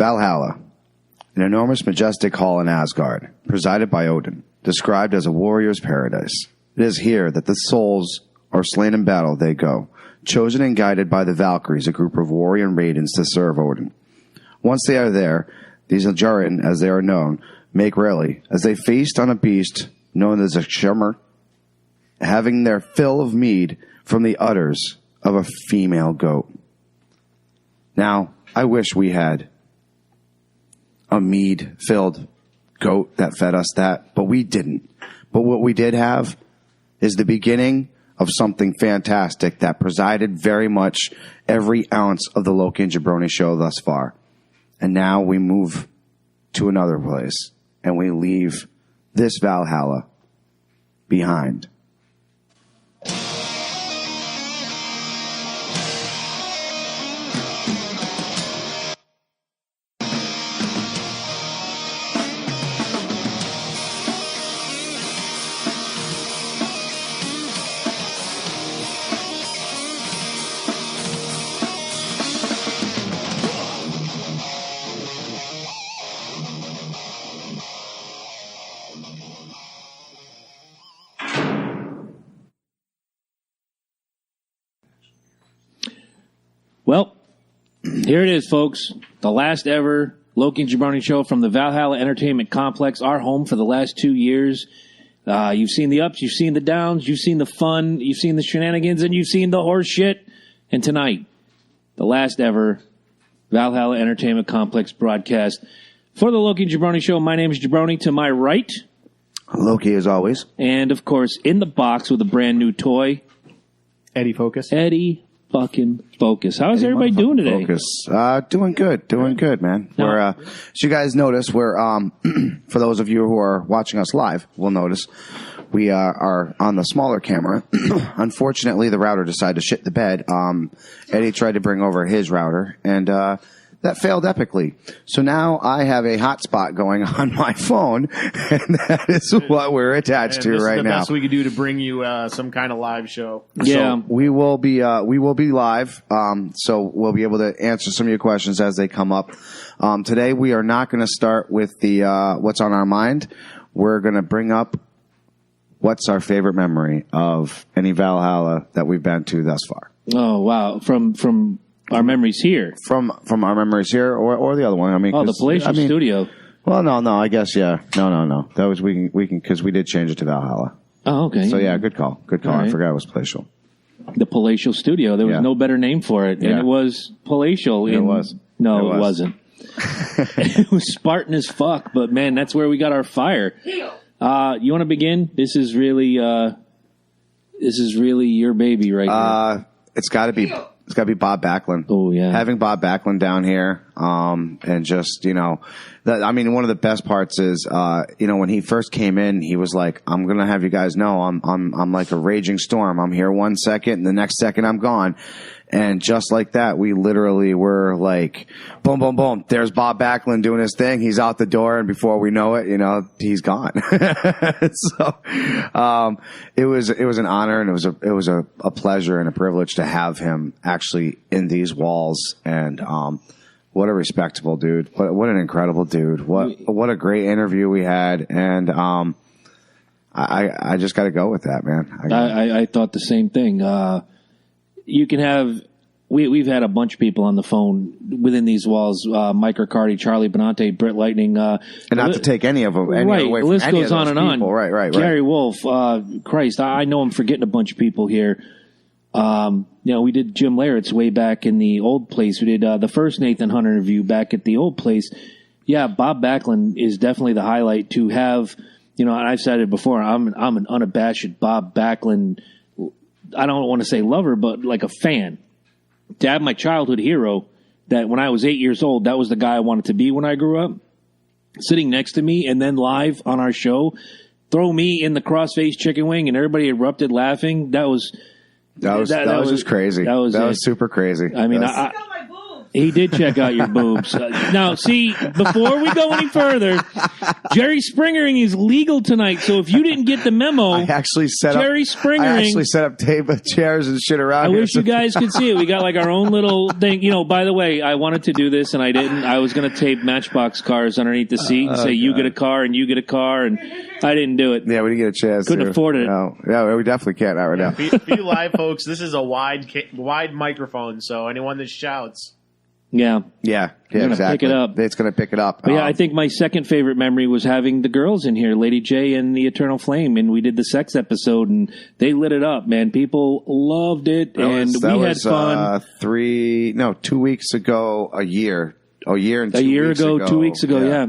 Valhalla, an enormous, majestic hall in Asgard, presided by Odin, described as a warrior's paradise. It is here that the souls are slain in battle they go, chosen and guided by the Valkyries, a group of warrior maidens to serve Odin. Once they are there, these Jarin, as they are known, make ready, as they feast on a beast known as a shimmer, having their fill of mead from the udders of a female goat. Now, I wish we had a mead-filled goat that fed us that, but we didn't. But what we did have is the beginning of something fantastic that presided very much every ounce of the Loki and Jabroni Show thus far. And now we move to another place, and we leave this Valhalla behind. Well, here it is, folks. The last ever Loki and Jabroni Show from the Valhalla Entertainment Complex, our home for the last 2 years. You've seen the ups, you've seen the downs, you've seen the fun, you've seen the shenanigans, and you've seen the horse shit. And tonight, the last ever Valhalla Entertainment Complex broadcast for the Loki and Jabroni Show. My name is Jabroni. To my right, Loki, as always. And, of course, in the box with a brand new toy, Eddie Focus. Eddie fucking Focus. How's everybody doing today? Focus. Doing good, man. No. We're, as you guys notice, we're, for those of you who are watching us live, will notice, we are on the smaller camera. Unfortunately, the router decided to shit the bed. Eddie tried to bring over his router, and that failed epically. So now I have a hotspot going on my phone, and that is what we're attached to right now. This is the best we could do to bring you some kind of live show. Yeah, so we will be live. So we'll be able to answer some of your questions as they come up. Today we are not going to start with the what's on our mind. We're going to bring up what's our favorite memory of any Valhalla that we've been to thus far. Oh wow! From our memories here. From our memories here, or the other one. I mean, the Palatial Studio. Well, no. I guess no. That was we can because we did change it to Valhalla. Oh, okay. So yeah, good call. All right. I forgot it was Palatial. The Palatial Studio. There was no better name for it, and it was Palatial. It was. No, it wasn't. It was Spartan as fuck, but man, that's where we got our fire. You want to begin? This is really your baby right here. It's got to be Bob Backlund. Oh yeah, having Bob Backlund down here, and just one of the best parts is, when he first came in, he was like, "I'm gonna have you guys know, I'm like a raging storm. I'm here 1 second, and the next second I'm gone." And just like that, we literally were like, boom, boom, boom. There's Bob Backlund doing his thing. He's out the door, and before we know it, he's gone. So, it was an honor, and it was a pleasure and a privilege to have him actually in these walls. And what a respectable dude! What an incredible dude! What a great interview we had, and I just got to go with that, man. I thought the same thing. You can have. We've had a bunch of people on the phone within these walls: Mike Riccardi, Charlie Benante, Britt Lightning, and not to take any of them. Right, away the list from goes on and people. on. Right. Gary Wolf, Christ, I know I'm forgetting a bunch of people here. We did Jim Laird's way back in the old place. We did the first Nathan Hunter interview back at the old place. Yeah, Bob Backlund is definitely the highlight to have. And I've said it before. I'm an unabashed Bob Backlund. I don't want to say lover, but like a fan. To have my childhood hero, that when I was 8 years old, that was the guy I wanted to be when I grew up, sitting next to me, and then live on our show, throw me in the crossface chicken wing, and everybody erupted laughing. That was just crazy. That was super crazy. I mean, He did check out your boobs. Now, see, before we go any further, Jerry Springering is legal tonight. So if you didn't get the memo, I actually set up table chairs and shit around. I here. wish you guys could see it. We got like our own little thing. You know, by the way, I wanted to do this and I didn't. I was going to tape Matchbox cars underneath the seat and say, you get a car and you get a car, and I didn't do it. Yeah, we didn't get a chance. Couldn't afford it. No. Yeah, we definitely can't right now. For you live folks, this is a wide microphone, so anyone that shouts. Yeah, exactly. pick it up. It's going to pick it up. But yeah, I think my second favorite memory was having the girls in here, Lady J and the Eternal Flame, and we did the sex episode, and they lit it up, man. People loved it, and we had fun. 2 weeks ago, a year and 2 weeks ago. A year ago, 2 weeks ago, yeah.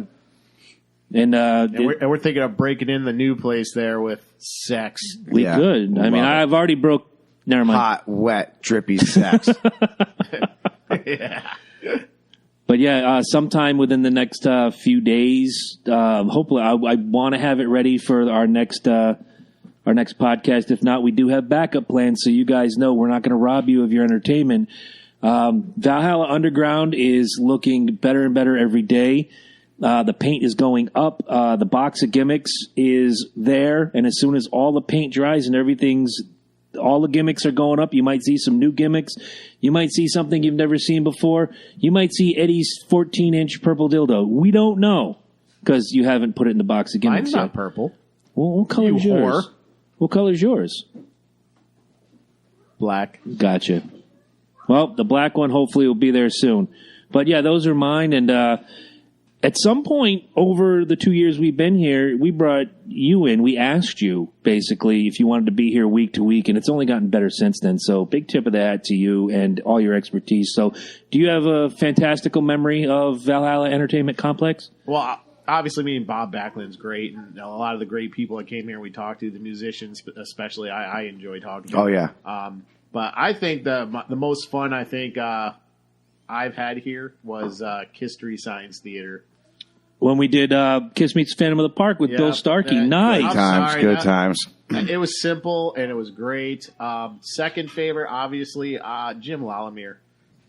And we're thinking of breaking in the new place there with sex. We could. I mean, I've already broke. Never mind. Hot, wet, drippy sex. Yeah. But yeah, sometime within the next few days, hopefully, I want to have it ready for our next podcast. If not, we do have backup plans, so you guys know we're not going to rob you of your entertainment. Valhalla Underground is looking better and better every day. The paint is going up. The box of gimmicks is there, and as soon as all the paint dries and all the gimmicks are going up, you might see some new gimmicks. You might see something you've never seen before. You might see Eddie's 14-inch purple dildo. We don't know because you haven't put it in the box of gimmicks yet. Mine's not purple. Well, what color is yours? What color is yours? Black. Gotcha. Well, the black one hopefully will be there soon. But yeah, those are mine, and at some point over the 2 years we've been here, we brought you in. We asked you, basically, if you wanted to be here week to week, and it's only gotten better since then. So big tip of the hat to you and all your expertise. So do you have a fantastical memory of Valhalla Entertainment Complex? Well, obviously, me and Bob Backlund's great, and a lot of the great people that came here we talked to, the musicians especially, I enjoy talking to. Oh, yeah. But I think the most fun I think I've had here was Kistery Science Theater. When we did Kiss Meets Phantom of the Park with Bill Starkey. Nice. Good times. It was simple, and it was great. Second favorite, obviously, Jim Lallemere.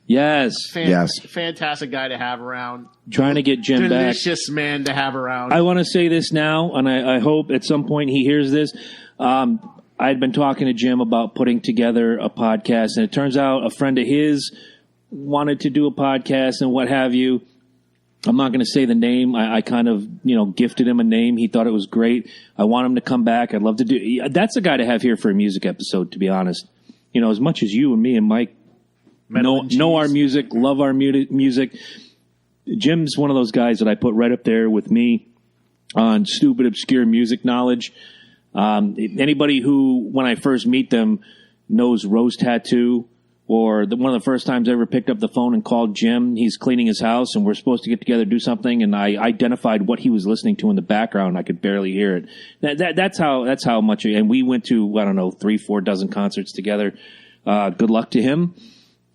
Yes. Fantastic guy to have around. Trying to get Jim back. Delicious man to have around. I want to say this now, and I hope at some point he hears this. I'd been talking to Jim about putting together a podcast, and it turns out a friend of his wanted to do a podcast and what have you. I'm not going to say the name. I kind of, gifted him a name. He thought it was great. I want him to come back. I'd love to do. That's a guy to have here for a music episode, to be honest. As much as you and me and Mike know our music, love our music. Jim's one of those guys that I put right up there with me on stupid, obscure music knowledge. Anybody who, when I first meet them, knows Rose Tattoo, or one of the first times I ever picked up the phone and called Jim. He's cleaning his house, and we're supposed to get together, do something, and I identified what he was listening to in the background. I could barely hear it. That's how much. And we went to 3-4 dozen concerts together. Good luck to him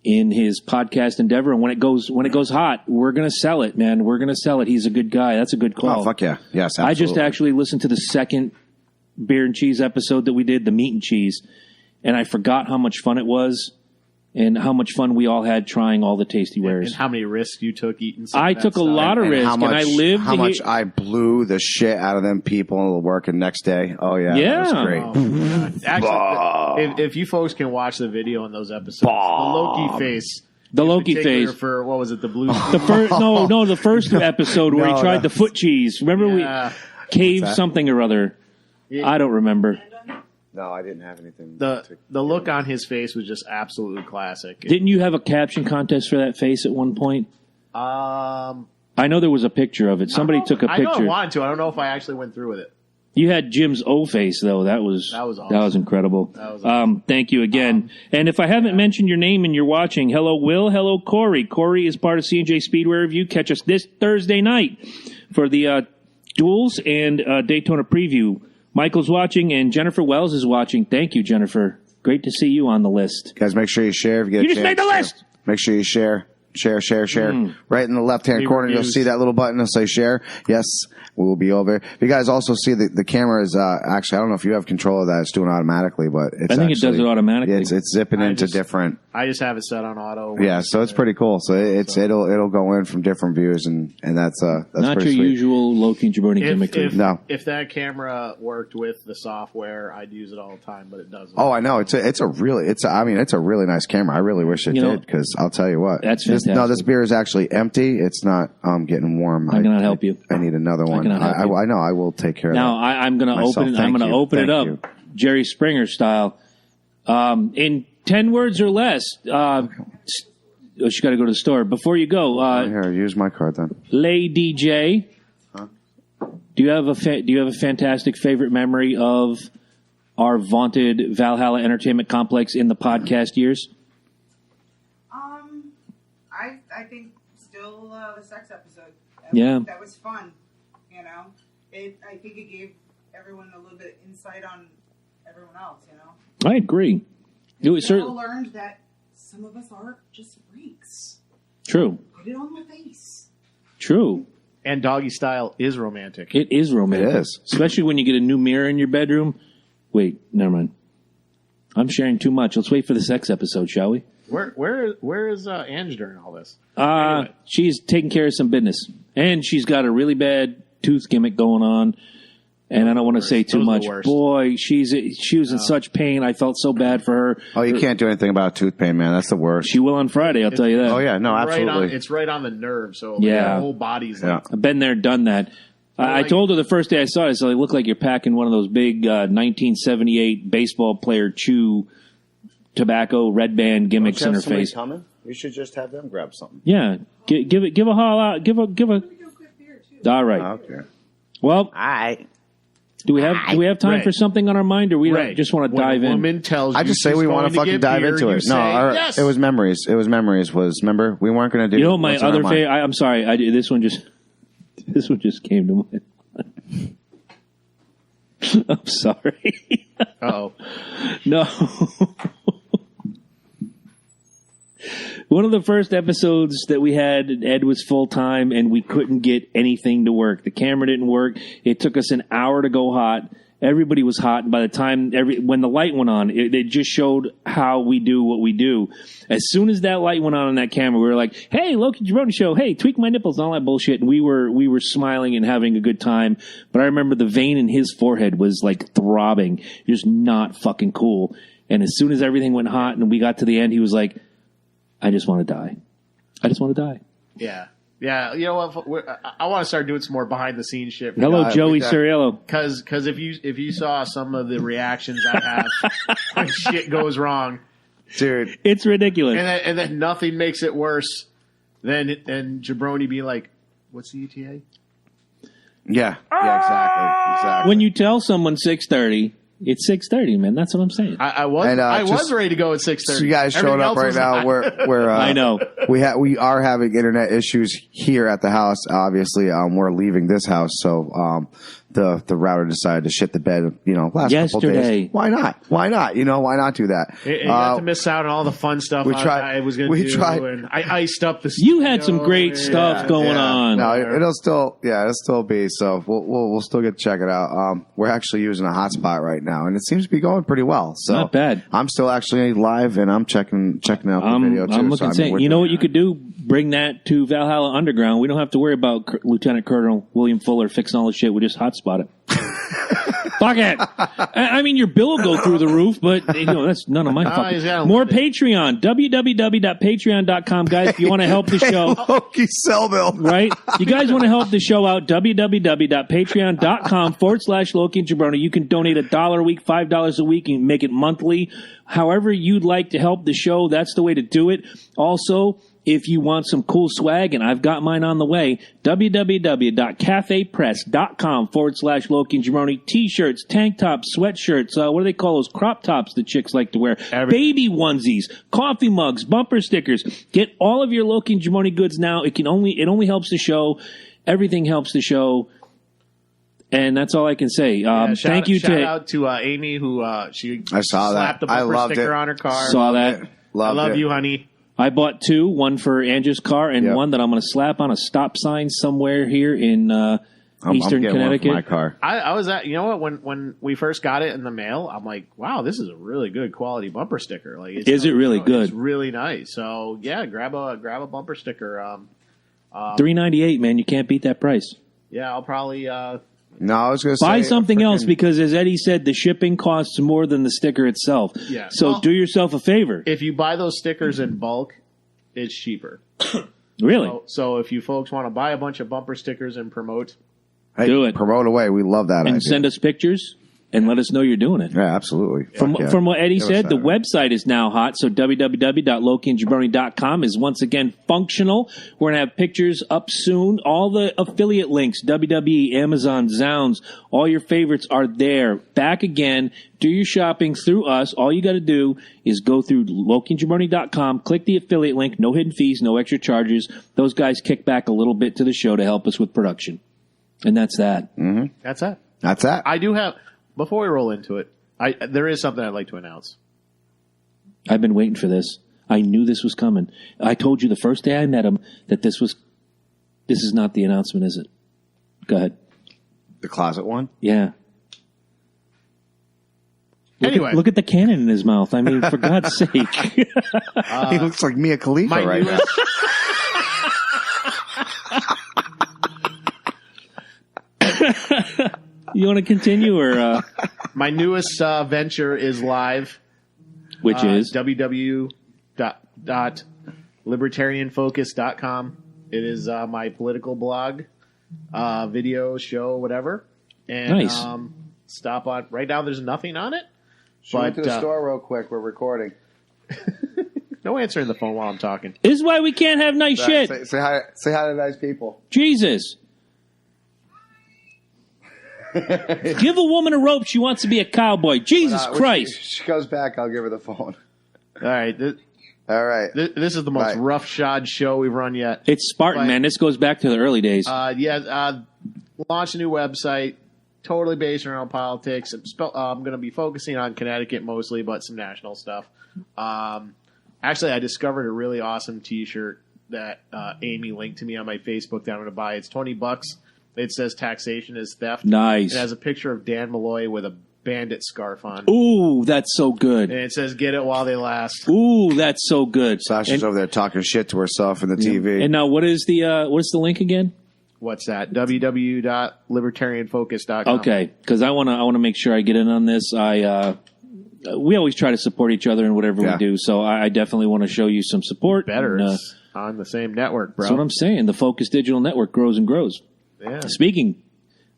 in his podcast endeavor. And when it goes hot, we're gonna sell it, man. We're gonna sell it. He's a good guy. That's a good call. Oh, fuck yeah, yes, absolutely. I just actually listened to the second Beer and Cheese episode that we did, the meat and cheese, and I forgot how much fun it was. And how much fun we all had trying all the tasty wares. And how many risks you took eating some I of that took stuff. a lot of risks, and I lived how much I blew the shit out of them people working next day. Oh, yeah. Yeah. That was great. Oh, actually, if you folks can watch the video in those episodes, the Loki face. The Loki face. For, what was it, the blue? The first episode where he tried the foot cheese. Remember we cave something or other. Yeah. I don't remember. No, I didn't have anything. The look on his face was just absolutely classic. Didn't you have a caption contest for that face at one point? I know there was a picture of it. Somebody took a picture. I know I wanted to. I don't know if I actually went through with it. You had Jim's O face though. That was awesome. That was incredible. That was awesome. Thank you again. And if I haven't mentioned your name and you're watching, hello Will, hello Corey. Corey is part of C&J Speedway Review. Catch us this Thursday night for the duels and Daytona preview. Michael's watching, and Jennifer Wells is watching. Thank you, Jennifer. Great to see you on the list. Guys, make sure you share if you get a chance. You just made the list! Make sure you share. Share. Right in the left-hand corner, you'll see that little button. It'll say share. Yes, we will be over. You guys also see the camera is actually, I don't know if you have control of that. It's doing it automatically, but it's I think it does it automatically. It's zipping into different. I just have it set on auto. Yeah, so it's pretty cool. So it'll go in from different views, and that's not pretty your sweet. usual Loki and Jabroni gimmick. If that camera worked with the software, I'd use it all the time, but it doesn't. Oh, I know. It's a really nice camera. I really wish it did, because I'll tell you what. That's fantastic. This beer is actually empty. It's not getting warm. I cannot help you. I need another one. I know. I will take care of that. Now I'm going to open it. I'm going to open it up, Jerry Springer style, in 10 words or less. You got to go to the store before you go. Here, use my card then. Lay DJ. Huh? Do you have a fantastic favorite memory of our vaunted Valhalla Entertainment Complex in the podcast years? I think still the sex episode. That was fun. You know, I think it gave everyone a little bit of insight on everyone else. You know, I agree. We all learned that some of us are just freaks. True. Put it on my face. True. And doggy style is romantic. It is romantic. It is. Especially when you get a new mirror in your bedroom. Wait, never mind. I'm sharing too much. Let's wait for the sex episode, shall we? Where is Ange during all this? Anyway. She's taking care of some business. And she's got a really bad tooth gimmick going on. And I don't want to say too much. Boy, she was in such pain. I felt so bad for her. Oh, you can't do anything about tooth pain, man. That's the worst. She will on Friday, I'll tell you that. Oh, yeah. No, absolutely. It's right on the nerve, so the whole body's I've been there, done that. I told her the first day I saw it, I said, "You look like you're packing one of those big 1978 baseball player chew tobacco red band gimmicks in her face." Coming? You should just have them grab something. Yeah, give a haul out. Give a. All right. Okay. Well, all right. Do we have time for something on our mind, or we just want to dive in? Woman tells I just say we want to fucking dive into it. No, yes. It was memories. Remember, we weren't going to do. You know, my other favorite. I'm sorry. This one just came to mind. I'm sorry. Uh-oh. No. One of the first episodes that we had, Ed was full-time, and we couldn't get anything to work. The camera didn't work. It took us an hour to go hot. Everybody was hot, and by the time when the light went on, it just showed how we do what we do. As soon as that light went on that camera, we were like, "Hey, Loki and Jabroni Show! Hey, tweak my nipples!" and all that bullshit. And we were smiling and having a good time. But I remember the vein in his forehead was like throbbing, just not fucking cool. And as soon as everything went hot and we got to the end, he was like, "I just want to die. I just want to die." Yeah. Yeah, you know what? I want to start doing some more behind the scenes shit. Hello, Joey Suriello. Because if you saw some of the reactions I have when shit goes wrong, dude, it's ridiculous. And then nothing makes it worse than Jabroni being like, "What's the ETA?" Yeah, exactly. When you tell someone 6:30. It's 6:30, man. That's what I'm saying. I was ready to go at 6:30. So you guys showing up right now. We're I know we are having internet issues here at the house. Obviously, we're leaving this house, so the router decided to shit the bed. Last couple days. Why not? Why not? Why not do that? You have to miss out on all the fun stuff I was going to do. And I iced up the. You had some great stuff going on. No, it'll still be. So we'll still get to check it out. We're actually using a hotspot right now, and it seems to be going pretty well. So not bad. I'm still actually live, and I'm checking out the video too. I'm looking. You know what you could do? Bring that to Valhalla Underground. We don't have to worry about Lieutenant Colonel William Fuller fixing all the shit. We just hotspot it. Fuck it. I mean, your bill will go through the roof, but that's none of my fucking. More Patreon. www.patreon.com, guys. If you want to help the show, Loki cell bill, right? You guys want to help the show out? www.patreon.com/Loki and Jabroni. You can donate $1 a week, $5 a week, and make it monthly. However you'd like to help the show, that's the way to do it. Also, if you want some cool swag, and I've got mine on the way, www.cafepress.com/Loki and Jabroni. T-shirts, tank tops, sweatshirts, what do they call those crop tops the chicks like to wear? Baby onesies, coffee mugs, bumper stickers. Get all of your Loki and Jabroni goods now. It only helps the show. Everything helps the show. And that's all I can say. Thank you. Shout out to Amy, who I saw slapped that. the bumper sticker it. on her car. Saw that. I love you, honey. I bought 2, one for Andrew's car and Yep. one that I'm going to slap on a stop sign somewhere here in Eastern I'm Connecticut. one for my car. I was at, you know what, when we first got it in the mail, I'm like, wow, this is a really good quality bumper sticker. Like, Is it really good? It's really nice. So yeah, grab a bumper sticker. $3.98, man. You can't beat that price. Yeah, I'll probably No, I was going to say Buy something else because, as Eddie said, the shipping costs more than the sticker itself. Yeah. So Well, do yourself a favor. if you buy those stickers in bulk, it's cheaper. Really? So if you folks want to buy a bunch of bumper stickers and promote, Hey, do it. Promote away. We love that idea. And send us pictures and let us know you're doing it. Yeah, absolutely. From Fuck yeah. from what Eddie Give us said, the that. website is now hot. So www.lokiandjabroni.com is once again functional. We're going to have pictures up soon. All the affiliate links, WWE, Amazon, Zounds, all your favorites are there. Back again. Do your shopping through us. All you got to do is go through lokiandjabroni.com, click the affiliate link, no hidden fees, no extra charges. Those guys kick back a little bit to the show to help us with production. And that's that. that's it. That's that. I do have, before we roll into it, there is something I'd like to announce. I've been waiting for this. I knew this was coming. I told you the first day I met him that this is not the announcement, is it? Go ahead. The closet one? Yeah. Anyway. Look at the cannon in his mouth. I mean, for God's sake. He looks like Mia Khalifa My right now. newest, You want to continue or my newest venture is live. which is www.libertarianfocus.com. It is my political blog, video, show, whatever. And Nice. Stop on. Right now, there's nothing on it. She went to the But, store real quick. We're recording. No answering the phone while I'm talking. this is why we can't have nice shit. Say hi. Say hi to nice people. Jesus. Give a woman a rope. She wants to be a cowboy. Jesus When Christ. she goes back, I'll give her the phone. All right. All right. This is the most Right. roughshod show we've run yet. It's Spartan, Right. man. This goes back to the early days. Launched a new website, totally based around politics. I'm going to be focusing on Connecticut mostly, but some national stuff. Actually, I discovered a really awesome T-shirt that Amy linked to me on my Facebook that I'm going to buy. It's $20. It says taxation is theft. Nice. It has a picture of Dan Malloy with a bandit scarf on. Ooh, that's so good. And it says, get it while they last. Ooh, that's so good. Sasha's over there talking shit to herself in the TV. And now, what's the link again? What's that? www.libertarianfocus.com. Okay, because I want to make sure I get in on this. We always try to support each other in whatever Yeah. we do, so I definitely want to show you some support. Better. And, It's on the same network, bro. that's what I'm saying. The Focus Digital Network grows and grows. Yeah. Speaking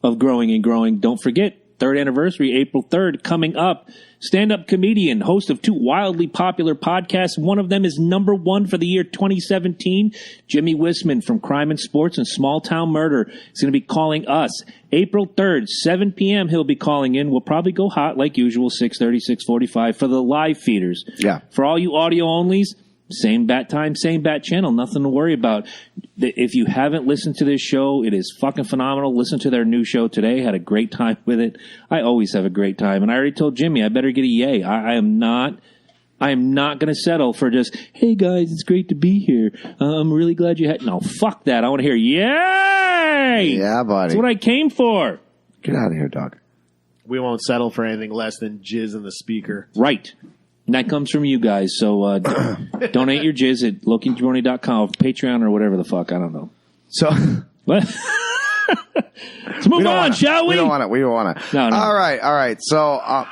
of growing and growing, don't forget, 3rd anniversary, April 3rd, coming up. Stand-up comedian, host of 2 wildly popular podcasts. One of them is #1 for the year 2017. Jimmy Wisman from Crime and Sports and Small Town Murder is going to be calling us. April 3rd, 7 p.m. he'll be calling in. We'll probably go hot like usual, 6:30, 6:45 for the live feeders. Yeah. For all you audio onlys, same bat time, same bat channel. Nothing to worry about. If you haven't listened to this show, it is fucking phenomenal. Listen to their new show today. Had a great time with it. I always have a great time. And I already told Jimmy I better get a yay. I am not going to settle for just, hey guys, it's great to be here. I'm really glad you had. No, fuck that. I want to hear yay. Yeah, buddy. That's what I came for. Get out of here, dog. We won't settle for anything less than jizz in the speaker. Right. And that comes from you guys. So donate your jizz at lokiandjabroni.com, Patreon or whatever the fuck. I don't know. So What? Let's move on, shall we? We don't want it. We don't want it. No. All right. So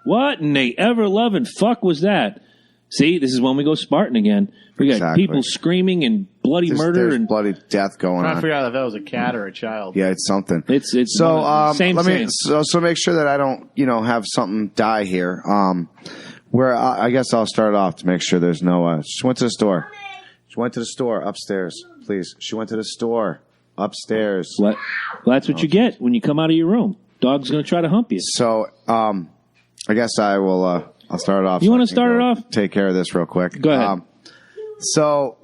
What in the ever-loving fuck was that? See, this is when we go Spartan again. We got Exactly. people screaming and bloody murder there's and bloody death going I'm trying to on. figure out if that was a cat or a child. Yeah, it's something. it's So same. let me so make sure that I don't have something die here. Where I guess I'll start off to make sure there's no. She went to the store. She went to the store upstairs. Please. She went to the store upstairs. Well, that's what you get when you come out of your room. Dog's going to try to hump you. So I guess I will. I'll start it off. You so wanna I can start it go off? Take care of this real quick. Go ahead. So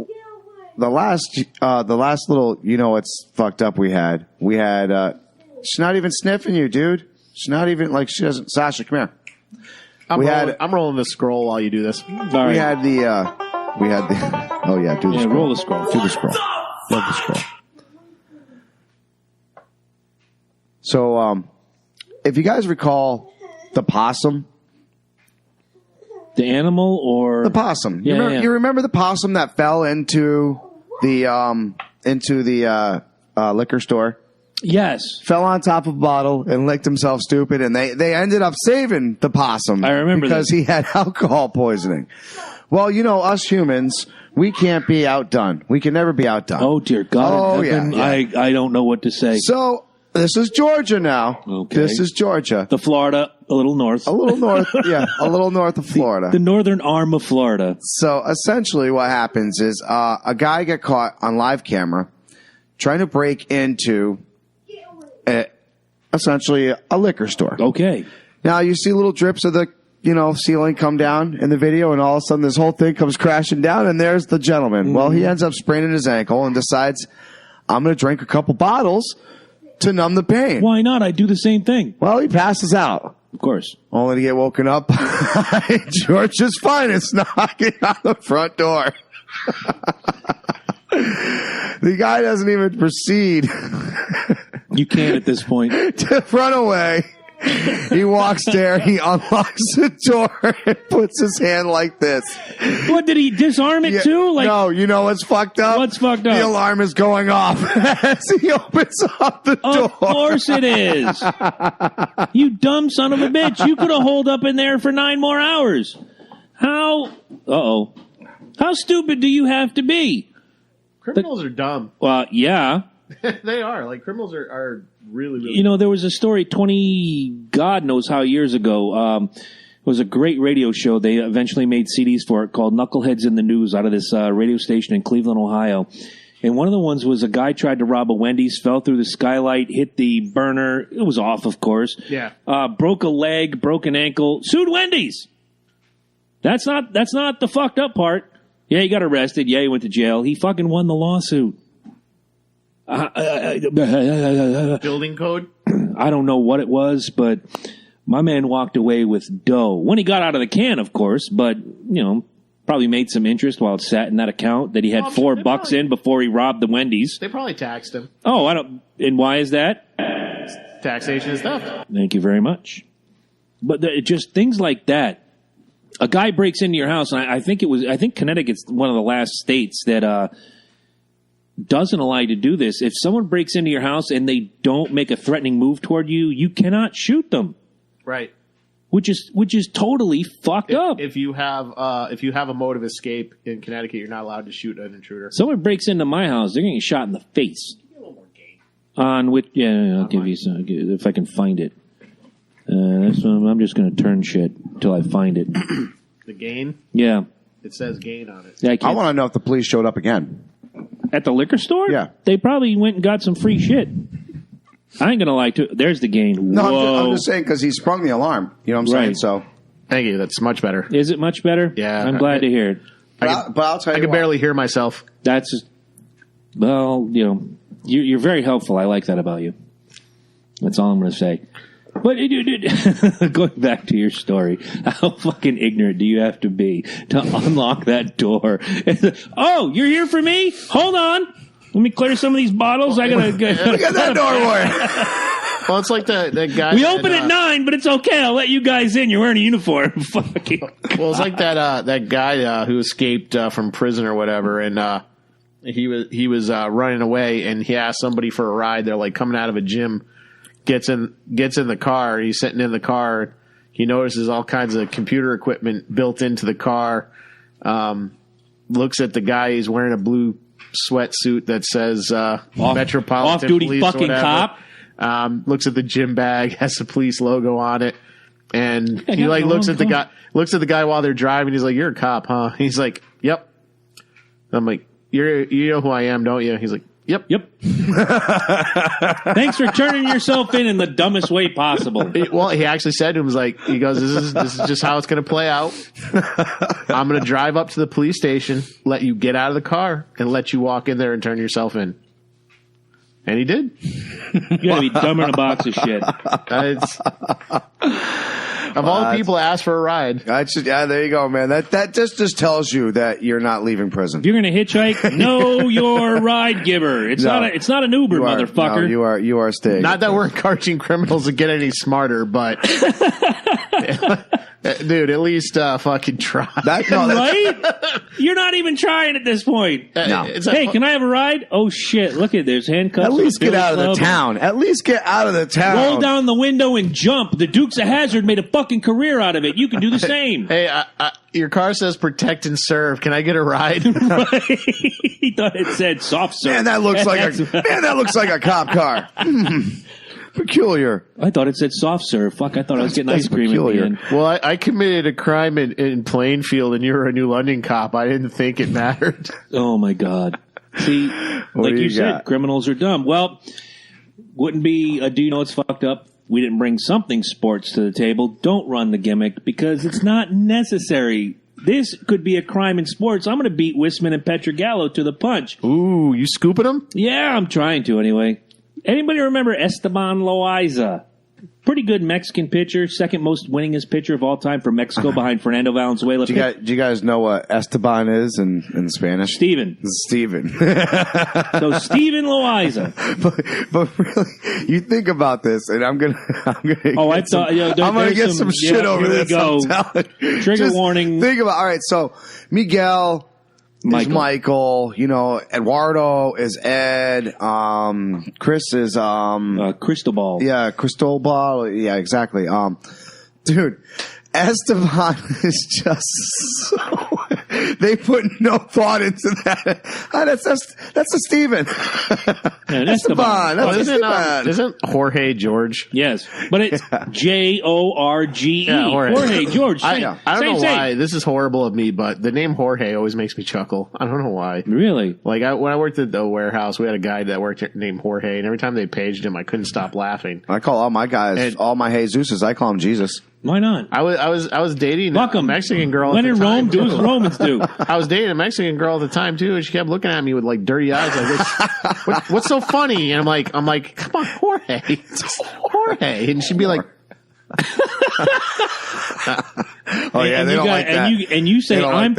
the last little what's fucked up we had she's not even sniffing you, dude. She's not even she doesn't. Sasha, come here. I'm rolling the scroll while you do this. All right. We had the we had the. Oh yeah, do the scroll. Roll the scroll. Do the scroll. Roll the scroll. So, if you guys recall the possum. The animal or the possum? Yeah, You remember the possum that fell into the liquor store? Yes. Fell on top of a bottle and licked himself stupid, and they ended up saving the possum. I remember because he had alcohol poisoning. Well, us humans, we can't be outdone. We can never be outdone. Oh dear God! Oh yeah. I don't know what to say. So this is Georgia now. Okay. This is Georgia. The Florida, a little north. A little north, yeah, a little north of Florida. The northern arm of Florida. So essentially what happens is a guy got caught on live camera trying to break into essentially a liquor store. Okay. Now you see little drips of the ceiling come down in the video, and all of a sudden this whole thing comes crashing down, and there's the gentleman. Mm-hmm. Well, he ends up spraining his ankle and decides, I'm going to drink a couple bottles to numb the pain. Why not? I do the same thing. Well, he passes out. Of course. Only to get woken up by George's finest knocking on the front door. The guy doesn't even proceed. You can't at this point. To run away. He walks there, he unlocks the door, and puts his hand like this. What, did he disarm it too? No, you know what's fucked up? What's fucked up? The alarm is going off as he opens up the door. Of course it is. You dumb son of a bitch. You could have holed up in there for 9 more hours. How stupid do you have to be? Criminals are dumb. Well, yeah. They are. Like, criminals are really, really dumb. There was a story 20 God knows how years ago. It was a great radio show. They eventually made CDs for it called Knuckleheads in the News out of this radio station in Cleveland, Ohio. And one of the ones was a guy tried to rob a Wendy's, fell through the skylight, hit the burner. It was off, of course. Yeah. Broke a leg, broke an ankle, sued Wendy's. That's not the fucked up part. Yeah, he got arrested. Yeah, he went to jail. He fucking won the lawsuit. Building code? I don't know what it was, but my man walked away with dough. When he got out of the can, of course, but, probably made some interest while it sat in that account that he had $4 in before he robbed the Wendy's. They probably taxed him. Oh, and why is that? Taxation is theft. Thank you very much. But just things like that. A guy breaks into your house, and I think Connecticut's one of the last states that doesn't allow you to do this. If someone breaks into your house and they don't make a threatening move toward you, you cannot shoot them. Right. Which is totally fucked up. If you have a mode of escape in Connecticut, you're not allowed to shoot an intruder. Someone breaks into my house, they're going to get shot in the face. Give me a little more game. I'll give you some if I can find it. I'm just going to turn shit until I find it. The gain? Yeah. It says gain on it. Yeah, I want to know if the police showed up again. At the liquor store? Yeah. They probably went and got some free shit. I ain't going to lie to it. There's the gain. No, I'm just saying because he sprung the alarm. You know what I'm saying? So, thank you. That's much better. Is it much better? Yeah. I'm glad to hear it. But I'll tell you I can barely hear myself. You're very helpful. I like that about you. That's all I'm going to say. But going back to your story, how fucking ignorant do you have to be to unlock that door? Oh, you're here for me? Hold on. Let me clear some of these bottles. I gotta Look at that door, Well, it's like the guy. We open at 9, but it's okay. I'll let you guys in. You're wearing a uniform. Fucking. Well, it's like that guy who escaped from prison or whatever, and he was running away, and he asked somebody for a ride. They're like coming out of a gym. Gets in the car. He's sitting in the car. He notices all kinds of computer equipment built into the car. Looks at the guy. He's wearing a blue sweatsuit that says Metropolitan off-duty Police, fucking whatever. cop. Looks at the gym bag. Has the police logo on it. And he looks at the guy while they're driving. He's like, "You're a cop, huh?" He's like, "Yep." I'm like, "You know who I am, don't you?" He's like, Yep. Thanks for turning yourself in the dumbest way possible. Well, he actually said to him, he goes, this is just how it's going to play out. I'm going to drive up to the police station, let you get out of the car, and let you walk in there and turn yourself in. And he did. You got to be dumber than a box of shit. Of all the people asked for a ride. There you go, man. That just tells you that you're not leaving prison. If you're going to hitchhike, know your ride giver. It's not an Uber, motherfucker. No, you are staying. Not that we're encouraging criminals to get any smarter, but dude, at least fucking try. Right? You're not even trying at this point. No. Hey, can I have a ride? Oh shit! Look at there's handcuffs. At least get out of the town. At least get out of the town. Roll down the window and jump. The Dukes of Hazzard made a fucking career out of it. You can do the same. Hey, your car says protect and serve. Can I get a ride? Right. He thought it said soft serve. Man, that looks like a cop car. Peculiar. I thought it said soft serve. Fuck, I thought I was getting ice cream peculiar. at the end. Well, I committed a crime in Plainfield, and you were a New London cop. I didn't think it mattered. Oh, my God. See, like you said, criminals are dumb. Well, wouldn't be do you know it's fucked up? We didn't bring something sports to the table. Don't run the gimmick because it's not necessary. This could be a crime in sports. I'm going to beat Wisman and Petrogallo to the punch. Ooh, you scooping them? Yeah, I'm trying to anyway. Anybody remember Esteban Loaiza? Pretty good Mexican pitcher, second most winningest pitcher of all time for Mexico behind Fernando Valenzuela. Do you guys know what Esteban is in Spanish? Steven. Steven. So Steven Loaiza. But really, you think about this, and I'm gonna get some shit over this. Go. Trigger Just warning. Think about. All right, so Miguel is Michael. You know, Eduardo is Ed. Chris is Cristobal. Yeah, Cristobal. Yeah, exactly. Dude, Esteban is just so. They put no thought into that. That's a Steven. Yeah, Esteban. Isn't Jorge George? Yes, but it's Jorge. Yeah, Jorge George. I don't know why. This is horrible of me, but the name Jorge always makes me chuckle. I don't know why. Really? Like when I worked at the warehouse, we had a guy that worked named Jorge, and every time they paged him, I couldn't stop laughing. I call all my guys, all my Jesuses, I call them Jesus. Why not? I was dating a Mexican girl. When at in the time. Rome, do as Romans do. I was dating a Mexican girl at the time too, and she kept looking at me with like dirty eyes, like, "What's so funny?" And I'm like, "Come on, Jorge, it's Jorge," and she'd be like. Oh yeah, they don't like that. And you say I'm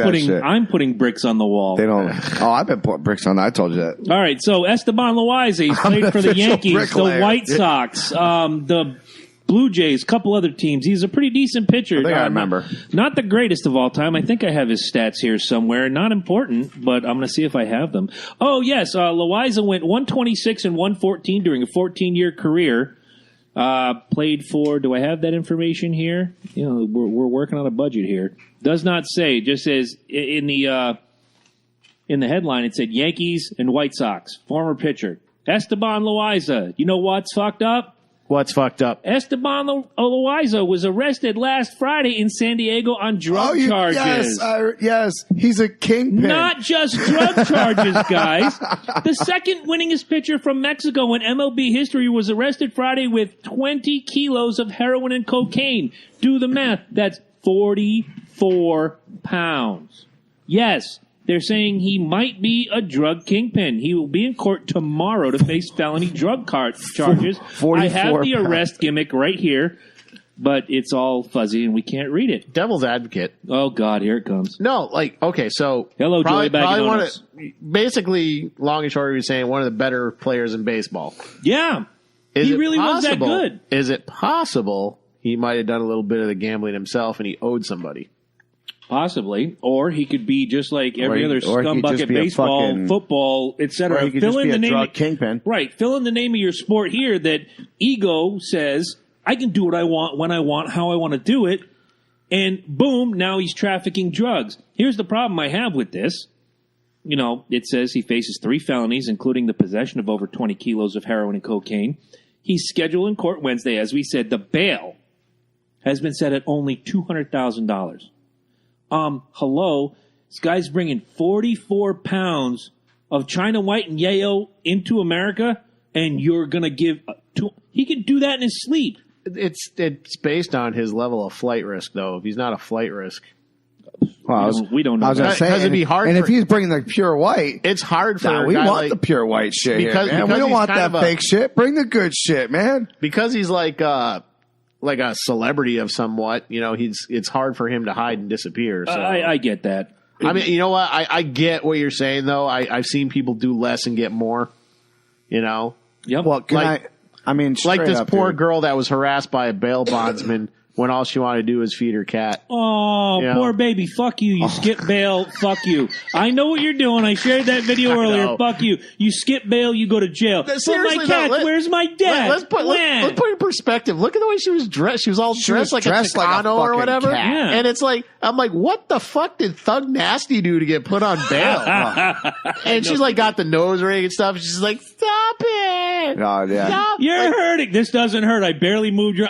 putting bricks on the wall. They don't. Oh, I've been putting bricks on that. I told you that. All right, so Esteban Loaiza, he's played for the Yankees, the White Sox, the Blue Jays, a couple other teams. He's a pretty decent pitcher. I think I remember. Not the greatest of all time. I think I have his stats here somewhere. Not important, but I'm going to see if I have them. Oh yes, Loaiza went 126 and 114 during a 14-year career. Played for. Do I have that information here? You know, we're working on a budget here. Does not say. It just says in the headline. It said Yankees and White Sox. Former pitcher Esteban Loaiza. You know what's fucked up? What's fucked up? Esteban Loaiza was arrested last Friday in San Diego on drug charges. Yes, he's a kingpin. Not just drug charges, guys. The second winningest pitcher from Mexico in MLB history was arrested Friday with 20 kilos of heroin and cocaine. Do the math. That's 44 pounds. Yes. They're saying he might be a drug kingpin. He will be in court tomorrow to face felony drug charges. I have the arrest gimmick right here, but it's all fuzzy and we can't read it. Devil's advocate. Oh, God, here it comes. No, okay, so... Hello, Joey Bagadonis. Basically, long and short, you're saying one of the better players in baseball. Yeah. He really was that good. Is it possible he might have done a little bit of the gambling himself and he owed somebody? Possibly. Or he could be just like every other scumbucket baseball, football, etc. Or he could just be a drug kingpin. Right. Fill in the name of your sport here that ego says, I can do what I want, when I want, how I want to do it. And boom, now he's trafficking drugs. Here's the problem I have with this. You know, it says he faces 3 felonies, including the possession of over 20 kilos of heroin and cocaine. He's scheduled in court Wednesday. As we said, the bail has been set at only $200,000. Hello, this guy's bringing 44 pounds of China White and Yayo into America, and you're going to give he can do that in his sleep. It's based on his level of flight risk, though. If he's not a flight risk. Well, we don't know. I was going to say, it'd be hard. And if he's bringing the pure white, it's hard for. We want the pure white shit because we don't want that fake shit. Bring the good shit, man. Because he's like like a celebrity of somewhat. You know, it's hard for him to hide and disappear. So. I get that. I mean, you know what? I get what you're saying, though. I've seen people do less and get more. You know. Yep. Well, I mean, like this poor dude. girl that was harassed by a bail bondsman when all she wanted to do was feed her cat. Oh, poor baby. Fuck you. You skip bail. Fuck you. I know what you're doing. I shared that video earlier. Fuck you. You skip bail, you go to jail. Seriously, but my cat, where's my dad? Let's put it in perspective. Look at the way she was dressed. She was all dressed like a Chicano or whatever. Yeah. And it's like, I'm like, what the fuck did Thug Nasty do to get put on bail? And she's like got the nose ring and stuff. She's like, stop it. Oh, yeah. Stop. You're hurting. This doesn't hurt. I barely moved your...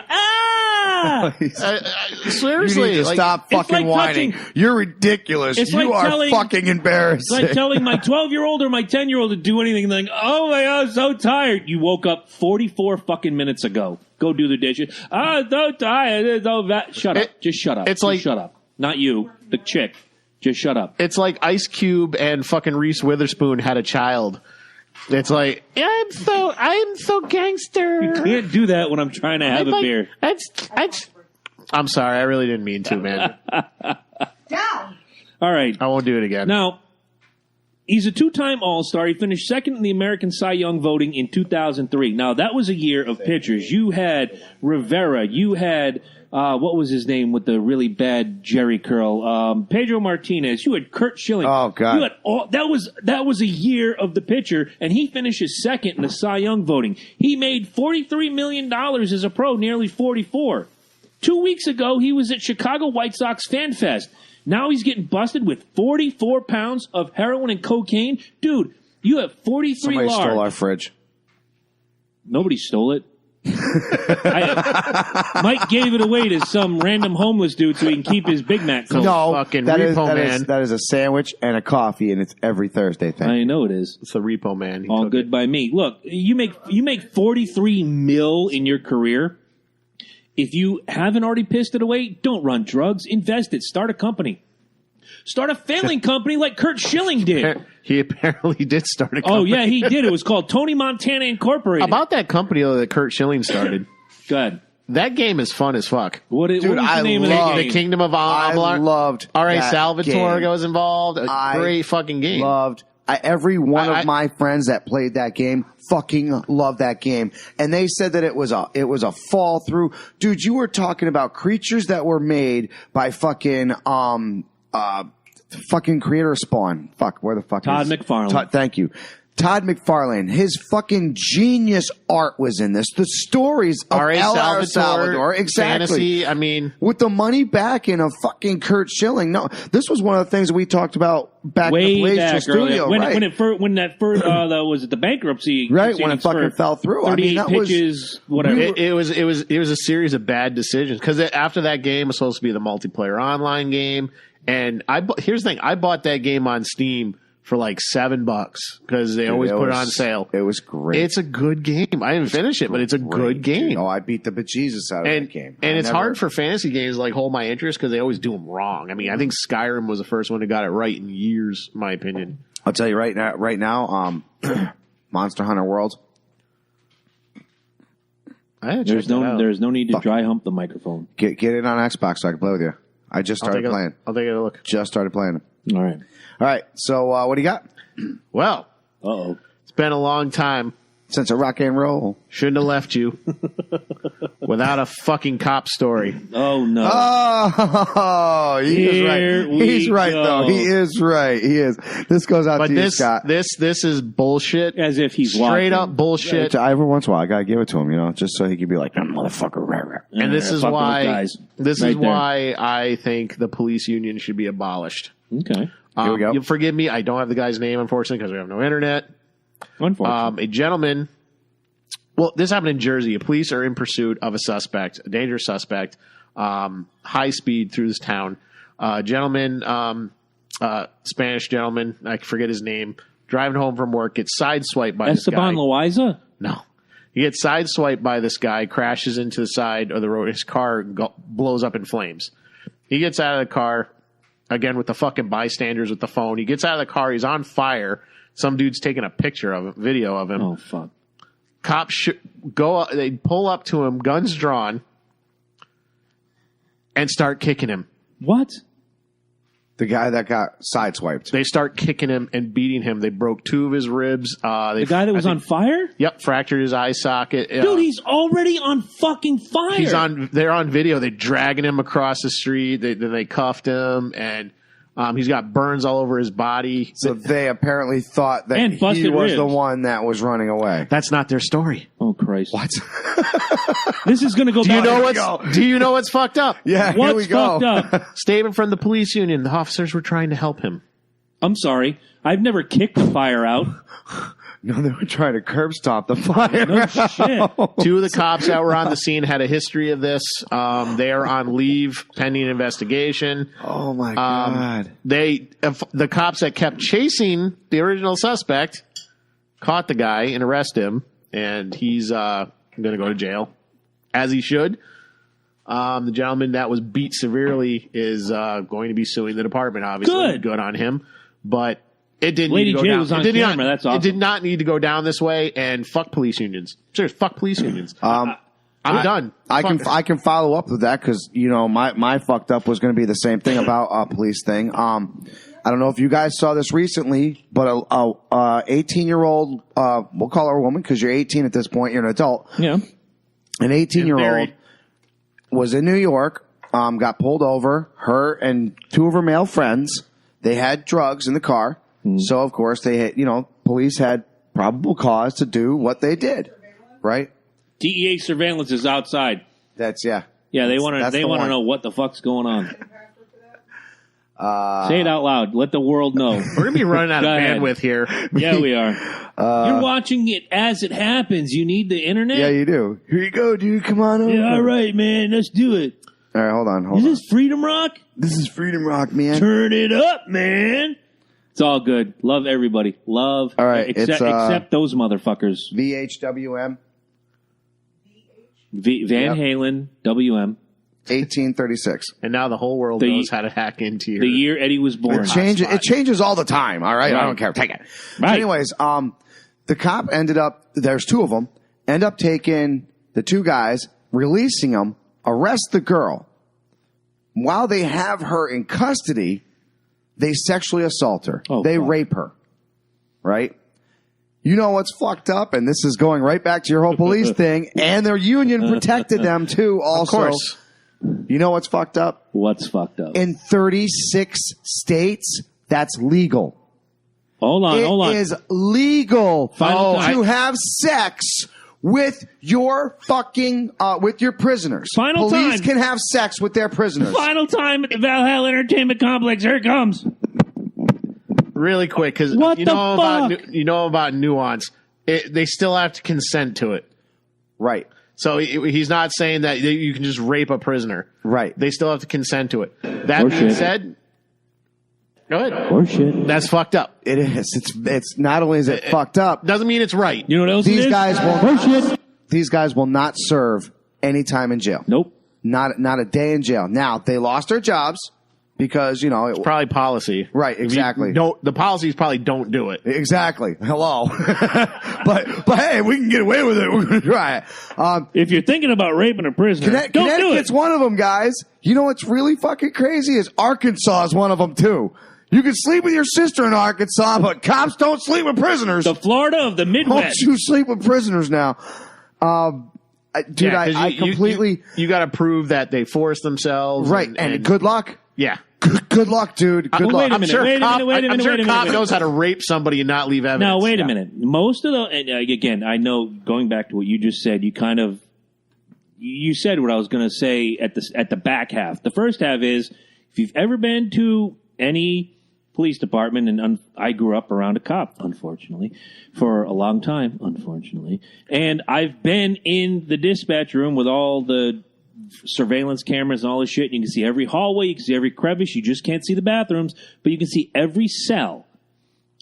Seriously. You need to stop fucking whining. You're ridiculous. You are fucking embarrassing. It's like telling my 12-year-old or my 10-year-old to do anything. Like, oh my God, I'm so tired. You woke up 44 fucking minutes ago. Go do the dishes. So tired. Shut up. Just shut up. It's like, shut up. Not you, the chick. Just shut up. It's like Ice Cube and fucking Reese Witherspoon had a child. It's like, I'm so gangster. You can't do that when I'm trying to have a beer. I'm sorry, I really didn't mean to, man. Down. All right. I won't do it again. Now, he's a two-time All-Star. He finished second in the American Cy Young voting in 2003. Now, that was a year of pitchers. You had Rivera. You had, what was his name with the really bad Jerry curl? Pedro Martinez. You had Curt Schilling. Oh, God. You had that was a year of the pitcher, and he finishes second in the Cy Young voting. He made $43 million as a pro, nearly 44. 2 weeks ago, he was at Chicago White Sox Fan Fest. Now he's getting busted with 44 pounds of heroin and cocaine. Dude, you have 43 Somebody large. stole our fridge. Nobody stole it. Mike gave it away to some random homeless dude so he can keep his Big Mac cold. No, fucking that is, repo that man. is- that is a sandwich and a coffee, and it's every Thursday thing. I know it is. It's the repo man. He All took good it. by me. Look, you make 43 mil in your career. If you haven't already pissed it away, don't run drugs. Invest it. Start a company. Start a failing company like Curt Schilling did. He apparently did start a company. Oh, yeah, he did. It was called Tony Montana Incorporated. About that company though, that Curt Schilling started. Go ahead. That game is fun as fuck. What was the I name of love the The game? Kingdom of I Amalur. loved R.A. that Salvatore game. was involved. Great fucking game. Loved. Every one of my friends that played that game fucking loved that game, and they said that it was a fall through. Dude, you were talking about creatures that were made by fucking creator of Spawn. Fuck, where the fuck Todd is McFarlane. Thank you. Todd McFarlane, his fucking genius art was in this. The stories of R.A. L.R. Salvatore, exactly. Fantasy, I mean, With the money backing of fucking Curt Schilling. No, this was one of the things that we talked about back in the Way Blazer back studio. earlier. Right. When that first that was at the bankruptcy. Right, when it proceedings fucking for fell through. I 38 mean, that was- pitches, whatever. it was a series of bad decisions because after that game was supposed to be the multiplayer online game, and here's the thing: I bought that game on Steam for like $7 because they always put it on sale. It was great. It's a good game. I didn't finish it, but it's a good game. Dude. Oh, I beat the bejesus out of that game. And it's hard for fantasy games to like hold my interest because they always do them wrong. I mean, I think Skyrim was the first one that got it right in years, in my opinion. I'll tell you right now, Monster Hunter World. There's no need to dry hump the microphone. Get it on Xbox so I can play with you. I just started playing. I'll take a look. Just started playing it. All right. All right. So what do you got? Well, Uh-oh. it's been a long time. Since a rock and roll. Shouldn't have left you without a fucking cop story. Oh, no. Oh, he is Here right. we He's right, go. though. He is right. He is. This goes out But to you, this Scott. this is bullshit. As if he's Straight watching. up bullshit. Every once in a while, I gotta give it to him, just so he can be like, "That motherfucker." Rah, rah." And this is fucking with why guys. this Right is there. why I think the police union should be abolished. Okay. Here we go. You forgive me, I don't have the guy's name, unfortunately, because we have no internet. Unfortunately. A gentleman. Well, this happened in Jersey. Police are in pursuit of a suspect, a dangerous suspect, high speed through this town. Gentleman, Spanish gentleman, I forget his name, driving home from work, gets sideswiped by this guy. Esteban Loaiza? No. He gets sideswiped by this guy, crashes into the side of the road. His car blows up in flames. He gets out of the car, again with the fucking bystanders with the phone. He gets out of the car. He's on fire. Some dude's taking a picture of him, video of him. Oh, fuck. Cops they pull up to him, guns drawn, and start kicking him. What? The guy that got sideswiped. They start kicking him and beating him. They broke 2 of his ribs. The guy that was on fire? Yep, fractured his eye socket. Dude, he's already on fucking fire. They're on video. They're dragging him across the street. They cuffed him, and he's got burns all over his body. So they apparently thought that he was the one that was running away. That's not their story. Oh, Christ. What? This is going to go Do you know what's fucked up? Yeah, here we go. What's fucked up? Statement from the police union. The officers were trying to help him. I'm sorry. I've never kicked a fire out. No, they were trying to curb stop the fire. No shit. 2 of the cops that were on the scene had a history of this. They are on leave pending investigation. Oh, my God. The cops that kept chasing the original suspect caught the guy and arrested him, and he's going to go to jail, as he should. The gentleman that was beat severely is going to be suing the department, obviously. Good on him. But it didn't need to go down. Was on camera. That's awesome. It did not need to go down this way, and fuck police unions. Serious, fuck police unions. I'm done. I can follow up with that because, my fucked up was going to be the same thing about a police thing. I don't know if you guys saw this recently, but a 18-year-old, we'll call her a woman because you're 18 at this point, you're an adult. Yeah. An 18-year-old was in New York, got pulled over. Her and 2 of her male friends, they had drugs in the car. So, of course, police had probable cause to do what they did, right? DEA surveillance is outside. Yeah. Yeah, they want to know what the fuck's going on. Say it out loud. Let the world know. We're going to be running out of bandwidth here. Yeah, we are. You're watching it as it happens. You need the internet? Yeah, you do. Here you go, dude. Come on over. Yeah, all right, man. Let's do it. All right, hold on. Is this Freedom Rock? This is Freedom Rock, man. Turn it up, man. It's all good. Love everybody. Love. All right, except those motherfuckers. VHWM. Van Halen, WM. 1836. And now the whole world knows how to hack into your... The year Eddie was born. It changes all the time, all right? I don't care. Take it. Right. Anyways, the cop there's 2 of them, end up taking the 2 guys, releasing them, arrest the girl. While they have her in custody, they sexually assault her. They rape her. Right? You know what's fucked up? And this is going right back to your whole police thing. And their union protected them, too, also. Of course. You know what's fucked up? What's fucked up? In 36 states, that's legal. Hold on. It is legal to have sex with your fucking with your prisoners. Police can have sex with their prisoners. Final time at the Valhalla Entertainment Complex. Here it comes. Really quick, because you know about nuance. They still have to consent to it. Right. So he's not saying that you can just rape a prisoner. Right. They still have to consent to it. That being said, go ahead. Horseshit. That's fucked up. It is. It's not only is it fucked up. Doesn't mean it's right. You know what else These it is? guys will. Horseshit. These guys will not serve any time in jail. Nope. Not a day in jail. Now they lost their jobs because it's probably policy. Right. Exactly. The policies probably don't do it. Exactly. Hello. but hey, we can get away with it. We're going to try it. If you're thinking about raping a prisoner, don't do it. Connecticut's one of them, guys. You know what's really fucking crazy is Arkansas is one of them too. You can sleep with your sister in Arkansas, but cops don't sleep with prisoners. The Florida of the Midwest. Don't you sleep with prisoners now? Dude, I completely... You got to prove that they forced themselves. Right, and good luck. Yeah. Good luck, dude. Good luck. I'm sure cop knows how to rape somebody and not leave evidence. Now, wait a minute. Most of the... again, I know, going back to what you just said, you said what I was going to say at the back half. The first half is, if you've ever been to any police department, and I grew up around a cop, unfortunately, for a long time, unfortunately, and I've been in the dispatch room with all the surveillance cameras and all this shit. You can see every hallway, you can see every crevice, you just can't see the bathrooms, but you can see every cell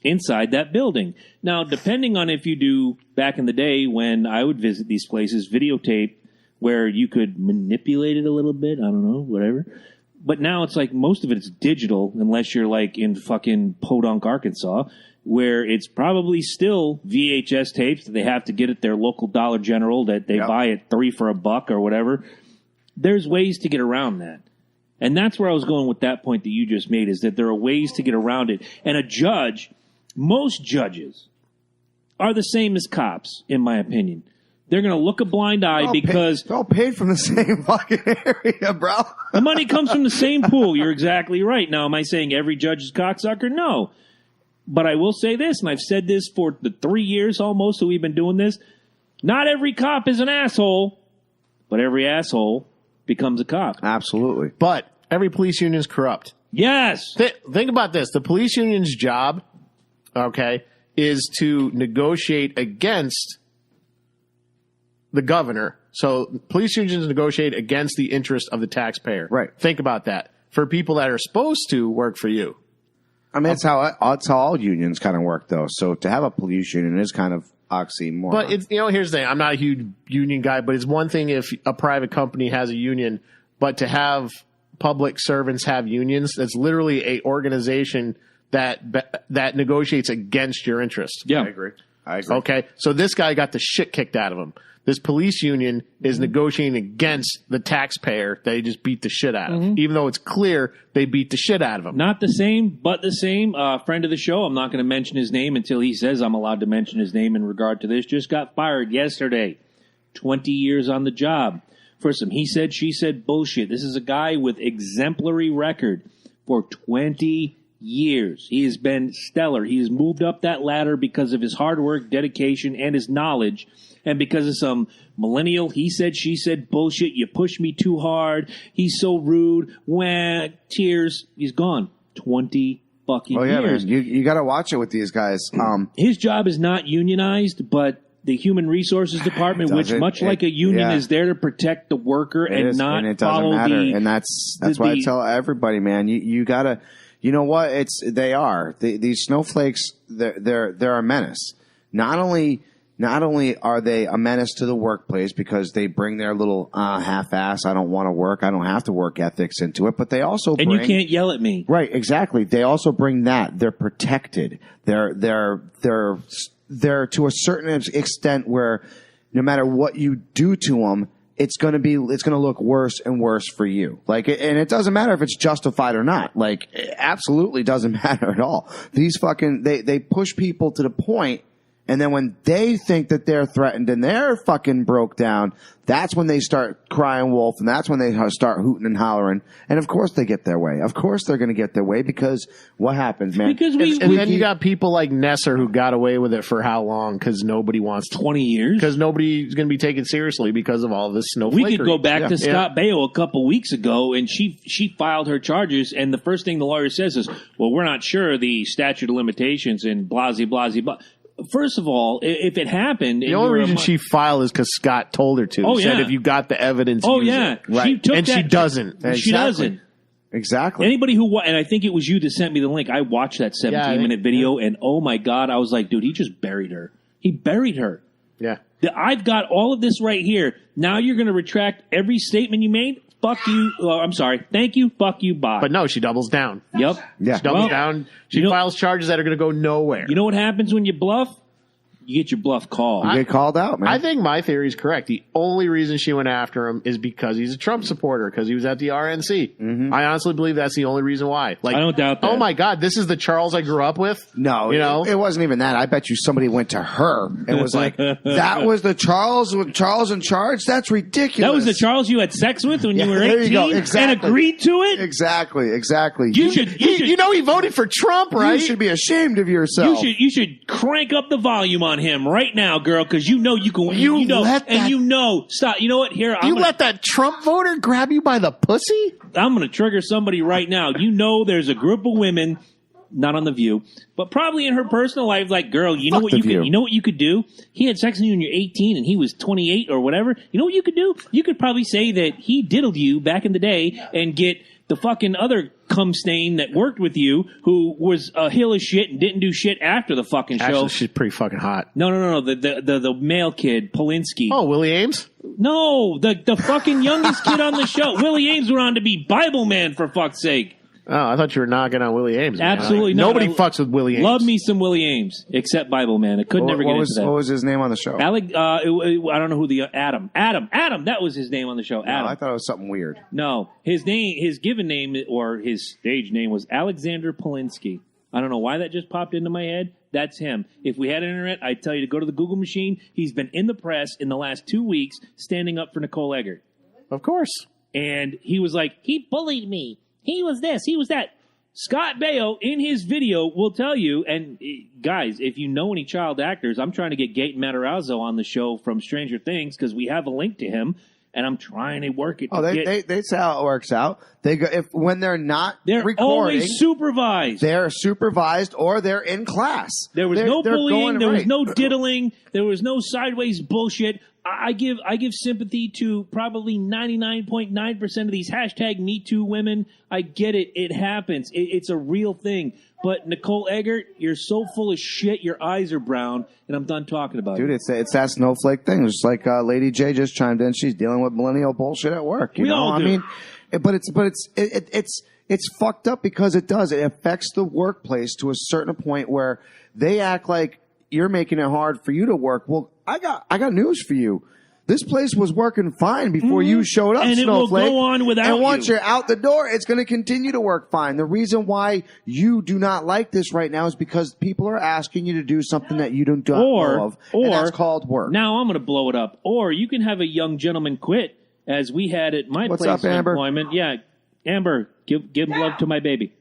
inside that building. Now, depending on if you do, back in the day when I would visit these places, videotape where you could manipulate it a little bit, I don't know, whatever. But now it's like most of it's digital, unless you're like in fucking Podunk, Arkansas, where it's probably still VHS tapes that they have to get at their local Dollar General that they buy at $3 for $1 or whatever. There's ways to get around that. And that's where I was going with that point that you just made, is that there are ways to get around it. And a judge, most judges, are the same as cops, in my opinion. They're going to look a blind eye because... They're all paid from the same fucking area, bro. The money comes from the same pool. You're exactly right. Now, am I saying every judge is cocksucker? No. But I will say this, and I've said this for the 3 years almost that we've been doing this. Not every cop is an asshole, but every asshole becomes a cop. Absolutely. But every police union is corrupt. Yes. Think about this. The police union's job, okay, is to negotiate against the governor. So police unions negotiate against the interest of the taxpayer. Right. Think about that. For people that are supposed to work for you. I mean, it's how all unions kind of work, though. So to have a police union is kind of oxymoron. But it's, here's the thing. I'm not a huge union guy, but it's one thing if a private company has a union, but to have public servants have unions, that's literally a organization that negotiates against your interest. Yeah. I agree. Okay, so this guy got the shit kicked out of him. This police union is negotiating against the taxpayer that he just beat the shit out of. Even though it's clear they beat the shit out of him. Not the same, but the same. Friend of the show, I'm not going to mention his name until he says I'm allowed to mention his name in regard to this, just got fired yesterday. 20 years on the job for some he said, she said bullshit. This is a guy with exemplary record for 20 years. He has been stellar. He has moved up that ladder because of his hard work, dedication, and his knowledge. And because of some millennial, he said, she said bullshit. You push me too hard. He's so rude. Wah, tears. He's gone. 20 fucking years. Man. You got to watch it with these guys. His job is not unionized, but the Human Resources Department, which much like a union is there to protect the worker and not and it doesn't follow matter. the... And that's why I tell everybody, man, you got to... You know what? These snowflakes. They're a menace. Not only are they a menace to the workplace because they bring their little half-ass, I don't want to work, I don't have to work ethics into it, but they also bring... And you can't yell at me. Right, exactly. They also bring that. They're protected. They're to a certain extent where no matter what you do to them, it's going to look worse and worse for you. And it doesn't matter if it's justified or not. It absolutely doesn't matter at all. These they push people to the point, and then when they think that they're threatened and they're fucking broke down, that's when they start crying wolf, and that's when they start hooting and hollering. And of course they get their way. Of course they're going to get their way because what happens, man? Because and then you got people like Nesser who got away with it for how long? Because nobody wants to. 20 years? Because nobody's going to be taken seriously because of all this snowflakery. We could go back to Scott Baio a couple weeks ago, and she filed her charges, and the first thing the lawyer says is, well, we're not sure the statute of limitations and blah, blah, blah. First of all, if it happened... The only reason she filed is because Scott told her to. Oh, said yeah. if you got the evidence, use it. Right. She doesn't. Exactly. She doesn't. Exactly. Anybody who... And I think it was you that sent me the link. I watched that 17-minute video, and oh my God, I was like, dude, he just buried her. He buried her. Yeah. I've got all of this right here. Now you're going to retract every statement you made? Fuck you. I'm sorry. Thank you. Fuck you. Bye. But no, she doubles down. Yep. Yeah. She doubles down. She files charges that are going to go nowhere. You know what happens when you bluff? You get your bluff called. You get called out, man. I think my theory is correct. The only reason she went after him is because he's a Trump supporter, because he was at the RNC. Mm-hmm. I honestly believe that's the only reason why. I don't doubt that. Oh my God, this is the Charles I grew up with? No, it wasn't even that. I bet you somebody went to her and was like, that was the Charles with Charles in charge? That's ridiculous. That was the Charles you had sex with when you were 18 there you go. Exactly. and agreed to it? Exactly. You should he voted for Trump, right? You should be ashamed of yourself. You should crank up the volume on him right now, girl, because you know you can. Stop. You know what? Here, let that Trump voter grab you by the pussy? I'm going to trigger somebody right now. You know, there's a group of women, not on The View, but probably in her personal life, like, girl, you know what you could do? He had sex with you when you're 18 and he was 28 or whatever. You know what you could do? You could probably say that he diddled you back in the day and get the fucking other cum stain that worked with you, who was a hill of shit and didn't do shit after the fucking show. Actually, she's pretty fucking hot. No. The male kid, Polinsky. Oh, Willie Ames? No, the fucking youngest kid on the show. Willie Ames went on to be Bible man, for fuck's sake. Oh, I thought you were knocking on Willie Ames. Man. Absolutely not. Nobody fucks with Willie Ames. Love me some Willie Ames, except Bible Man. I could never get into that. What was his name on the show? I don't know who the Adam. That was his name on the show. Adam. No, I thought it was something weird. No, his given name or his stage name was Alexander Polinsky. I don't know why that just popped into my head. That's him. If we had internet, I'd tell you to go to the Google machine. He's been in the press in the last 2 weeks standing up for Nicole Eggert. Of course. And he was like, he bullied me. He was this. He was that. Scott Baio, in his video, will tell you, and guys, if you know any child actors, I'm trying to get Gaten Matarazzo on the show from Stranger Things because we have a link to him, and I'm trying to work it. They say how it works out. They go when they're recording, always supervised. They're supervised or they're in class. There was no bullying. There was no diddling. There was no sideways bullshit. I give sympathy to probably 99.9% of these hashtag #MeToo women. I get it. It happens. It's a real thing. But Nicole Eggert, you're so full of shit. Your eyes are brown, and I'm done talking about it. Dude, it's that snowflake thing. It's like Lady J just chimed in. She's dealing with millennial bullshit at work. You know? All do. I mean, it's fucked up because it does. It affects the workplace to a certain point where they act like you're making it hard for you to work. Well, I got news for you. This place was working fine before you showed up, and Snowflake. And it will go on without you. And once you're out the door, it's going to continue to work fine. The reason why you do not like this right now is because people are asking you to do something that you don't know of, and that's called work. Now I'm going to blow it up. Or you can have a young gentleman quit, as we had at my place of employment. Yeah, Amber, give love to my baby.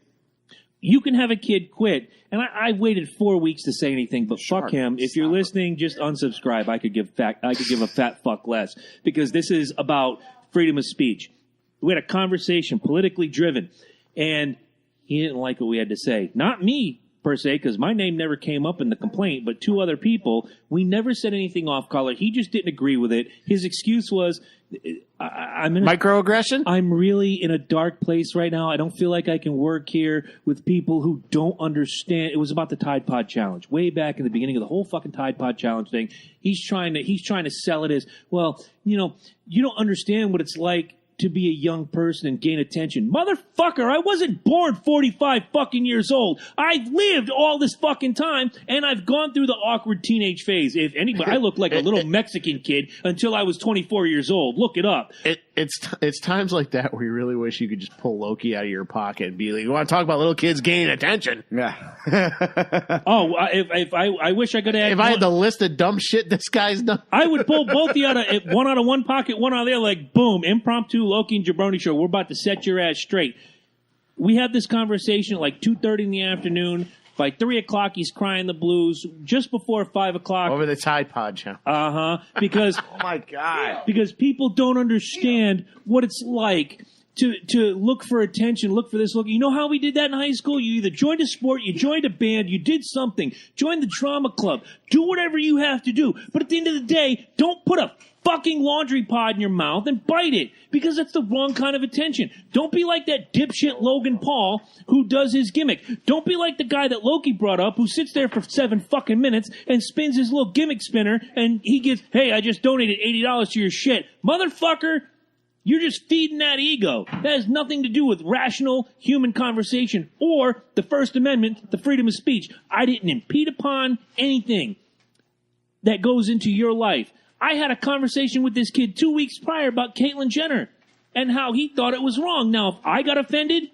You can have a kid quit, and I waited 4 weeks to say anything, but fuck him. If you're listening, just unsubscribe. I could give a fat fuck less, because this is about freedom of speech. We had a conversation, politically driven, and he didn't like what we had to say. Not me, per se, because my name never came up in the complaint, but two other people. We never said anything off color. He just didn't agree with it. His excuse was, I'm in microaggression? I'm really in a dark place right now. I don't feel like I can work here with people who don't understand. It was about the Tide Pod Challenge. Way back in the beginning of the whole fucking Tide Pod Challenge thing. He's trying to sell it as, well, you don't understand what it's like to be a young person and gain attention. Motherfucker, I wasn't born 45 fucking years old. I've lived all this fucking time, and I've gone through the awkward teenage phase. If anybody, I looked like a little Mexican kid until I was 24 years old. Look it up. It's times like that where you really wish you could just pull Loki out of your pocket and be like, you want to talk about little kids gaining attention? Yeah. If I wish I could have. If I had the list of dumb shit this guy's done, I would pull both the one out of one pocket, one out of there, like boom, impromptu Loki and Jabroni Show. We're about to set your ass straight. We had this conversation at like 2:30 in the afternoon. By 3 o'clock, he's crying the blues. Just before 5 o'clock. Over the Tide Pod channel. Because oh my God. Because people don't understand what it's like to look for attention, look for this, look. You know how we did that in high school? You either joined a sport, you joined a band, you did something, join the drama club, do whatever you have to do. But at the end of the day, don't put a fucking laundry pod in your mouth and bite it, because that's the wrong kind of attention. Don't be like that dipshit Logan Paul who does his gimmick. Don't be like the guy that Loki brought up who sits there for 7 fucking minutes and spins his little gimmick spinner and he gets, hey, I just donated $80 to your shit. Motherfucker, you're just feeding that ego. That has nothing to do with rational human conversation or the First Amendment, the freedom of speech. I didn't impede upon anything that goes into your life. I had a conversation with this kid 2 weeks prior about Caitlyn Jenner and how he thought it was wrong. Now, if I got offended,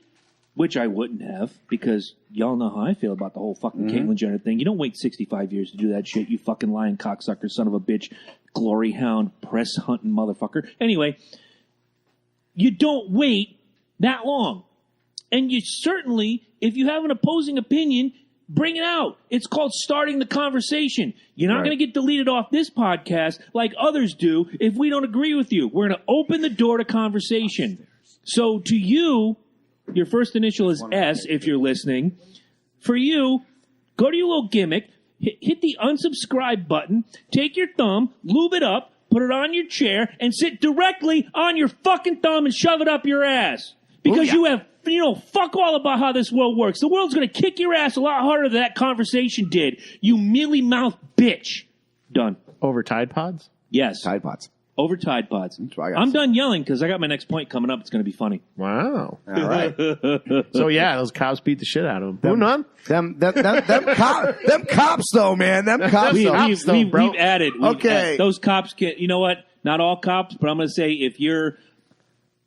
which I wouldn't have, because y'all know how I feel about the whole fucking Caitlyn Jenner thing. You don't wait 65 years to do that shit, you fucking lying cocksucker, son of a bitch, glory hound, press hunting motherfucker. Anyway, you don't wait that long. And you certainly, if you have an opposing opinion, bring it out. It's called starting the conversation. You're not going to get deleted off this podcast like others do if we don't agree with you. We're going to open the door to conversation. So to you, your first initial is S if you're listening. For you, go to your little gimmick, hit the unsubscribe button, take your thumb, lube it up, put it on your chair, and sit directly on your fucking thumb and shove it up your ass. Because you have, fuck all about how this world works. The world's going to kick your ass a lot harder than that conversation did. You mealy-mouthed bitch. Done. Over Tide Pods? Yes. Tide Pods. over Tide Pods. why I got I'm some. done yelling because I got my next point coming up. It's going to be funny. Wow. All right. So yeah, those cops beat the shit out of him. Who none? Them cops though, man. Them cops though. We've added. Okay. Those cops can. You know what? Not all cops, but I'm going to say if you're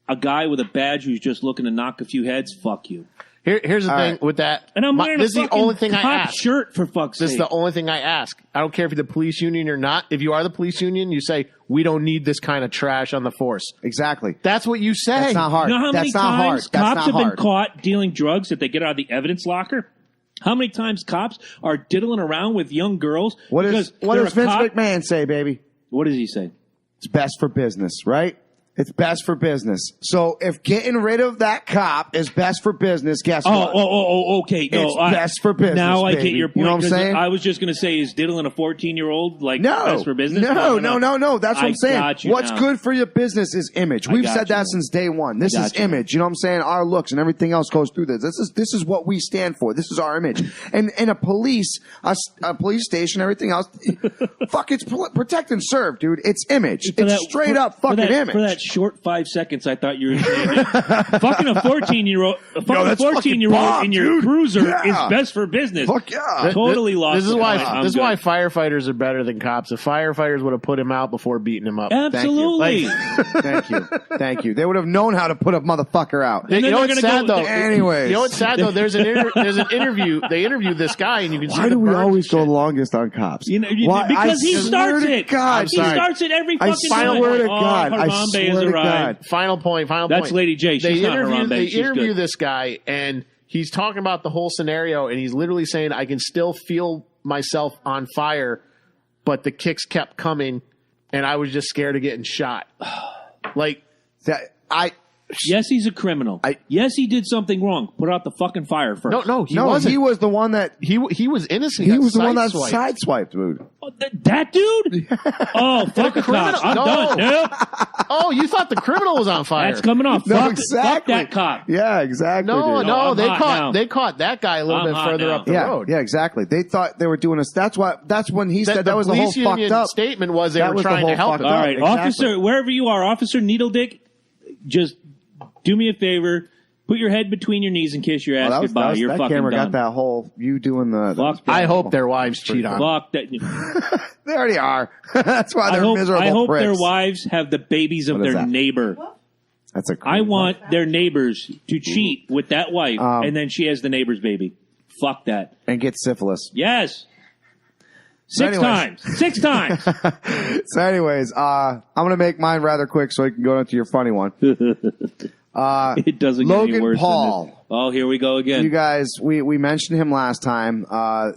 a guy with a badge who's just looking to knock a few heads, fuck you. Here's the thing with that. And I'm wearing this is a the fucking only thing I cop ask. shirt, for fuck's This is sake. the only thing I ask. I don't care if you're the police union or not. If you are the police union, you say, we don't need this kind of trash on the force. Exactly. That's what you say. That's not hard. You know how many That's not hard. times That's cops not have been hard. caught dealing drugs that they get out of the evidence locker? How many times cops are diddling around with young girls? What because does they're a Vince cop? McMahon say, baby? What does he say? It's best for business, right? It's best for business. So if getting rid of that cop is best for business, guess what? Okay. No, It's best for business, Now I baby. get your point. You know what I'm 'cause saying? I was just going to say, is diddling a 14-year-old like No, best for business? No. That's what I'm saying. got you What's now. good for your business is image. We've got said you that now. since day one. This got is you. image. You know what I'm saying? Our looks and everything else goes through this. This is what we stand for. This is our image. And a police station, everything else. Fuck, it's protect and serve, dude. It's image. For It's that- straight for- up fucking for that, image. For that short 5 seconds, I thought you were saying that fucking a 14-year-old, that's fucking fucking 14-year-old bomb, in your dude. cruiser Yeah. is best for business. Fuck yeah. Totally lost. This is it. why. I'm This is good. why firefighters are better than cops. If firefighters would have put him out before beating him up. Absolutely. Thank you. They would have known how to put a motherfucker out. You then know they're what's gonna sad go- though? Anyways. You know what's sad though? There's an interview. They interviewed this guy, and you can see Why the do we burns always and go shit. longest on cops? Because I he swear starts to it. God. He starts it every I fucking swear time. to God. I Harambe swear has to arrived. God. Final point. That's Lady J. She's not Harambe. They She's interview good. this guy, and he's talking about the whole scenario, and he's literally saying, "I can still feel myself on fire, but the kicks kept coming, and I was just scared of getting shot." Like, Yes, he's a criminal. Yes, he did something wrong. Put out the fucking fire first. no, he wasn't. he was the one that He was innocent. he was the one that sideswiped. sideswiped, dude. Oh, that dude? Oh, fuck a criminal. cop. I'm No. done. Nope. Oh, you thought the criminal was on fire? That's coming off. No, Fuck exactly. that cop. Yeah, exactly. No, dude. no, I'm hot now. they caught that guy a little I'm bit hot further now. up the road. Yeah, exactly. They thought they were doing us. That's when he said that was the whole police fucked union up statement was they That were was the trying to whole help fucked him. up. All right, Exactly. officer, wherever you are, Officer Needledick, just do me a favor. Put your head between your knees and kiss your ass goodbye. You're that fucking camera done. got that whole you doing the. Fuck that. I hope their wives cheat on them. Fuck that. They already are. That's why they're miserable. I hope pricks. their wives have the babies of What is their that? neighbor. That's a. I want their neighbors to cheat with that wife, and then she has the neighbor's baby. Fuck that. and get syphilis. Yes. Six anyways. times. 6 times. So, anyways, I'm gonna make mine rather quick so I can go into your funny one. It doesn't get any Logan worse Paul. than this. Oh, here we go again. You guys, we mentioned him last time.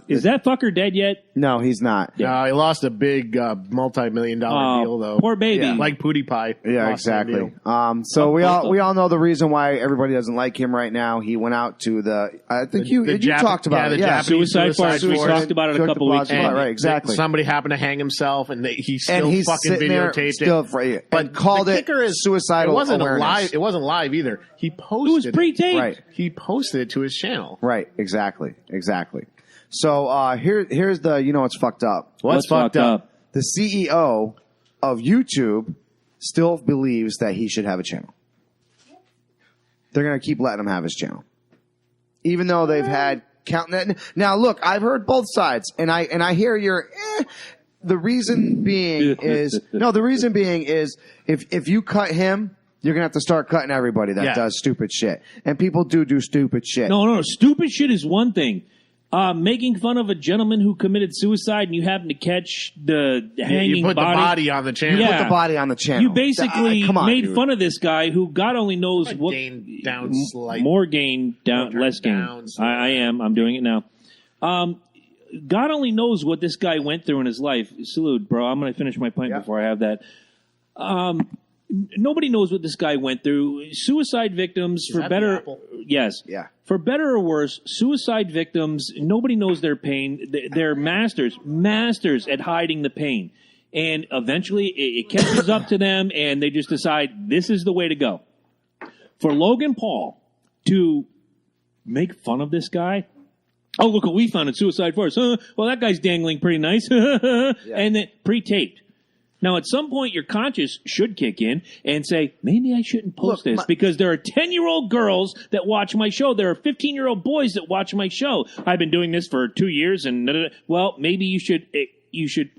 Is that fucker dead yet? No, he's not. No, he lost a big multi-million-dollar deal, though. Poor baby. Yeah. Like Pootie Pie. Yeah, Lost that exactly. deal. So we all know the reason why everybody doesn't like him right now. He went out to I think you talked about it. the Yeah, Japanese Suicide force. We force. talked about it a couple weeks ago. Right, exactly. Somebody happened to hang himself, and he still And he's fucking sitting there videotaped still it. but called the it kicker is, suicidal It wasn't awareness. live. It wasn't live either. He posted It was pre-taped. Right. He posted it to his channel. Right, exactly. So here's the what's fucked up. What's fucked up? The CEO of YouTube still believes that he should have a channel. They're gonna keep letting him have his channel, even though they've had counting. Now, look, I've heard both sides, and I hear your. The reason being is if you cut him, you're gonna have to start cutting everybody that does stupid shit, and people do stupid shit. No. Stupid shit is one thing. Making fun of a gentleman who committed suicide and you happen to catch the hanging You put the body on the channel. Yeah. Put the body on the channel. You basically Come on, made dude. fun of this guy who God only knows what Gain down slight. more gain down Turn less gain. down slight. I am. I'm doing it now. God only knows what this guy went through in his life. Salute, bro. I'm going to finish my pint before I have that. Nobody knows what this guy went through. Suicide victims, for that better, the apple? yes, Yeah. for better or worse, suicide victims. Nobody knows their pain. They're masters at hiding the pain, and eventually it catches up to them, and they just decide this is the way to go. For Logan Paul to make fun of this guy. Oh, look what we found in Suicide Force. Well, that guy's dangling pretty nice. And then pre-taped. Now, at some point, your conscience should kick in and say, maybe I shouldn't post this because there are 10-year-old girls that watch my show. There are 15-year-old boys that watch my show. I've been doing this for 2 years, and well, maybe you should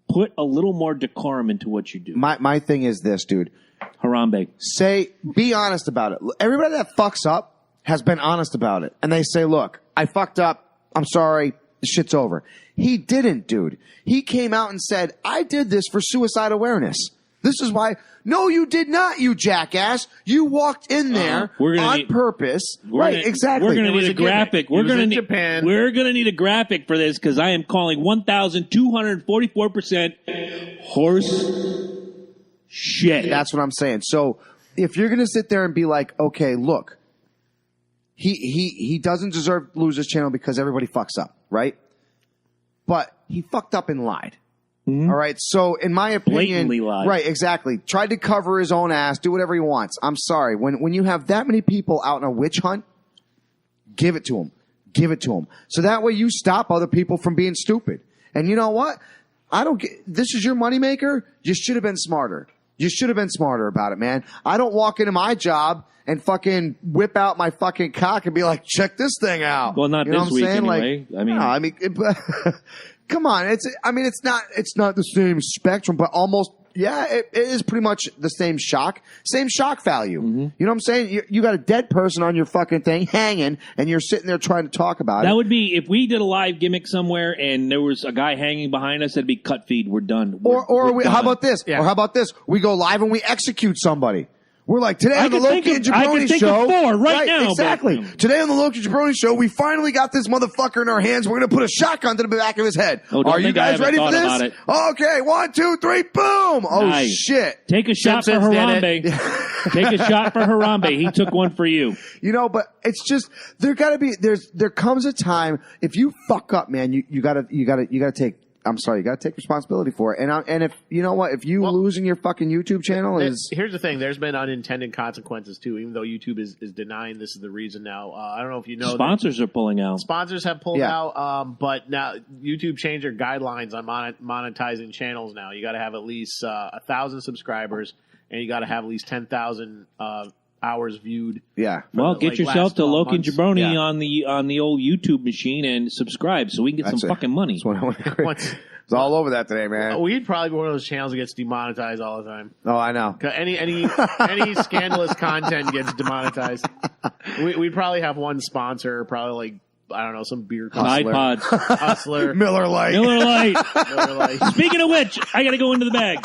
put a little more decorum into what you do. My thing is this, dude. Harambe. Be honest about it. Everybody that fucks up has been honest about it. And they say, look, I fucked up. I'm sorry. The shit's over. He didn't, dude. He came out and said, I did this for suicide awareness. This is why. No, you did not, you jackass. You walked in there on purpose. Exactly. We're going to need a graphic. We're going to need a graphic for this because I am calling 1,244% horse shit. That's what I'm saying. So if you're going to sit there and be like, okay, look, he doesn't deserve to lose his channel because everybody fucks up, right? But he fucked up and lied. Mm-hmm. All right. So in my opinion, blatantly lied. Right, exactly. Tried to cover his own ass, do whatever he wants. I'm sorry. When you have that many people out on a witch hunt, give it to him. Give it to him. So that way you stop other people from being stupid. And you know what? This is your moneymaker. You should have been smarter. You should have been smarter about it, man. I don't walk into my job and fucking whip out my fucking cock and be like, check this thing out. Well, not this week anyway. Come on. It's not the same spectrum, but almost, yeah, it is pretty much the same shock value. Mm-hmm. You know what I'm saying? You got a dead person on your fucking thing hanging and you're sitting there trying to talk about it. That would be, if we did a live gimmick somewhere and there was a guy hanging behind us, that'd be cut feed. We're done. How about this? Yeah. Or how about this? We go live and we execute somebody. We're like, today on the Loki and Jabroni Show. Right now. Exactly. Today on the Loki and Jabroni Show, we finally got this motherfucker in our hands. We're going to put a shotgun to the back of his head. Are you guys ready for this? Okay, 1, 2, 3, boom. Oh, shit. Take a shot for Harambe. Take a shot for Harambe. He took one for you. You know, but it's just, there comes a time, if you fuck up, man, you gotta take, I'm sorry, you got to take responsibility for it. And if you know what, if you losing your fucking YouTube channel here's the thing. There's been unintended consequences too. Even though YouTube is denying this is the reason now. I don't know if you know. Sponsors are pulling out. Sponsors have pulled out. But now YouTube changed their guidelines on monetizing channels. Now you got to have at least 1,000 subscribers, and you got to have at least 10,000 hours viewed. Yeah. Well, get yourself to Loki and Jabroni on the old YouTube machine and subscribe so we can get some fucking money. It's all over that today, man. We'd probably be one of those channels that gets demonetized all the time. Oh, I know. Any scandalous content gets demonetized. We'd probably have one sponsor, probably like, I don't know, some beer Tide Pods. Hustler. Miller Lite. Miller Lite. Speaking of which, I got to go into the bag.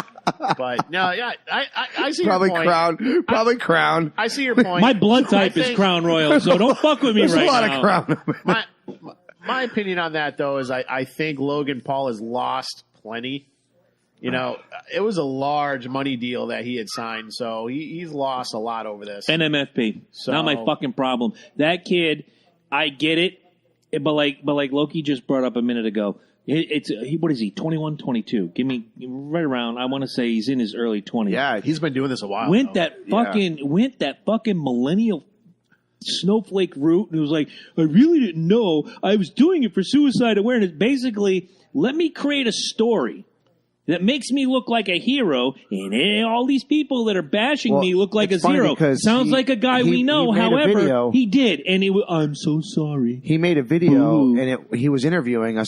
But no, yeah, I see probably your point. Probably Crown. I see your point. My blood type is Crown Royal, so don't fuck with me right now. There's a lot of Crown. My opinion on that, though, is I think Logan Paul has lost plenty. You know, it was a large money deal that he had signed, so he's lost a lot over this. NMFP. So, not my fucking problem. That kid, I get it, but like Loki just brought up a minute ago, what is he, 21, 22? Give me right around, I want to say he's in his early 20s. Yeah, he's been doing this a while. Went that fucking millennial snowflake route and was like, I really didn't know I was doing it for suicide awareness. Basically, let me create a story that makes me look like a hero, and all these people that are bashing me look like a zero. Sounds like a guy we know. However, he did, and I'm so sorry. He made a video, and he was interviewing a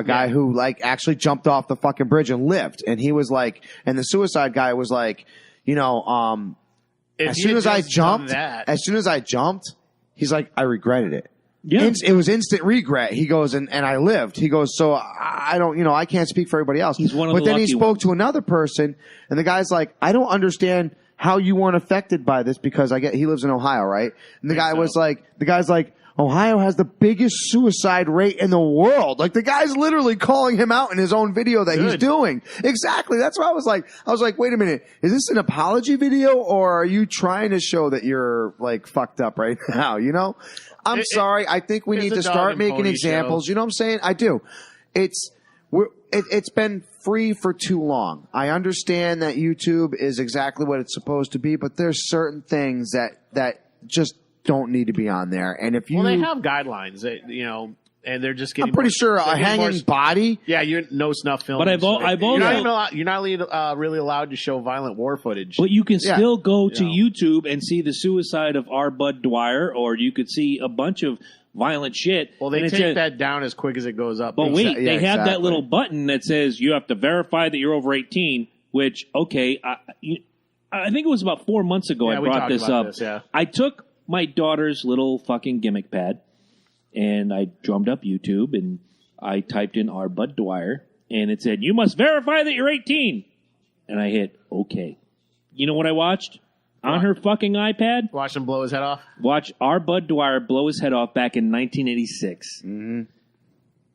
guy who actually jumped off the fucking bridge and lived, and he was like, and the suicide guy was like, you know, as soon as I jumped, he's like, I regretted it. Yeah. It was instant regret. He goes, and I lived. He goes, so I don't, I can't speak for everybody else. He's one of the lucky ones. But then he spoke to another person, and the guy's like, I don't understand how you weren't affected by this because he lives in Ohio, right? And the guy's like, Ohio has the biggest suicide rate in the world. Like, the guy's literally calling him out in his own video that he's doing. Exactly. That's what I was like, wait a minute. Is this an apology video, or are you trying to show that you're, fucked up right now, I'm sorry. I think we need to start making examples. You know what I'm saying? I do. It's been free for too long. I understand that YouTube is exactly what it's supposed to be, but there's certain things that just don't need to be on there. And if you they have guidelines that and they're just getting. I'm pretty sure a hanging body. Yeah, you're no snuff film. But I've also you're not really allowed to show violent war footage. But you can still go to YouTube and see the suicide of R. Bud Dwyer, or you could see a bunch of violent shit. Well, they take that down as quick as it goes up. But wait, they have that little button that says you have to verify that you're over 18. Which I think it was about 4 months ago I brought this up. I took my daughter's little fucking gimmick pad, and I drummed up YouTube, and I typed in R. Bud Dwyer, and it said, you must verify that you're 18. And I hit OK. You know what I watched? On her fucking iPad? Watch him blow his head off? Watch R. Bud Dwyer blow his head off back in 1986. Mm-hmm.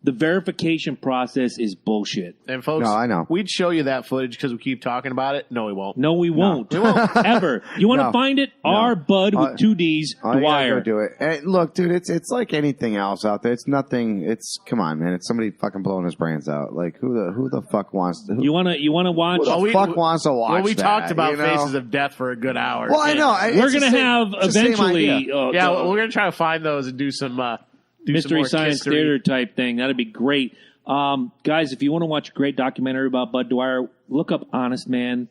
The verification process is bullshit. And folks, no, I know. We'd show you that footage because we keep talking about it. No, we won't. No, we won't. We won't. Ever. You want to find it? No. R. Bud with 2 Ds, Dwyer. Go do it. And look, dude, it's like anything else out there. It's nothing. Come on, man. It's somebody fucking blowing his brains out. Like who the fuck wants to? You want to watch? Who the fuck wants to watch? Well, we that, talked about Faces of Death for a good hour. Well, I know. We're gonna have eventually. We're gonna try to find those and do some mystery science theater type thing. That'd be great. Guys, if you want to watch a great documentary about Bud Dwyer, look up Honest Man.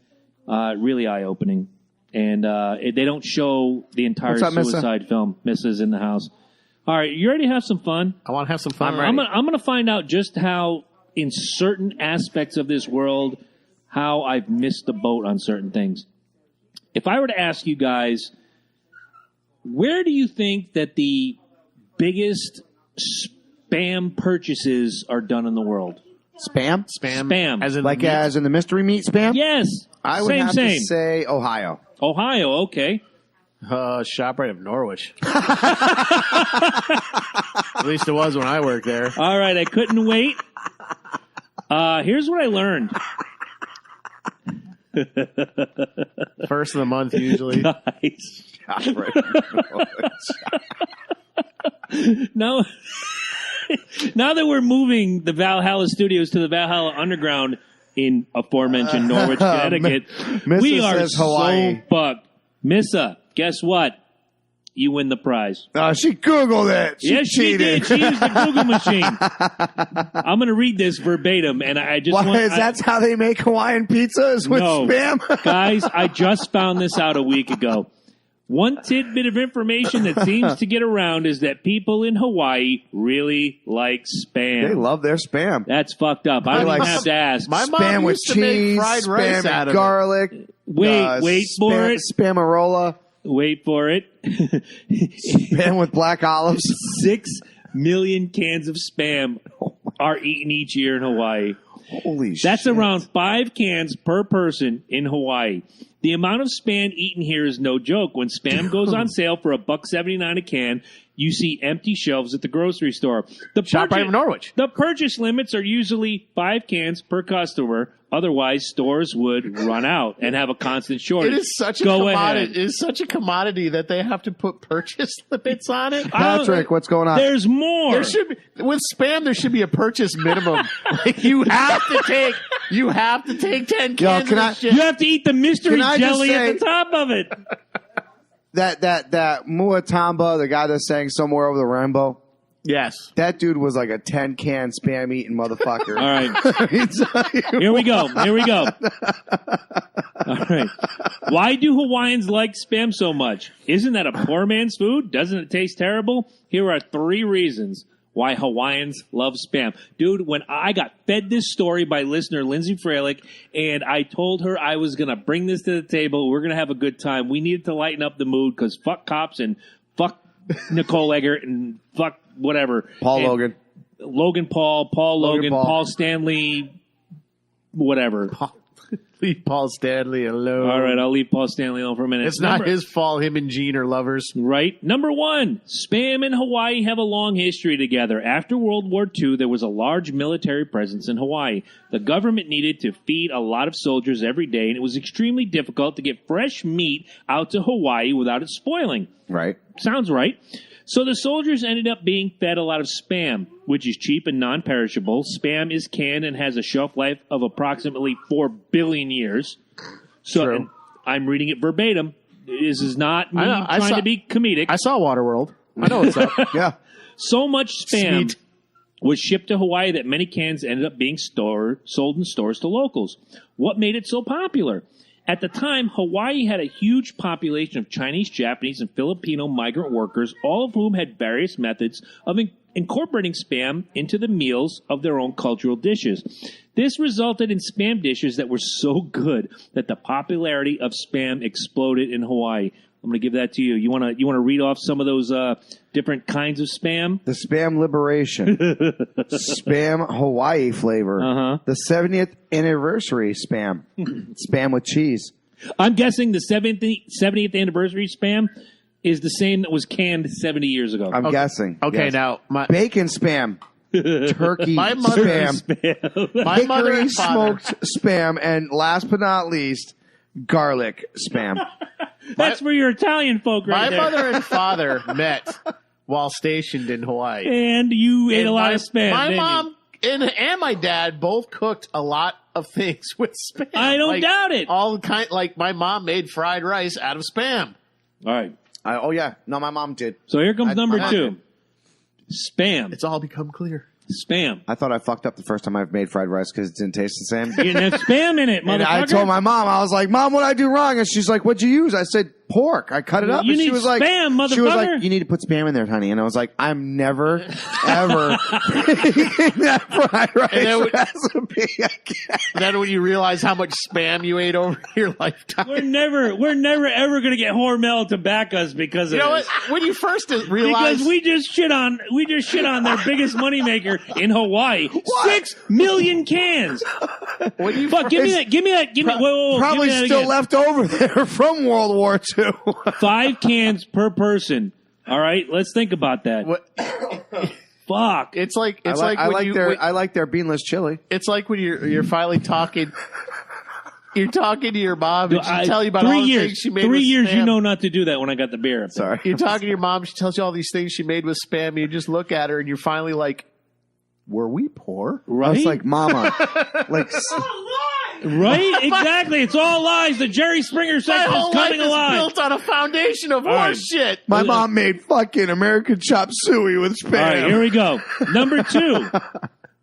Really eye-opening. And they don't show the entire suicide film. Missa's in the house. All right, you ready to have some fun? I want to have some fun. I'm going to find out just how, in certain aspects of this world, how I've missed the boat on certain things. If I were to ask you guys, where do you think that the biggest spam purchases are done in the world? Spam? Spam. As in as in the mystery meat spam? Yes. I would have to say Ohio. Ohio, okay. ShopRite of Norwich. At least it was when I worked there. All right, I couldn't wait. Here's what I learned. First of the month, usually. Guys. ShopRite of Norwich. No. Now that we're moving the Valhalla studios to the Valhalla Underground in aforementioned Norwich, Connecticut, we are so fucked. Missa, guess what? You win the prize. She Googled it. She did. She used the Google machine. I'm going to read this verbatim, and I just that's how they make Hawaiian pizzas with spam? Guys, I just found this out a week ago. One tidbit of information that seems to get around is that people in Hawaii really like spam. They love their spam. That's fucked up. I don't even have to ask. My mom spam with used to make fried rice out of garlic. Wait for it. Spamarola. Wait for it. Spam with black olives. 6 million cans of spam are eaten each year in Hawaii. Holy shit. That's around 5 cans per person in Hawaii. The amount of spam eaten here is no joke. When spam goes on sale for $1.79 a can, you see empty shelves at the grocery store. ShopRite of Norwich. The purchase limits are usually 5 cans per customer. Otherwise, stores would run out and have a constant shortage. It is such a commodity. It is such a commodity that they have to put purchase limits on it. Patrick, what's going on? There's more. There should be, with spam. There should be a purchase minimum. Like you have to take 10 cans. Of shit. You have to eat the mystery jelly at the top of it. That Muatamba, the guy that sang Somewhere Over the Rainbow. Yes. That dude was like a 10-can spam eating motherfucker. All right. Here we go. All right. Why do Hawaiians like spam so much? Isn't that a poor man's food? Doesn't it taste terrible? Here are 3 reasons why Hawaiians love spam. Dude, when I got fed this story by listener Lindsay Fralick, and I told her I was going to bring this to the table, we're going to have a good time. We needed to lighten up the mood because fuck cops and fuck Nicole Eggert and fuck whatever. Logan. Logan Paul, Logan, Paul Stanley, whatever. Leave Paul Stanley alone. All right, I'll leave Paul Stanley alone for a minute. It's not his fault. Him and Gene are lovers. Right. Number 1, spam and Hawaii have a long history together. After World War II, there was a large military presence in Hawaii. The government needed to feed a lot of soldiers every day, and it was extremely difficult to get fresh meat out to Hawaii without it spoiling. Right. Sounds right. So the soldiers ended up being fed a lot of spam, which is cheap and non-perishable. Spam is canned and has a shelf life of approximately 4 billion years. So and I'm reading it verbatim. This is not me trying to be comedic. I saw Waterworld. I know what's up. Yeah. So much spam. Sweet. was shipped to Hawaii that many cans ended up being sold in stores to locals. What made it so popular? At the time, Hawaii had a huge population of Chinese, Japanese, and Filipino migrant workers, all of whom had various methods of incorporating Spam into the meals of their own cultural dishes. This resulted in Spam dishes that were so good that the popularity of Spam exploded in Hawaii. I'm going to give that to you. You want to read off some of those different kinds of Spam? The Spam Liberation. Spam Hawaii flavor. Uh-huh. The 70th anniversary Spam. Spam with cheese. I'm guessing the 70th anniversary Spam is the same that was canned 70 years ago. I'm guessing. Okay, yes. now bacon Spam. Turkey My mother Spam. my mother Hickory and father. smoked Spam. And last but not least, garlic Spam. That's for your Italian folk right My there. mother and father met while stationed in Hawaii. And you ate And a lot of Spam, My didn't mom and my dad both cooked a lot of things with Spam. I don't doubt it. All kind, like my mom made fried rice out of Spam. you? All right. Oh, yeah. No, my mom did. So here comes number I- 2. Spam. It's all become clear. Spam. I thought I fucked up the first time I've made fried rice because it didn't taste the same. You didn't have Spam in it, And I motherfucker. told my mom, I was like, Mom, what'd I do wrong? And she's like, what'd you use? I said, pork. I cut it up. You and she need was like, Spam, She was motherfucker. like, you need to put Spam in there, honey. And I was like, I'm never, ever making that fried rice then we- recipe again. Then when you realize how much Spam you ate over your lifetime. We're never ever going to get Hormel to back us because of You know what? this. When you first realized... Because we just shit on their biggest moneymaker in Hawaii. 6 million cans. when you Fuck, give me that. Whoa, Probably give me that still again. left over there from World War II. 5 cans per person. All right, let's think about that. What- Fuck. It's like I like their beanless chili. it's like when you're finally talking. You're talking to your mom and she tell you about 3 all the years. things she made 3 with years, Spam. you know not to do that when I got the beer up there. Sorry. You're talking to your mom. She tells you all these things she made with Spam. And you just look at her and you're finally like, "Were we poor?" I Right? was like, Mama. like, Right? Exactly. It's all lies. The Jerry Springer My section whole is life coming is alive. built on a foundation of right. horse shit. my mom made fucking American chop suey with Spam. All right, here we go. Number 2.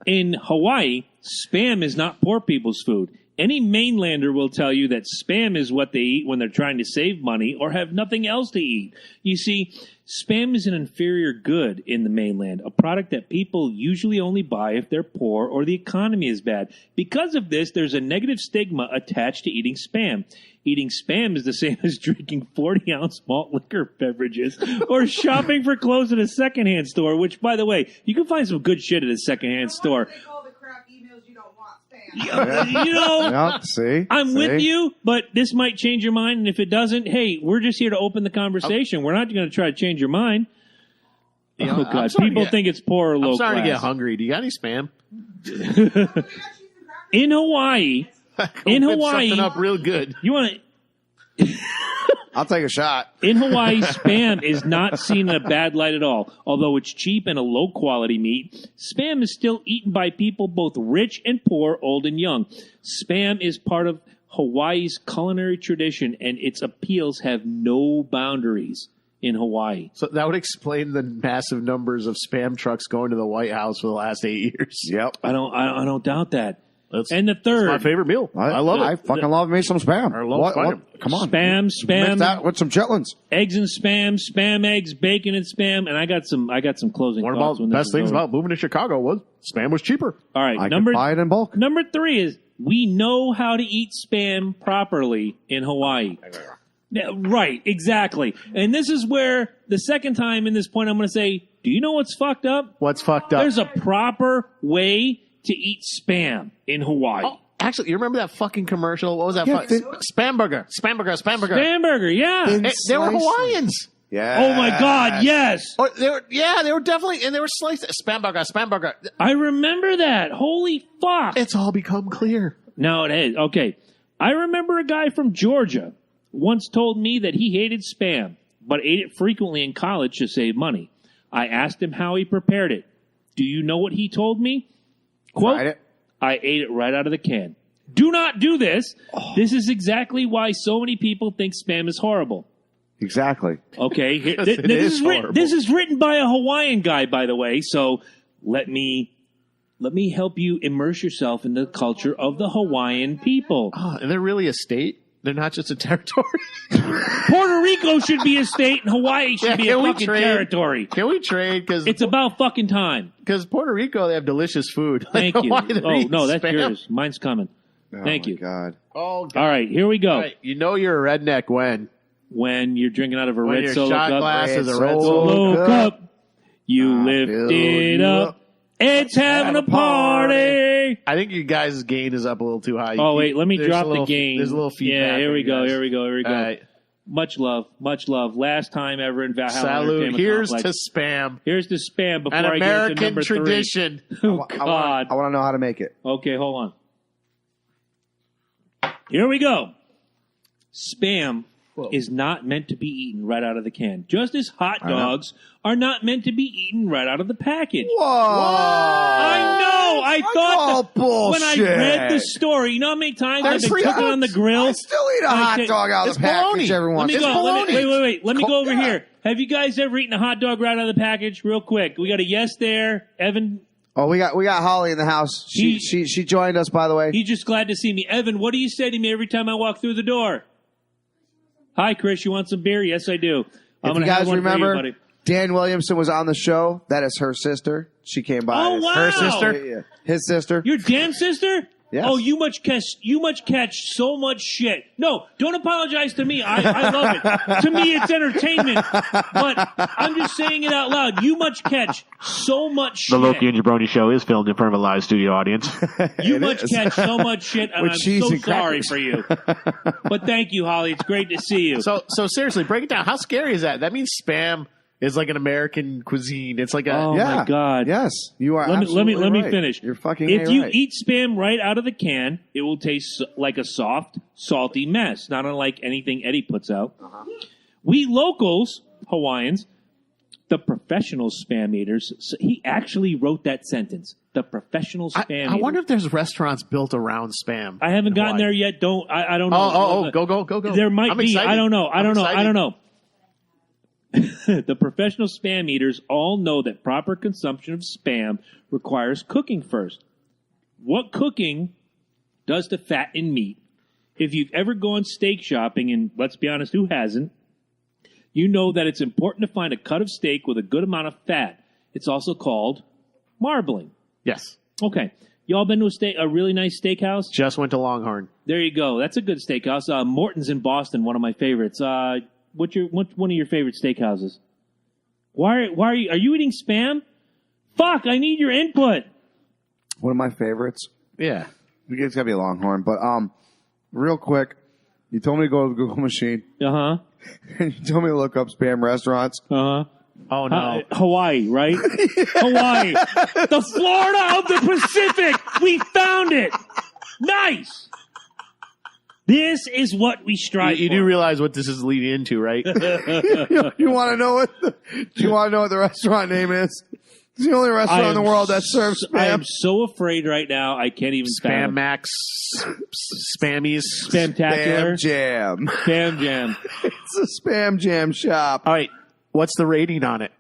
In Hawaii, Spam is not poor people's food. Any mainlander will tell you that Spam is what they eat when they're trying to save money or have nothing else to eat. You see, Spam is an inferior good in the mainland, a product that people usually only buy if they're poor or the economy is bad. Because of this, there's a negative stigma attached to eating Spam. Eating Spam is the same as drinking 40-ounce malt liquor beverages or shopping for clothes at a secondhand store, which, by the way, you can find some good shit at a secondhand store. Take all the crap emails you don't want spam. You know, Yep, see? I'm See? with you, but this might change your mind. And if it doesn't, hey, we're just here to open the conversation. We're not going to try to change your mind. You know, Oh, I'm God. starting People to get- think it's poor or low I'm starting to get class. hungry. Do you got any Spam? In Hawaii, In Whip Hawaii- something up real good. you want to... I'll take a shot. In Hawaii, Spam is not seen in a bad light at all. Although it's cheap and a low-quality meat, Spam is still eaten by people both rich and poor, old and young. Spam is part of Hawaii's culinary tradition, and its appeals have no boundaries in Hawaii. So that would explain the massive numbers of Spam trucks going to the White House for the last 8 years. Yep. I don't doubt that. That's, And the that's my third, favorite meal. I love I it. fucking love me some Spam. I love Spam. Come on. Spam, Mix Spam, that with some chitlins. eggs and Spam, Spam eggs, bacon and Spam, and I got some closing One of thoughts. the when this best is things over. about moving to Chicago was Spam was cheaper. All right, I can buy it in bulk. Number 3 is we know how to eat Spam properly in Hawaii. Yeah, right, exactly. And this is where the second time in this point I'm going to say, do you know what's fucked up? What's fucked up? There's a proper way to eat Spam in Hawaii. Oh, actually, you remember that fucking commercial? What was that? Yeah, Spam burger. Spam burger. Spam burger. Spam burger, yeah. Thin They were slices. Hawaiians. Yeah. Oh my God, yes. Oh, they were definitely, and they were sliced. Spam burger. Spam burger. I remember that. Holy fuck. It's all become clear. No, it is. Okay. I remember a guy from Georgia once told me that he hated Spam, but ate it frequently in college to save money. I asked him how he prepared it. Do you know what he told me? Quote, Tried it. I ate it right out of the can. Do not do this. This is exactly why so many people think Spam is horrible. Exactly. Okay, It is horrible. this is written by a Hawaiian guy, by the way. So let me help you immerse yourself in the culture of the Hawaiian people. Oh, and they're really a state? They're not just a territory? Puerto Rico should be a state, and Hawaii should be a fucking territory. Can we trade? Cause it's about fucking time. Because Puerto Rico, they have delicious food. Thank you. Oh, no, that's spam? yours. Mine's coming. Thank you. God. Oh, God. All right, here we go. All right, you know you're a redneck when You're drinking out of a when red your solo shot cup. glass is a Red red Solo solo. Cup. You lift it up. It's having a party. I think you guys' gain is up a little too high. Oh, wait, let me drop the gain. There's a little feedback. Yeah, here we go. All right. Much love. Last time ever in Valhalla. Salute. Here's Complex. to spam. Here's the spam before An I get to American number tradition. 3. Oh, God. I want to know how to make it. Okay, hold on. Here we go. Spam is not meant to be eaten right out of the can. Just as hot dogs are not meant to be eaten right out of the package. Whoa! I know. I thought bullshit. when I read the story, you know how many times I've been cooking on the grill? I still eat a hot dog out of the package every once in a while. Wait. Let me go over here. Have you guys ever eaten a hot dog right out of the package? Real quick. We got a yes there. Evan. Oh, we got Holly in the house. She joined us, by the way. He's just glad to see me. Evan, what do you say to me every time I walk through the door? Hi, Chris. You want some beer? Yes, I do. If you guys remember, Dan Williamson was on the show. That is her sister. She came by. Oh, wow. Her sister? Yeah. His sister. Your Dan's sister? Yes. Oh, you must catch so much shit. No, don't apologize to me. I love it. To me, it's entertainment. But I'm just saying it out loud. You must catch so much shit. The Loki and Jabroni Show is filmed in front of a live studio audience. You must catch so much shit, and I'm so sorry crackers. for you. But thank you, Holly. It's great to see you. So seriously, break it down. How scary is that? That means spam is like an American cuisine. It's like a my God. Yes, you are. Let me right. finish. You're fucking If you right. eat spam right out of the can, it will taste like a soft, salty mess, not unlike anything Eddie puts out. We locals, Hawaiians, the professional spam eaters. So he actually wrote that sentence. The professional spam. I wonder if there's restaurants built around spam. I haven't gotten there yet. I don't know. Go. There might I'm be. excited. I don't know. I don't excited. know. The professional spam eaters all know that proper consumption of spam requires cooking first. What cooking does to fatten meat? If you've ever gone steak shopping, and let's be honest, who hasn't, you know that it's important to find a cut of steak with a good amount of fat. It's also called marbling. Yes. Okay. Y'all been to a really nice steakhouse? Just went to Longhorn. There you go. That's a good steakhouse. Morton's in Boston, one of my favorites. What's one of your favorite steakhouses? Why are you eating spam? Fuck, I need your input. One of my favorites. Yeah. It's gotta be a Longhorn, but real quick, you told me to go to the Google machine, Uh-huh. and you told me to look up spam restaurants. Uh-huh. Oh, no. Hawaii, right? Hawaii. The Florida of the Pacific. We found it. Nice. This is what we strive You for. do realize what this is leading into, right? You want to know what? Do you want to know what the restaurant name is? It's the only restaurant in the world that serves spam. I am so afraid right now. I can't even Spam fathom. Max, Spammies. Spamtacular. Spam Jam. Spam Jam. It's a Spam Jam shop. All right. What's the rating on it?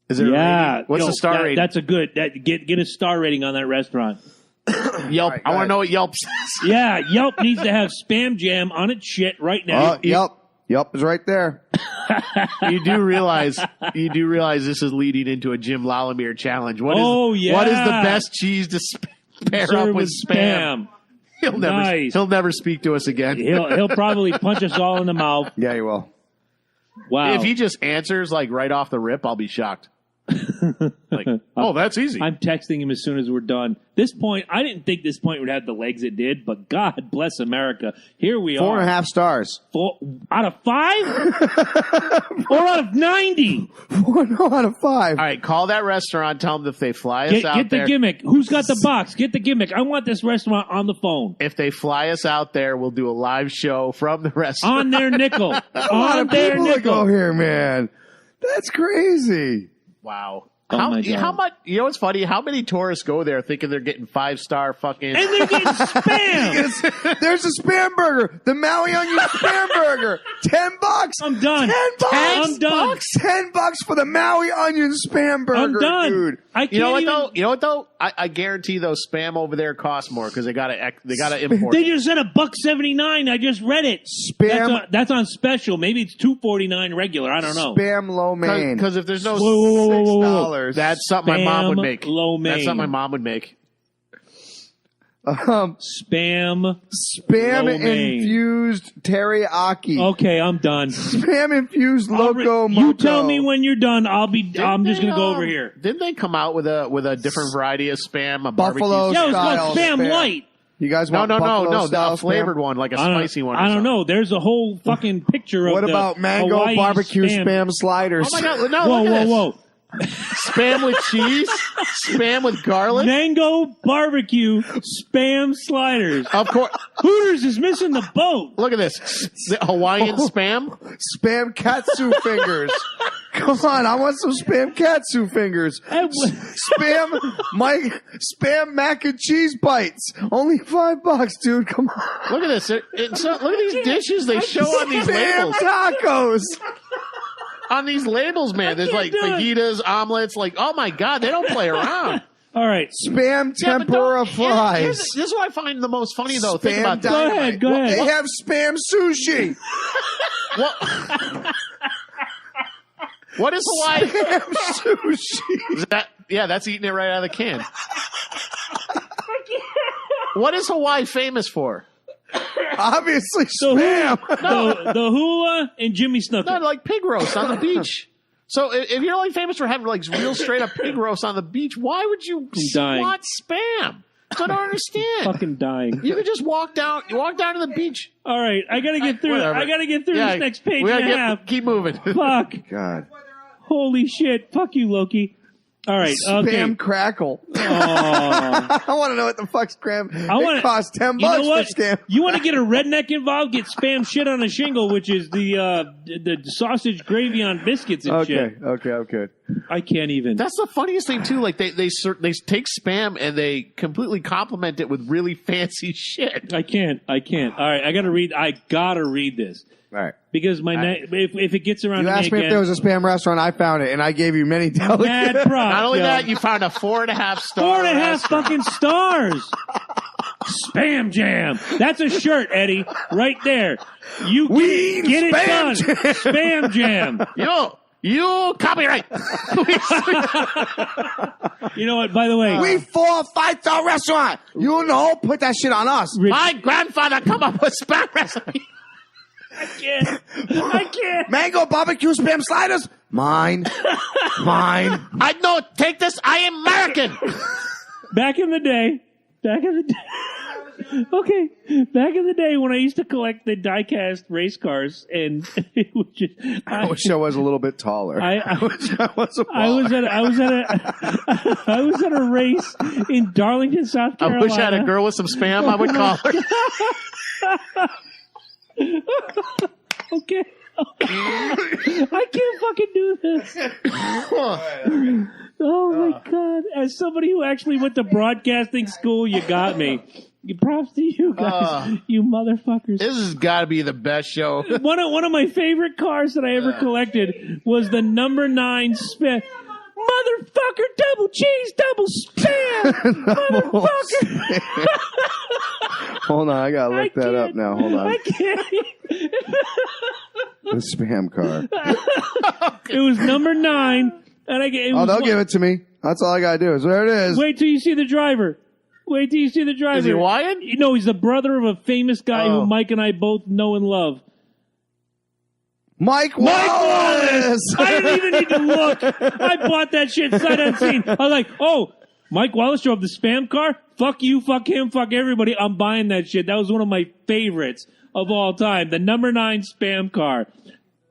Is it a rating? What's the star rating? That's a good. Get a star rating on that restaurant. Yelp. Right, I want to know what Yelp says. Yeah, Yelp needs to have Spam Jam on its shit right now. Yelp is right there. You do realize this is leading into a Jim Lalomere challenge. What is the best cheese to pair Serve up with spam? He'll never speak to us again. He'll probably punch us all in the mouth. Yeah, you will. Wow. If he just answers like right off the rip, I'll be shocked. Like, that's easy. I'm texting him as soon as we're done. This point, I didn't think this point would have the legs it did, but God bless America. Here we are. 4.5 stars. 4 out of 5? Or out of 90? 4 out of 5. All right, call that restaurant. Tell them if they fly us out Get the there. gimmick. Who's got the box? Get the gimmick. I want this restaurant on the phone. If they fly us out there, we'll do a live show from the restaurant. On their nickel. A lot of people that go here, man. That's crazy. Wow. Oh my God. How much? You know what's funny? How many tourists go there thinking they're getting 5-star fucking? And they're getting spam. There's a spam burger, the Maui onion spam burger, $10. I'm done. $10. I'm done. $10 for the Maui onion spam burger. I'm done. Dude. I can't You know what even, though? You know what though? I guarantee those Spam over there cost more because they got to import. They just said $1.79. I just read it. Spam. That's on special. Maybe it's $2.49 regular. I don't know. Spam lo mein. Because if there's no $6, that's something my mom would make. Lo mein. That's something my mom would make. Spam lo mein. infused teriyaki. Okay, I'm done. Spam infused loco moco. You tell me when you're done. I'm just gonna go over here. Didn't they come out with a different variety of Spam? A Buffalo barbecue? Yeah, it was style called Spam Light. You guys No, want buffalo a style flavored Spam? one, like a spicy one. Or I don't something. know. There's a whole fucking picture of What the about mango Hawaii barbecue Spam sliders? Oh my god! No, Whoa, look at whoa, this. whoa. Spam with cheese, Spam with garlic. Mango barbecue Spam sliders. Of course. Hooters is missing the boat. Look at this. The Hawaiian Spam. Spam katsu fingers. Come on, I want some Spam katsu fingers. Spam mac and cheese bites. Only $5, dude. Come on. Look at this. Look at these dishes they show on these Spam labels. tacos. On these labels, man. There's like can't do it. fajitas, omelets. Like, oh my god, they don't play around. All right. Spam tempura fries. This is what I find the most funny, though. Think Spam about this. dynamite. Go ahead. They have Spam sushi. What is Hawaii? Spam sushi. That's eating it right out of the can. What is Hawaii famous for? Obviously, The Spam. the hula and Jimmy Snuka. No, like pig roast on the beach. So if you're like famous for having like real straight up pig roast on the beach, why would you dying. want Spam? So I don't understand. Fucking dying. You could just walk down to the beach. All right, I gotta get through. Whatever. I gotta get through this next page we and gotta a half. keep moving. Fuck. God. Holy shit. Fuck you, Loki. All right. Spam Okay. crackle. Oh. I want to know what the fuck's Spam. It costs $10 You know what? for Spam. You want to get a redneck involved? Get Spam shit on a shingle, which is the sausage gravy on biscuits and shit. Okay. I can't even. That's the funniest thing too. Like they take Spam and they completely complement it with really fancy shit. I can't. All right, I gotta read this. All right. Because if it gets around You to me asked me again, if there was a Spam restaurant. I found it, and I gave you many mad delicacies. props. Not only yo. that, you found a 4.5 star. 4.5 restaurant. fucking stars. Spam Jam. That's a shirt, Eddie. Right there. You We get it Spam done. Jam. Spam Jam. You copyright. You know what? By the way, We 4-5-star restaurant. You know, put that shit on us. My grandfather come up with Spam recipe. I can't. Mango barbecue Spam sliders. Mine. I know. Take this. I am American. Back in the day. Okay. Back in the day when I used to collect the die-cast race cars, and it was just. I wish I was a little bit taller. I wish I was a I was baller. I was at a race in Darlington, South I Carolina. wish I had a girl with some Spam. I would call her. Okay. I can't fucking do this. Oh my god! As somebody who actually went to broadcasting school, you got me. Props to you guys, you motherfuckers. This has got to be the best show. One of my favorite cars that I ever collected was the number 9 Spam. Motherfucker, double cheese, double Spam. Motherfucker. Hold on, I gotta look that up can't. now. Hold on. I can't. The Spam car. It was number 9, and I get. Oh, they'll give it to me. That's all I gotta do. Is there it is. Wait till you see the driver. Is he Hawaiian? No, he's the brother of a famous guy who Mike and I both know and love. Mike Wallace. I didn't even need to look. I bought that shit sight unseen. I was like, oh, Mike Wallace drove the Spam car? Fuck you, fuck him, fuck everybody. I'm buying that shit. That was one of my favorites of all time. The number 9 Spam car.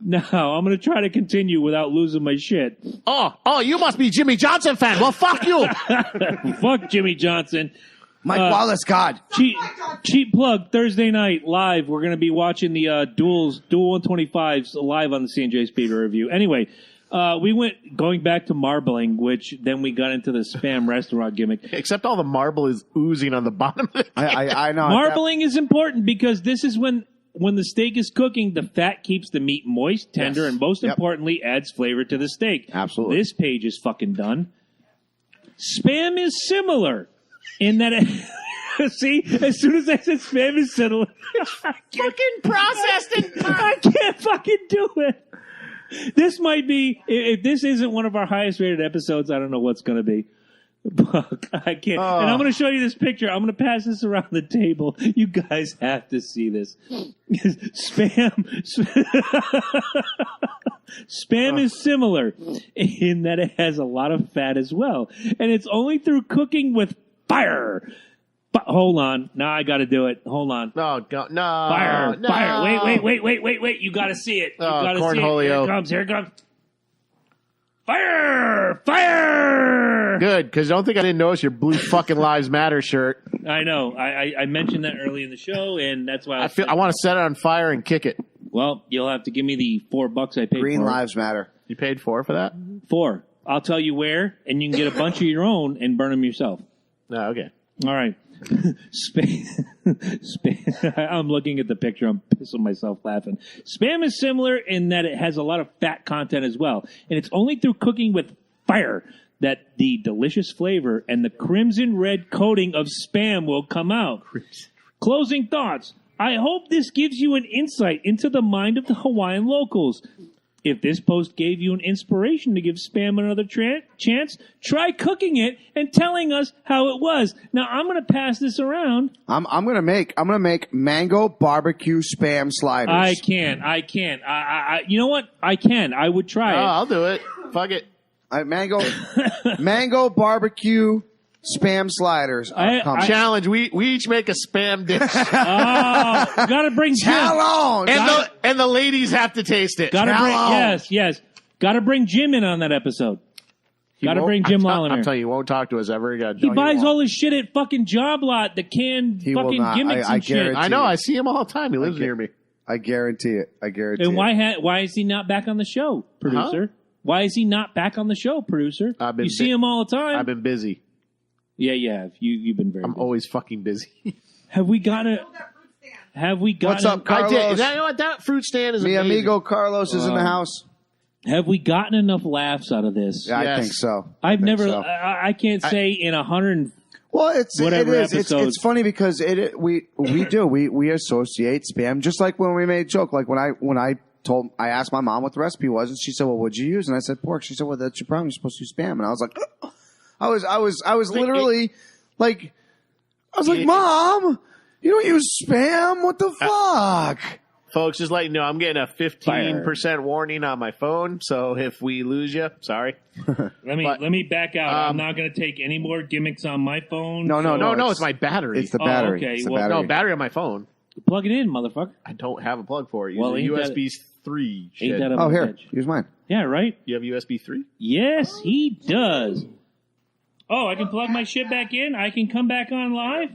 Now, I'm going to try to continue without losing my shit. Oh, you must be Jimmy Johnson fan. Well, fuck you. Fuck Jimmy Johnson. Mike Wallace, God. Cheap plug, Thursday night, live. We're going to be watching the Dual 125s live on the C&J Speed Review. Anyway, we went going back to marbling, which then we got into the Spam restaurant gimmick. Except all the marble is oozing on the bottom of it. I know. Marbling is important because this is when the steak is cooking, the fat keeps the meat moist, tender, and most importantly, adds flavor to the steak. Absolutely. This page is fucking done. Spam is similar in that it... See, as soon as I said spam is similar... Fucking processed and... I can't fucking do it. This might be... If this isn't one of our highest rated episodes, I don't know what's going to be. Fuck, I can't. And I'm going to show you this picture. I'm going to pass this around the table. You guys have to see this. Spam is similar in that it has a lot of fat as well. And it's only through cooking with fire. But hold on. Now I got to do it. Hold on. No. Fire. No. Fire. Wait. You got to see it. You got to see it. Here it comes. Fire! Good, because don't think I didn't notice your blue fucking Lives Matter shirt. I know. I mentioned that early in the show, and that's why I want to set it on fire and kick it. Well, you'll have to give me the $4 I paid Green for. Lives Matter. You paid $4 for that? $4. I'll tell you where, and you can get a bunch of your own and burn them yourself. No, okay. All right. I'm looking at the picture. I'm pissing myself laughing. Spam is similar in that it has a lot of fat content as well. And it's only through cooking with fire that the delicious flavor and the crimson red coating of spam will come out. Closing thoughts. I hope this gives you an insight into the mind of the Hawaiian locals. If this post gave you an inspiration to give spam another chance, try cooking it and telling us how it was. Now I'm going to pass this around. I'm going to make mango barbecue spam sliders. I can't. I you know what? I can. I would try it. I'll do it. Fuck it. Mango barbecue spam sliders. Challenge. We each make a spam dish. Gotta bring Jim. How long? And the ladies have to taste it. Yes. Gotta bring Jim in on that episode. Gotta bring Jim Lawler. I'm telling you, he won't talk to us ever again. He buys all his shit at fucking Job Lot, the canned fucking gimmicks and shit. I know. I see him all the time. He lives near me. I guarantee it. And why is he not back on the show, producer? Huh? Why is he not back on the show, producer? You see him all the time. I've been busy. Yeah, you have. You've been very busy. I'm always fucking busy. Have we got a... What's up, Carlos? I did. You know what? That fruit stand is Mi amazing. amigo Carlos is in the house. Have we gotten enough laughs out of this? Yeah, yes. I think so. I've never... So. I can't say in 100... Well, it is. It's funny because we associate spam just like when we made a joke. Like when I asked my mom what the recipe was, and she said, "Well, what'd you use?" And I said, "Pork." She said, "Well, that's your problem. You're supposed to use spam." And I was like, I was literally like, "Mom, you don't use spam? What the fuck?" Folks, just let you know, I'm getting a 15% warning on my phone. So if we lose you, sorry. Let me back out. I'm not going to take any more gimmicks on my phone. No, it's my battery. It's the battery. Okay. It's the battery. No, battery on my phone. Plug it in, motherfucker. I don't have a plug for it. Well, USB 3 shit. Here. Use mine. Yeah, right? You have USB 3? Yes, he does. Oh, I can plug my shit back in? I can come back on live?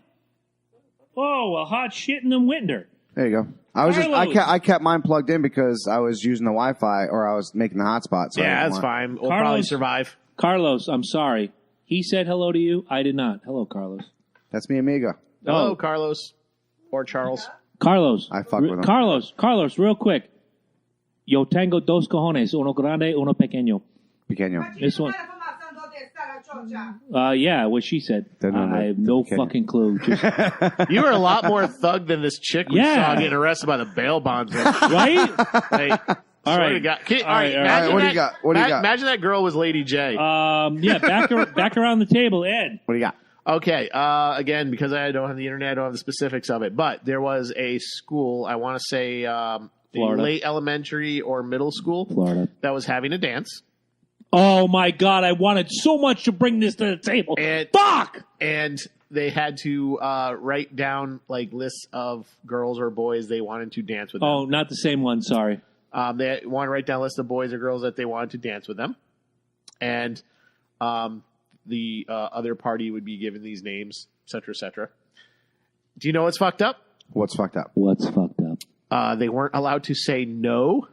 Oh, well, hot shit in the winter. There you go. I kept mine plugged in because I was using the Wi-Fi or I was making the hotspot. So yeah, that's fine. We'll probably survive. Carlos, I'm sorry. He said hello to you. I did not. Hello, Carlos. That's mi amigo. Hello, Carlos. Or Charles. Carlos. I fuck with him. Carlos, real quick. Yo tengo dos cojones, uno grande, uno pequeño. Pequeño. This one. Yeah, what she said. I have no fucking clue. You were a lot more thug than this chick we saw getting arrested by the bail bondsman. Right? All right. What do you got? Imagine that girl was Lady J. Yeah, back around the table, Ed. What do you got? Okay, again, because I don't have the internet, I don't have the specifics of it, but there was a school, I want to say late elementary or middle school, Florida, that was having a dance. Oh my God, I wanted so much to bring this to the table. Fuck! And they had to write down like lists of girls or boys they wanted to dance with them. Oh, not the same one, sorry. They want to write down a list of boys or girls that they wanted to dance with them. And the other party would be given these names, et cetera, et cetera. Do you know what's fucked up? What's fucked up? They weren't allowed to say no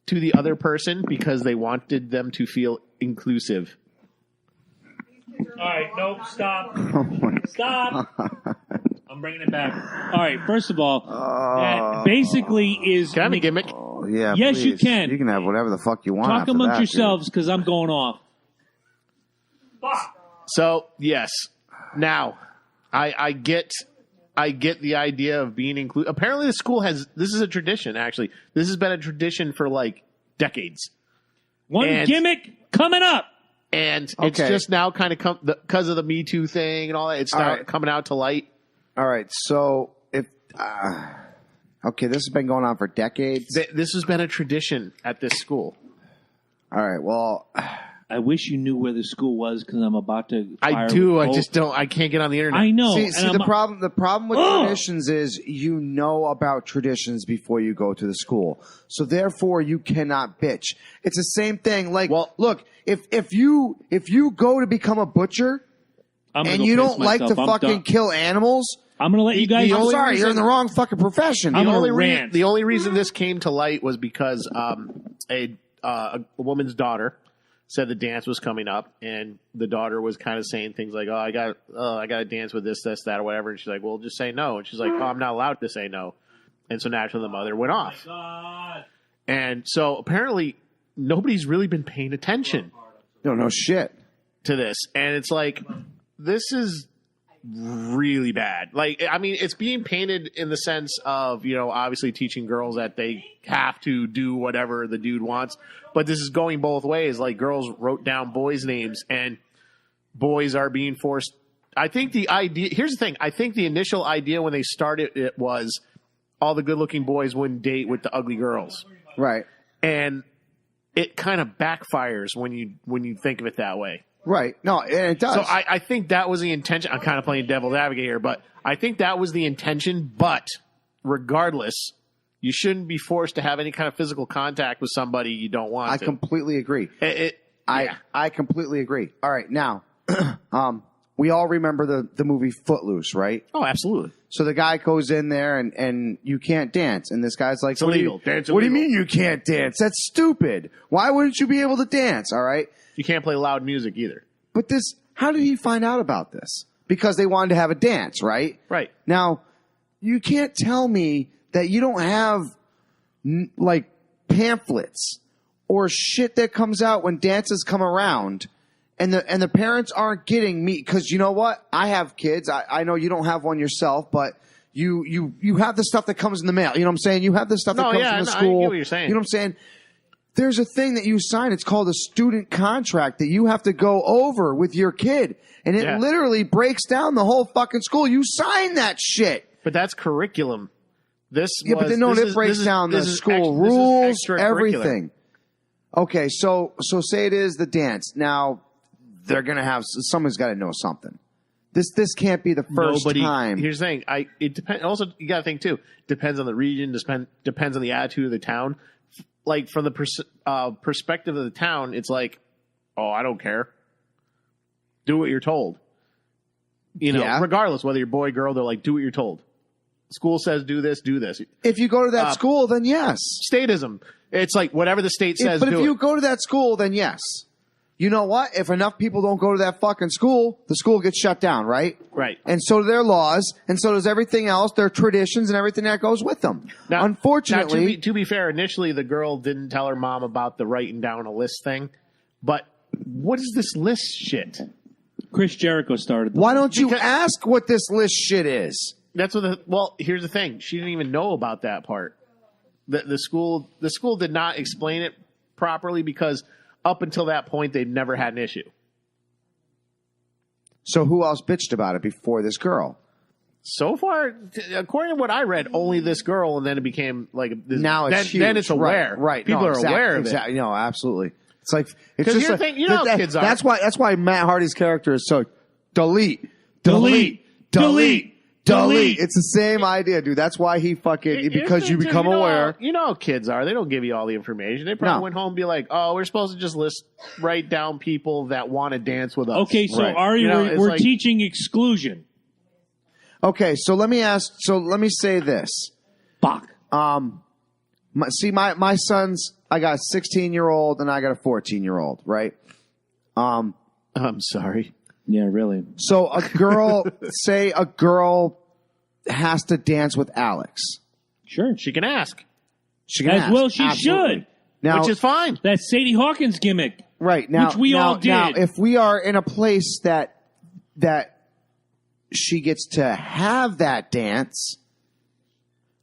to the other person because they wanted them to feel inclusive. All right, nope, stop. Stop. I'm bringing it back. All right, first of all, that basically is... Can I have a gimmick? Yeah, yes, please. You can. You can have whatever the fuck you want. Talk amongst yourselves because I'm going off. Fuck. So yes, now I get the idea of being included. Apparently, the school has this is a tradition. Actually, this has been a tradition for like decades. One gimmick coming up. And it's just now kind of because of the Me Too thing and all that. It's coming out to light. All right. So if this has been going on for decades. This has been a tradition at this school. All right. Well, I wish you knew where the school was because I'm about to. I do. I just don't. I can't get on the internet. I know. See the problem. The problem with traditions is you know about traditions before you go to the school, so therefore you cannot bitch. It's the same thing. Like, look, if you go to become a butcher and you don't like to fucking kill animals, I'm going to let you guys. I'm sorry, you're in the wrong fucking profession. The only reason this came to light was because a woman's daughter said the dance was coming up, and the daughter was kind of saying things like, I got to dance with this, that, or whatever. And she's like, well, just say no. And she's like, I'm not allowed to say no. And so naturally the mother went off. God. And so apparently nobody's really been paying attention. No shit. To this. And it's like, this is really bad. Like, I mean, it's being painted in the sense of, obviously teaching girls that they have to do whatever the dude wants. But this is going both ways. Like, girls wrote down boys' names and boys are being forced. I think the idea, here's the thing. I think the initial idea when they started it was all the good looking boys wouldn't date with the ugly girls. Right. And it kind of backfires when you think of it that way. Right. No, and it does. So I think that was the intention. I'm kind of playing devil's advocate here, but I think that was the intention. But regardless, you shouldn't be forced to have any kind of physical contact with somebody you don't want I completely agree. I completely agree. All right. Now, we all remember the movie Footloose, right? Oh, absolutely. So the guy goes in there and you can't dance. And this guy's like, it's illegal. What do you mean you can't dance? That's stupid. Why wouldn't you be able to dance? All right. You can't play loud music either. But how did he find out about this? Because they wanted to have a dance, right? Right. Now, you can't tell me that you don't have like pamphlets or shit that comes out when dances come around and the parents aren't getting me. Because you know what? I have kids. I know you don't have one yourself, but you have the stuff that comes in the mail. You know what I'm saying? You have the stuff that comes from the school. I get what you're saying. You know what I'm saying? There's a thing that you sign. It's called a student contract that you have to go over with your kid. And it literally breaks down the whole fucking school. You sign that shit. But that's curriculum. It breaks down the school rules, everything. Okay, so say it is the dance. Now, they're going to have, someone's got to know something. This can't be the first time. Here's the thing. It depends. Also, you got to think too. Depends on the region. Depends on the attitude of the town. Like, from the perspective of the town, it's like, oh, I don't care. Do what you're told. Regardless whether you're boy, girl, they're like, do what you're told. School says do this, do this. If you go to that school, then yes. Statism. It's like whatever the state says, But if you go to that school, then yes. You know what? If enough people don't go to that fucking school, the school gets shut down, right? Right. And so do their laws, and so does everything else, their traditions and everything that goes with them. Now, unfortunately... to be fair, initially the girl didn't tell her mom about the writing down a list thing. But what is this list shit? Chris Jericho started Why don't you ask what this list shit is? That's what here's the thing. She didn't even know about that part. The school did not explain it properly because up until that point, they'd never had an issue. So who else bitched about it before this girl? So far, according to what I read, only this girl, and then it became like this. Now it's huge. Then it's aware. Right. People are aware of it. No, absolutely. It's like it's just just like, thing, how kids are. That's why Matt Hardy's character is so delete. It's the same idea, dude. That's why he because you become aware. You know how kids are. They don't give you all the information. They probably went home and be like, oh, we're supposed to just write down people that want to dance with us. Okay, so we're teaching exclusion. Okay, so let me say this. Fuck. My sons, I got a 16-year-old and I got a 14-year-old, right? I'm sorry. Yeah, really. So say a girl has to dance with Alex. Sure. She can ask. She should. Now, which is fine. That's Sadie Hawkins' gimmick. Right. Now, which we all did. Now, if we are in a place that that she gets to have that dance,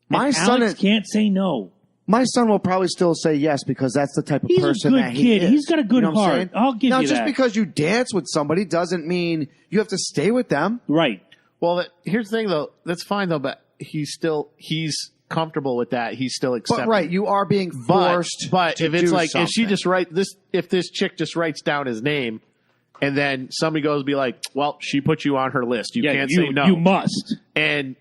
my son can't say no. My son will probably still say yes because that's the type of person that he is. He's a good kid. He's got a good heart. I'll give you that. Now, just because you dance with somebody doesn't mean you have to stay with them. Right. Well, here's the thing, though. That's fine, though, but he's comfortable with that. He's still accepting. But, right, you are being forced But to if it's do like, something. if this chick just writes down his name, and then somebody goes and be like, well, she put you on her list. You can't say no. You must. And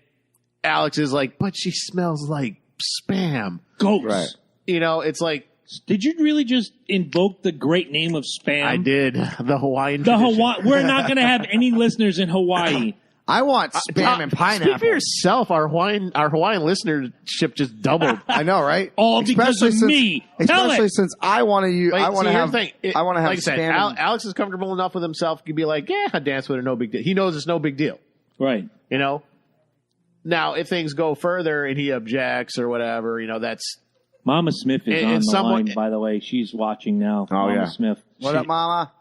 Alex is like, but she smells like spam. Ghosts. Right. You know, it's like, did you really just invoke the great name of spam? I did. The Hawaiian tradition. We're not going to have any listeners in Hawaii. I want spam and pineapple. Speak for yourself. Our Hawaiian listenership just doubled. I know, right? All because of me. Especially since I want to use. I want to have. I want to have. Like I said, Alex is comfortable enough with himself. He could be like, "Yeah, I dance with her, no big deal." He knows it's no big deal, right? You know. Now, if things go further and he objects or whatever, you know, that's. Mama Smith is on the line, by the way. She's watching now. Oh, Mama yeah. Smith. What up, Mama?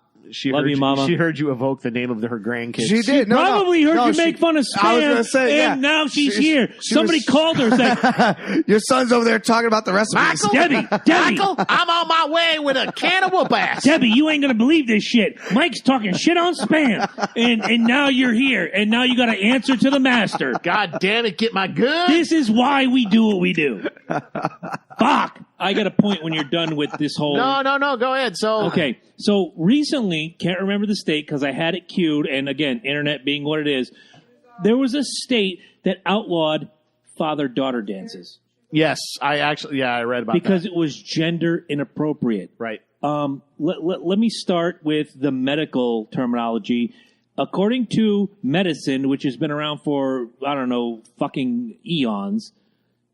Love you, Mama. She heard you evoke the name of her grandkids. She did. Probably heard you make fun of spam. I was going to say, and now she's here. Somebody called her. Said, your son's over there talking about the recipes. Debbie, Michael, I'm on my way with a can of whoop ass. Debbie, you ain't going to believe this shit. Mike's talking shit on spam. And now you're here. And now you got to answer to the master. God damn it, get my goods. This is why we do what we do. Fuck. I got a point when you're done with this whole... No, go ahead. Okay, so recently, can't remember the state because I had it queued, and again, internet being what it is, there was a state that outlawed father-daughter dances. Yes, I read about that. Because it was gender inappropriate. Right. Let me start with the medical terminology. According to medicine, which has been around for, I don't know, fucking eons,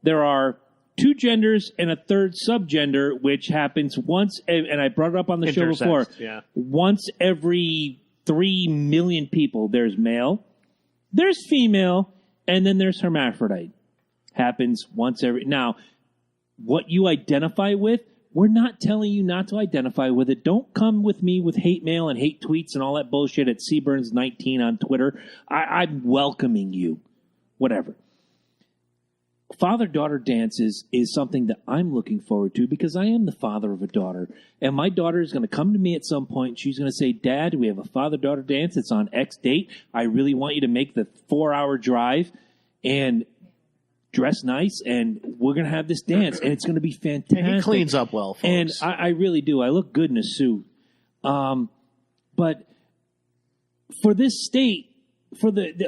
there are 2 genders and a third subgender, which happens once, and I brought it up on the show before, once every 3 million people. There's male, there's female, and then there's hermaphrodite. Happens once every... Now, what you identify with, we're not telling you not to identify with it. Don't come with me with hate mail and hate tweets and all that bullshit at Seaburns19 on Twitter. I'm welcoming you. Whatever. Father-daughter dances is something that I'm looking forward to because I am the father of a daughter. And my daughter is going to come to me at some point. And she's going to say, Dad, we have a father-daughter dance. It's on X date. I really want you to make the 4-hour drive and dress nice. And we're going to have this dance. And it's going to be fantastic. And he cleans up well, folks. And I really do. I look good in a suit. But for this state,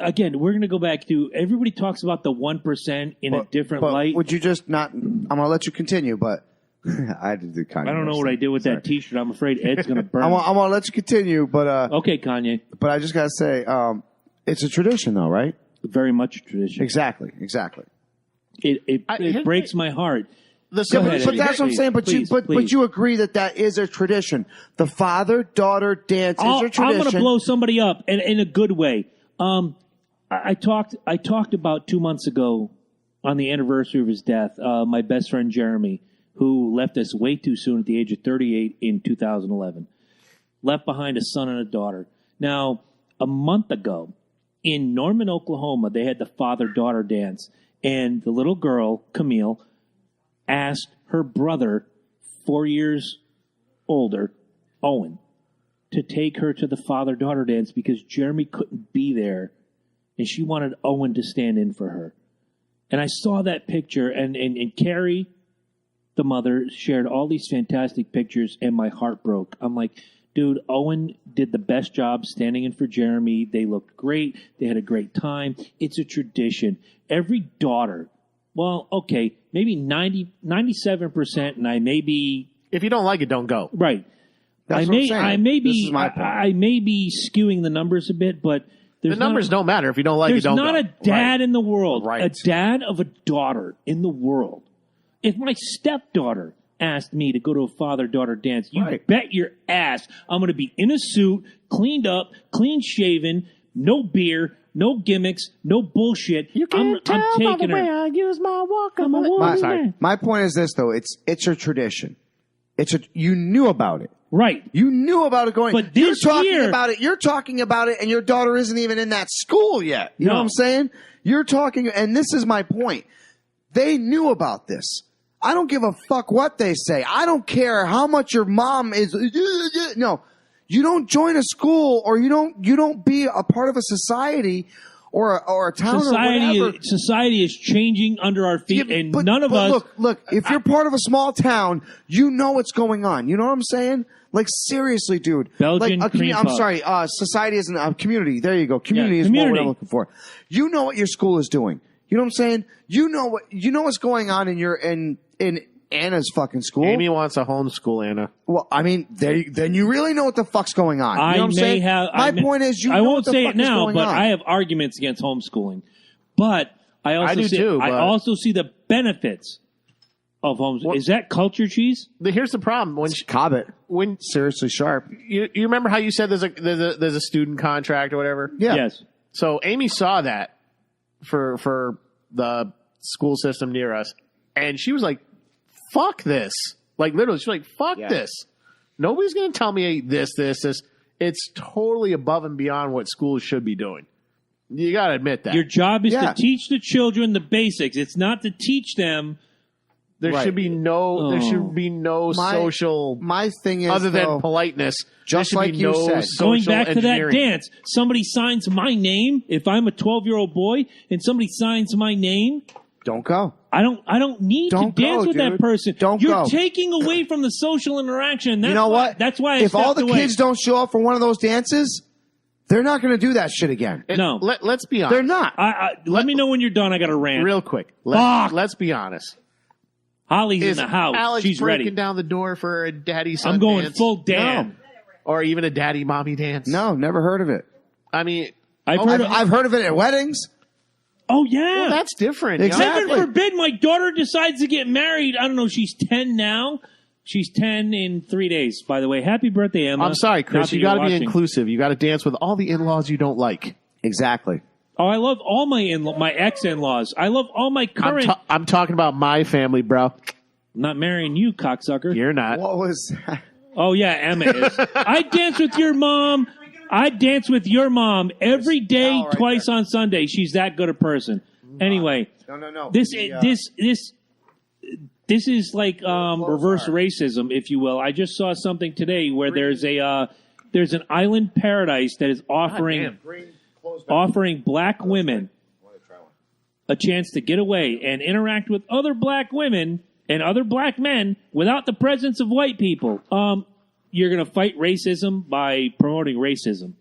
again, we're going to go back to everybody talks about the 1% in a different light. Would you just not? I'm going to let you continue, but I did the Kanye. I don't know what I did with that T-shirt. I'm afraid Ed's going to burn. I'm going to let you continue, but okay, Kanye. But I just got to say, it's a tradition, though, right? Very much a tradition. Exactly. It breaks my heart. But that's what I'm saying. But you agree that is a tradition. The father-daughter dance is a tradition. I'm going to blow somebody up in a good way. I talked about 2 months ago on the anniversary of his death, my best friend Jeremy, who left us way too soon at the age of 38 in 2011, left behind a son and a daughter. Now, a month ago in Norman, Oklahoma, they had the father-daughter dance, and the little girl, Camille, asked her brother, 4 years older, Owen, to take her to the father-daughter dance because Jeremy couldn't be there, and she wanted Owen to stand in for her. And I saw that picture, and Carrie, the mother, shared all these fantastic pictures, and my heart broke. I'm like, dude, Owen did the best job standing in for Jeremy. They looked great. They had a great time. It's a tradition. Every daughter, well, okay, maybe 97%, and I may be... If you don't like it, don't go. That's Right. what I'm saying. I may This is my point. I may be skewing the numbers a bit, but the numbers don't matter. If you don't like it, don't go. There's not a dad in the world, Right. a dad of a daughter in the world. If my stepdaughter asked me to go to a father-daughter dance, you bet your ass I'm going to be in a suit, cleaned up, clean-shaven, no beer, no gimmicks, no bullshit. You can't tell I'm by the taking way her. I use my walk. I'm a woman. My point is this, though. It's a tradition. You knew about it. Right. You knew about it going. But You're this talking year- about it. You're talking about it, and your daughter isn't even in that school yet. You know what I'm saying? You're talking, and this is my point. They knew about this. I don't give a fuck what they say. I don't care how much your mom is. No, you don't join a school, or you don't be a part of a society or a town or whatever. Society is changing under our feet, and none of us. Look. If you're part of a small town, you know what's going on. You know what I'm saying? Like, seriously, dude. Belgian cream I'm puff. sorry. Society isn't a community. There you go. Community is community. what I'm looking for. You know what your school is doing. You know what I'm saying? You know what's going on in Anna's fucking school. Amy wants to homeschool Anna. Well, I mean, then you really know what the fuck's going on. You know what I'm saying? My point is, I know won't what the say fuck it now, is going but on. I have arguments against homeschooling. But I also see the benefits of homeschooling. Is that culture cheese? Here's the problem. Cobbett. When Seriously sharp. you remember how you said there's a student contract or whatever? Yeah. Yes. So Amy saw that for the school system near us, and she was like, "Fuck this!" Like literally, she's like, "Fuck this! Nobody's going to tell me this. It's totally above and beyond what schools should be doing." You got to admit that Your job is Yeah. to teach the children the basics. It's not to teach them. there Right. should be no social My thing is, other than though, politeness. just there should like be you no said. Going social back to that engineering. dance, somebody signs my name. If I'm a 12-year-old boy and somebody signs my name, don't go. I don't need Don't to dance go, with dude. that person. Don't You're go. taking away from the social interaction. That's You know why, what? That's why I if all stepped the away. kids don't show up for one of those dances, they're not going to do that shit again. No. Let's be honest. They're not. Let me know when you're done. I got a rant. Real quick. Fuck. Let's be honest. Holly's Is in the house. Alex She's breaking ready. down the door for a daddy-son I'm going dance? full Dan. Or even a daddy-mommy dance? No, never heard of it. I mean, I've heard of it at weddings. Oh, yeah. well, that's different. Exactly. Heaven forbid my daughter decides to get married. I don't know. She's 10 now. She's 10 in 3 days, by the way. Happy birthday, Emma. I'm sorry, Not Chris. that You got to you're be watching. inclusive. You got to dance with all the in-laws you don't like. Exactly. Oh, I love all my ex-in-laws. I love all my current... I'm talking about my family, bro. I'm not marrying you, cocksucker. You're not. What was that? Oh, yeah, Emma is. I dance with your mom. I dance with your mom every day, Al right twice there. on Sunday. She's that good a person. Anyway, No. this is like reverse racism, if you will. I just saw something today where there's an island paradise that is offering black women a chance to get away and interact with other black women and other black men without the presence of white people. You're going to fight racism by promoting racism.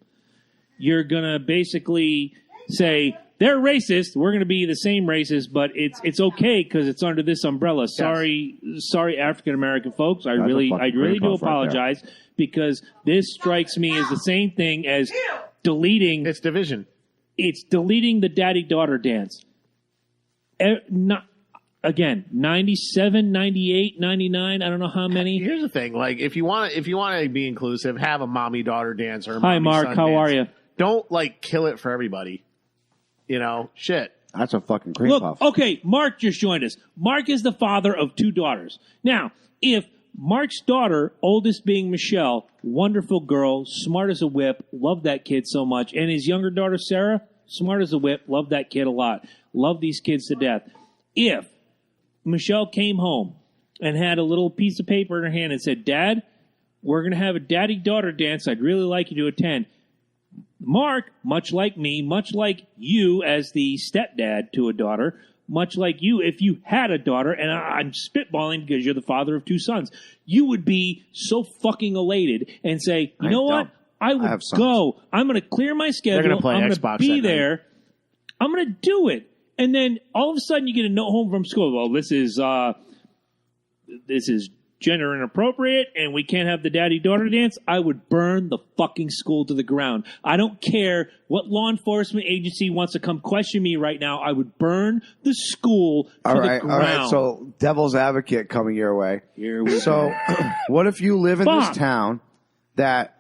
You're going to basically say, they're racist, we're going to be the same racist, but it's okay because it's under this umbrella. Sorry, African-American folks. I really do apologize because this strikes me as the same thing as deleting... It's division. It's deleting the daddy-daughter dance. Again, 97, 98, 99, I don't know how many. Here's the thing: like, if you want to be inclusive, have a mommy-daughter dance or a Hi, Mark. mommy-son How dance. are you? Don't like kill it for everybody. You know, shit. That's a fucking cream Look, puff. okay, Mark just joined us. Mark is the father of 2 daughters. Now, if Mark's daughter, oldest being Michelle, wonderful girl, smart as a whip, love that kid so much, and his younger daughter, Sarah, smart as a whip, love that kid a lot, love these kids to death. If Michelle came home and had a little piece of paper in her hand and said, Dad, we're going to have a daddy-daughter dance. I'd really like you to attend. Mark, much like me, much like you as the stepdad to a daughter, much like you, if you had a daughter, and I'm spitballing because you're the father of 2 sons, you would be so fucking elated and say, you know what? I would have sons. go. I'm going to clear my schedule. gonna play I'm going Xbox to be that night. there. I'm going to do it. And then all of a sudden you get a note home from school. Well, this is gender inappropriate and we can't have the daddy-daughter dance. I would burn the fucking school to the ground. I don't care what law enforcement agency wants to come question me right now. I would burn the school to the ground. All right. So, devil's advocate coming your way. Here we So, what if you live in Fuck. this town that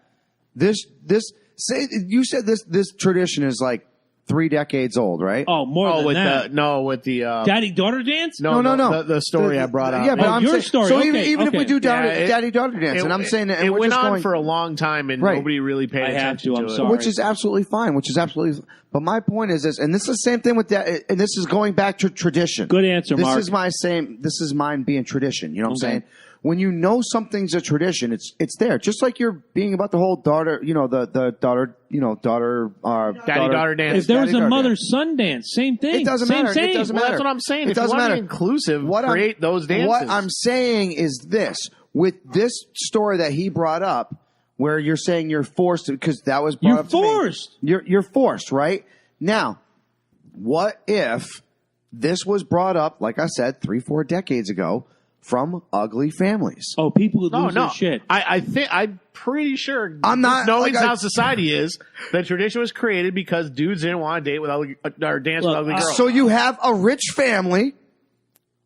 say you said this tradition is like 3 decades old, right? Oh, more than that. With the daddy-daughter dance? No. The story I brought up. Yeah, but I'm your saying, story. so Okay, even if we do Yeah, daddy-daughter dance, and I'm saying that it we're went just on going for a long time, and Right. nobody really paid I have attention to, I'm it. sorry. which is absolutely fine. But my point is this, and this is the same thing with that, and this is going back to tradition. Good answer, This Mark. This is mine being tradition. You know what I'm Okay. saying? When you know something's a tradition, it's there. Just like you're being about the whole daughter, the daughter, Daddy-daughter dance. If there was a daddy-daughter mother-son dance, same thing. It doesn't Same, matter. same. It doesn't Well, matter. that's what I'm saying. It If you doesn't want to matter. be inclusive, create those dances. What I'm saying is this: with this story that he brought up, where you're saying you're forced to, because that was brought You're up to me. forced. You're forced, right? Now, what if this was brought up, like I said, 3-4 decades ago, from ugly families? Oh, people would lose no. their shit. I'm pretty sure. I'm not- knowing like, how society is. The tradition was created because dudes didn't want to date with ugly or dance with ugly girls. So you have a rich family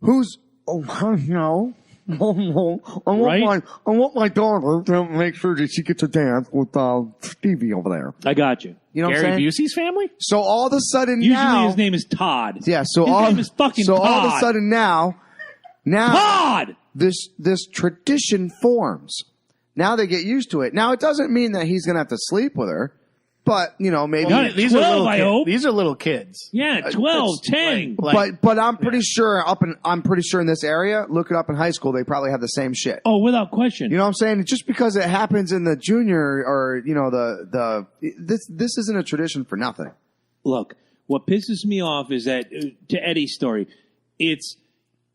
who's, I want my daughter to make sure that she gets a dance with Stevie over there. I got you. You know what I'm Gary saying? Busey's family? So all of a sudden Usually now, his name is Todd. yeah. So his all name is fucking Todd. all of a sudden now Todd! this tradition forms. Now they get used to it. Now it doesn't mean that he's gonna have to sleep with her, but maybe. Got it. 12, I hope. These are little kids. Yeah, 12, 10. But I'm pretty sure in this area, look it up in high school, they probably have the same shit. Oh, without question. You know what I'm saying? Just because it happens in the junior or this isn't a tradition for nothing. Look, what pisses me off is that, to Eddie's story, it's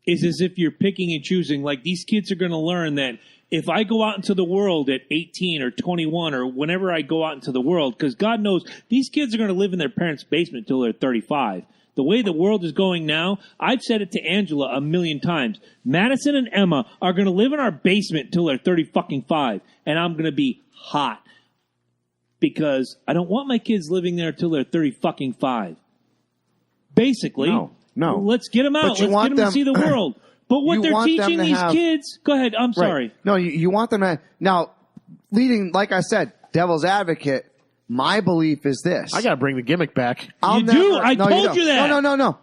as if you're picking and choosing. Like, these kids are going to learn that if I go out into the world at 18 or 21 or whenever I go out into the world, because God knows these kids are going to live in their parents' basement until they're 35. The way the world is going now, I've said it to Angela a million times. Madison and Emma are going to live in our basement until they're 30-5, and I'm going to be hot because I don't want my kids living there until they're 30-5. Basically, No. Let's get them out. But Let's you get want them to see the world. But what you they're want them teaching to these have- kids, go ahead. I'm sorry. Right. No, you want them to now leading. Like I said, devil's advocate. My belief is this. I got to bring the gimmick back. You do? I told you that. No.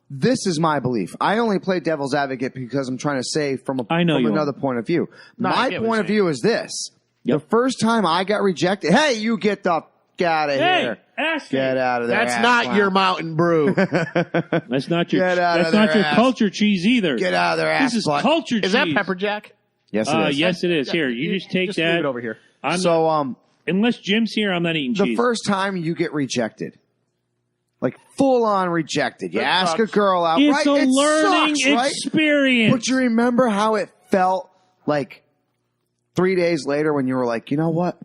This is my belief. I only play devil's advocate because I'm trying to say from another point of view. No, I My get what point you're of view is this. Yep. The first time I got rejected, hey, you get the fuck out of Hey, here. Ashley. Get out of there. That's ass not clown. your Mountain Brew. That's not your. Get out of That's not their your ass. culture cheese either. Get out of there, ass This is clown. culture cheese. Is that pepper jack? Yes, it is. Yes, it is. Here, you just take that. Move it over here. I'm So, unless Jim's here, I'm not eating the cheese. first time you get rejected, like full on rejected, you That ask sucks. a girl out, It's right? a It learning sucks, right? experience. But you remember how it felt like 3 days later when you were like, you know what?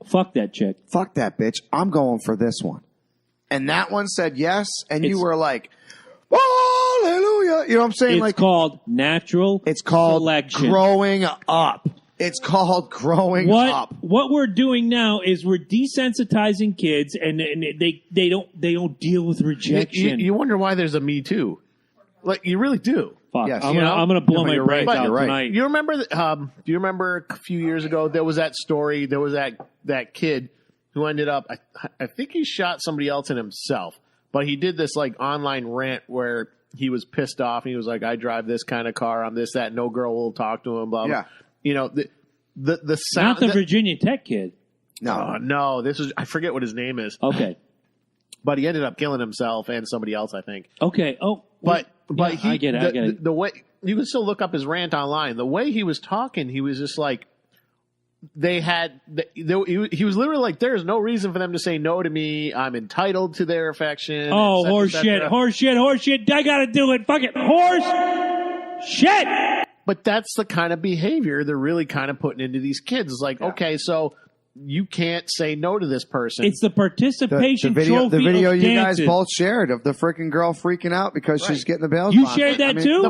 Fuck that chick. Fuck that bitch. I'm going for this one. And that one said yes, and you It's- were like, hallelujah. You know what I'm saying? It's like called natural it's called selection. growing up. It's called growing up. What we're doing now is we're desensitizing kids, and they don't deal with rejection. You wonder why there's a Me Too. Like, you really do. Fuck, Yes. I'm You gonna blow No, my you're brains right. out You're right. tonight. You remember? Do you remember a few years ago there was that story? There was that kid who ended up. I think he shot somebody else and himself, but he did this like online rant where he was pissed off. And he was like, "I drive this kind of car. I'm this that. No girl will talk to him." Blah blah. Yeah. You know the sound. Not the Virginia Tech kid. No. No, this is I forget what his name is, Okay. but he ended up killing himself and somebody else, I think. Okay. Oh, But yeah, he, I get it. The way you can still look up his rant online. The way he was talking, he was just like he was literally like, "There's no reason for them to say no to me. I'm entitled to their affection." Oh, et cetera, et horse cetera. shit. I gotta do it. Fuck it. Horse shit. But that's the kind of behavior they're really kind of putting into these kids. It's like, okay, so you can't say no to this person. It's the participation the video of you guys dances. both shared of the freaking girl freaking out because she's getting the bail. You bond. shared that too?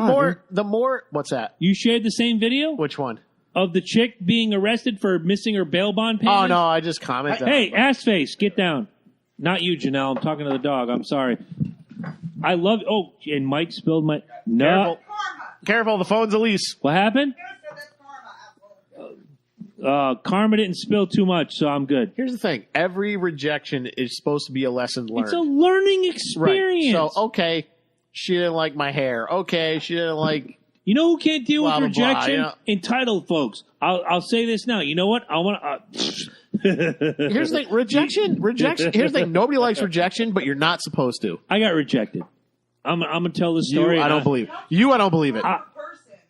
the more. What's that? You shared the same video Which one? of the chick being arrested for missing her bail bond payment? Oh no, I just commented. Hey, ass face, get down. Not you, Janelle. I'm talking to the dog. I'm sorry. I love. Oh, and Mike spilled my. No. Careful, the phone's Elise. What happened? Karma didn't spill too much, so I'm good. Here's the thing. Every rejection is supposed to be a lesson learned. It's a learning experience. Right. So, okay, she didn't like my hair. Okay, she didn't like... You know who can't deal blah, with blah, rejection? blah, yeah. Entitled folks. I'll say this now. You know what? I want to... Here's the thing. Rejection. Here's the thing. Nobody likes rejection, but you're not supposed to. I got rejected. I'm going to tell the story. I don't believe it.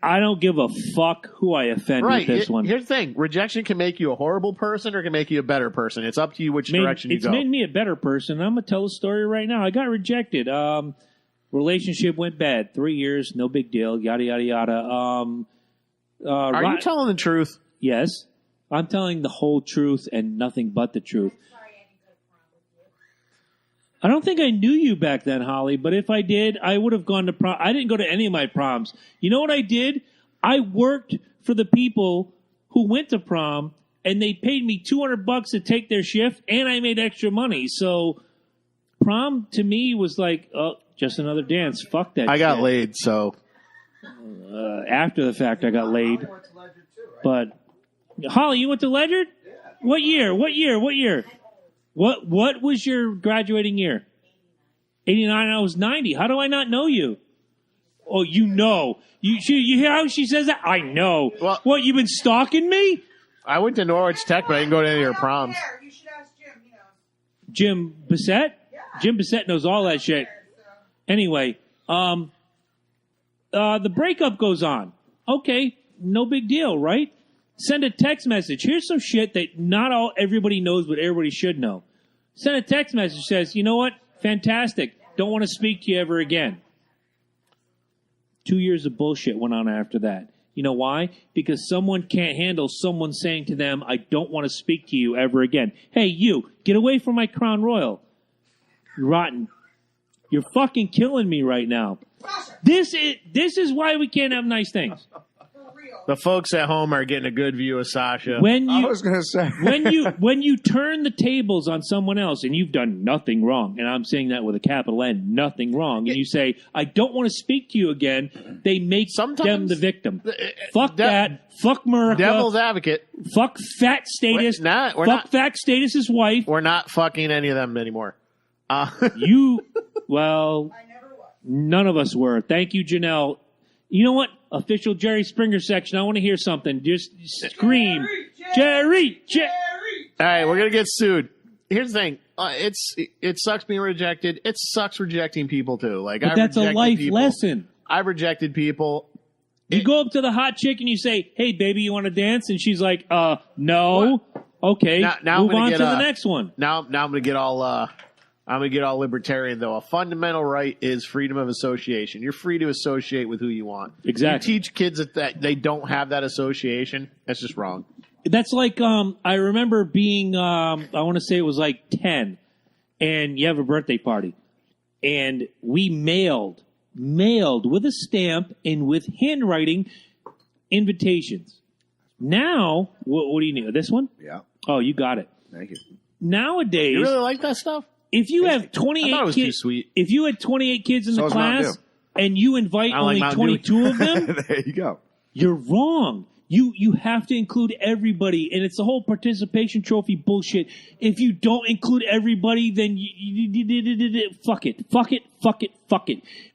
I don't give a fuck who I offend with this one. Here's the thing. Rejection can make you a horrible person or can make you a better person. It's up to you which direction you go. It's made me a better person. I'm going to tell the story right now. I got rejected. Relationship went bad. 3 years, no big deal, yada, yada, yada. Are you telling the truth? Yes. I'm telling the whole truth and nothing but the truth. I don't think I knew you back then, Holly, but if I did, I would have gone to prom. I didn't go to any of my proms. You know what I did? I worked for the people who went to prom, and they paid me $200 to take their shift, and I made extra money. So prom to me was like, oh, just another dance. Fuck that shit. I got laid, so. After the fact, I got laid. But, Holly, you went to Ledyard? Yeah. What year? What was your graduating year? 89. I was 90. How do I not know you? Oh, you know. You hear how she says that? I know. Well, what, you been stalking me? I went to Norwich Tech, but I didn't go to any of your proms. You should ask Jim. He knows. Jim Bissett? Yeah. Jim Bissett knows all that shit. Anyway, the breakup goes on. Okay, no big deal, right? Send a text message. Here's some shit that everybody knows, but everybody should know. Send a text message that says, you know what? Fantastic. Don't want to speak to you ever again. 2 years of bullshit went on after that. You know why? Because someone can't handle someone saying to them, I don't want to speak to you ever again. Hey, you, get away from my Crown Royal. You're rotten. You're fucking killing me right now. This is why we can't have nice things. The folks at home are getting a good view of Sasha. I was going to say. when you turn the tables on someone else and you've done nothing wrong, and I'm saying that with a capital N, nothing wrong, and you say, I don't want to speak to you again, they make them the victim. Fuck that. Fuck America. Devil's advocate. Fuck fat status. Fuck fat status's wife. We're not fucking any of them anymore. None of us were. Thank you, Janelle. You know what? Official Jerry Springer section. I want to hear something. Just scream. Jerry! All right, we're going to get sued. Here's the thing. It sucks being rejected. It sucks rejecting people, too. But that's a life lesson. I've rejected people. You go up to the hot chick and you say, hey, baby, you want to dance? And she's like, no. What? Okay, now move on to the next one. Now I'm going to get all... I'm going to get all libertarian, though. A fundamental right is freedom of association. You're free to associate with who you want. Exactly. You teach kids that they don't have that association. That's just wrong. That's like, I remember being, I want to say it was like 10, and you have a birthday party. And we mailed with a stamp and with handwriting invitations. Now, what do you need? This one? Yeah. Oh, you got it. Thank you. Nowadays. You really like that stuff? If you have 28 kids, if you had 28 kids in the class and you invite only 22 of them, there you go. You're wrong. You have to include everybody, and it's the whole participation trophy bullshit. If you don't include everybody, then fuck it.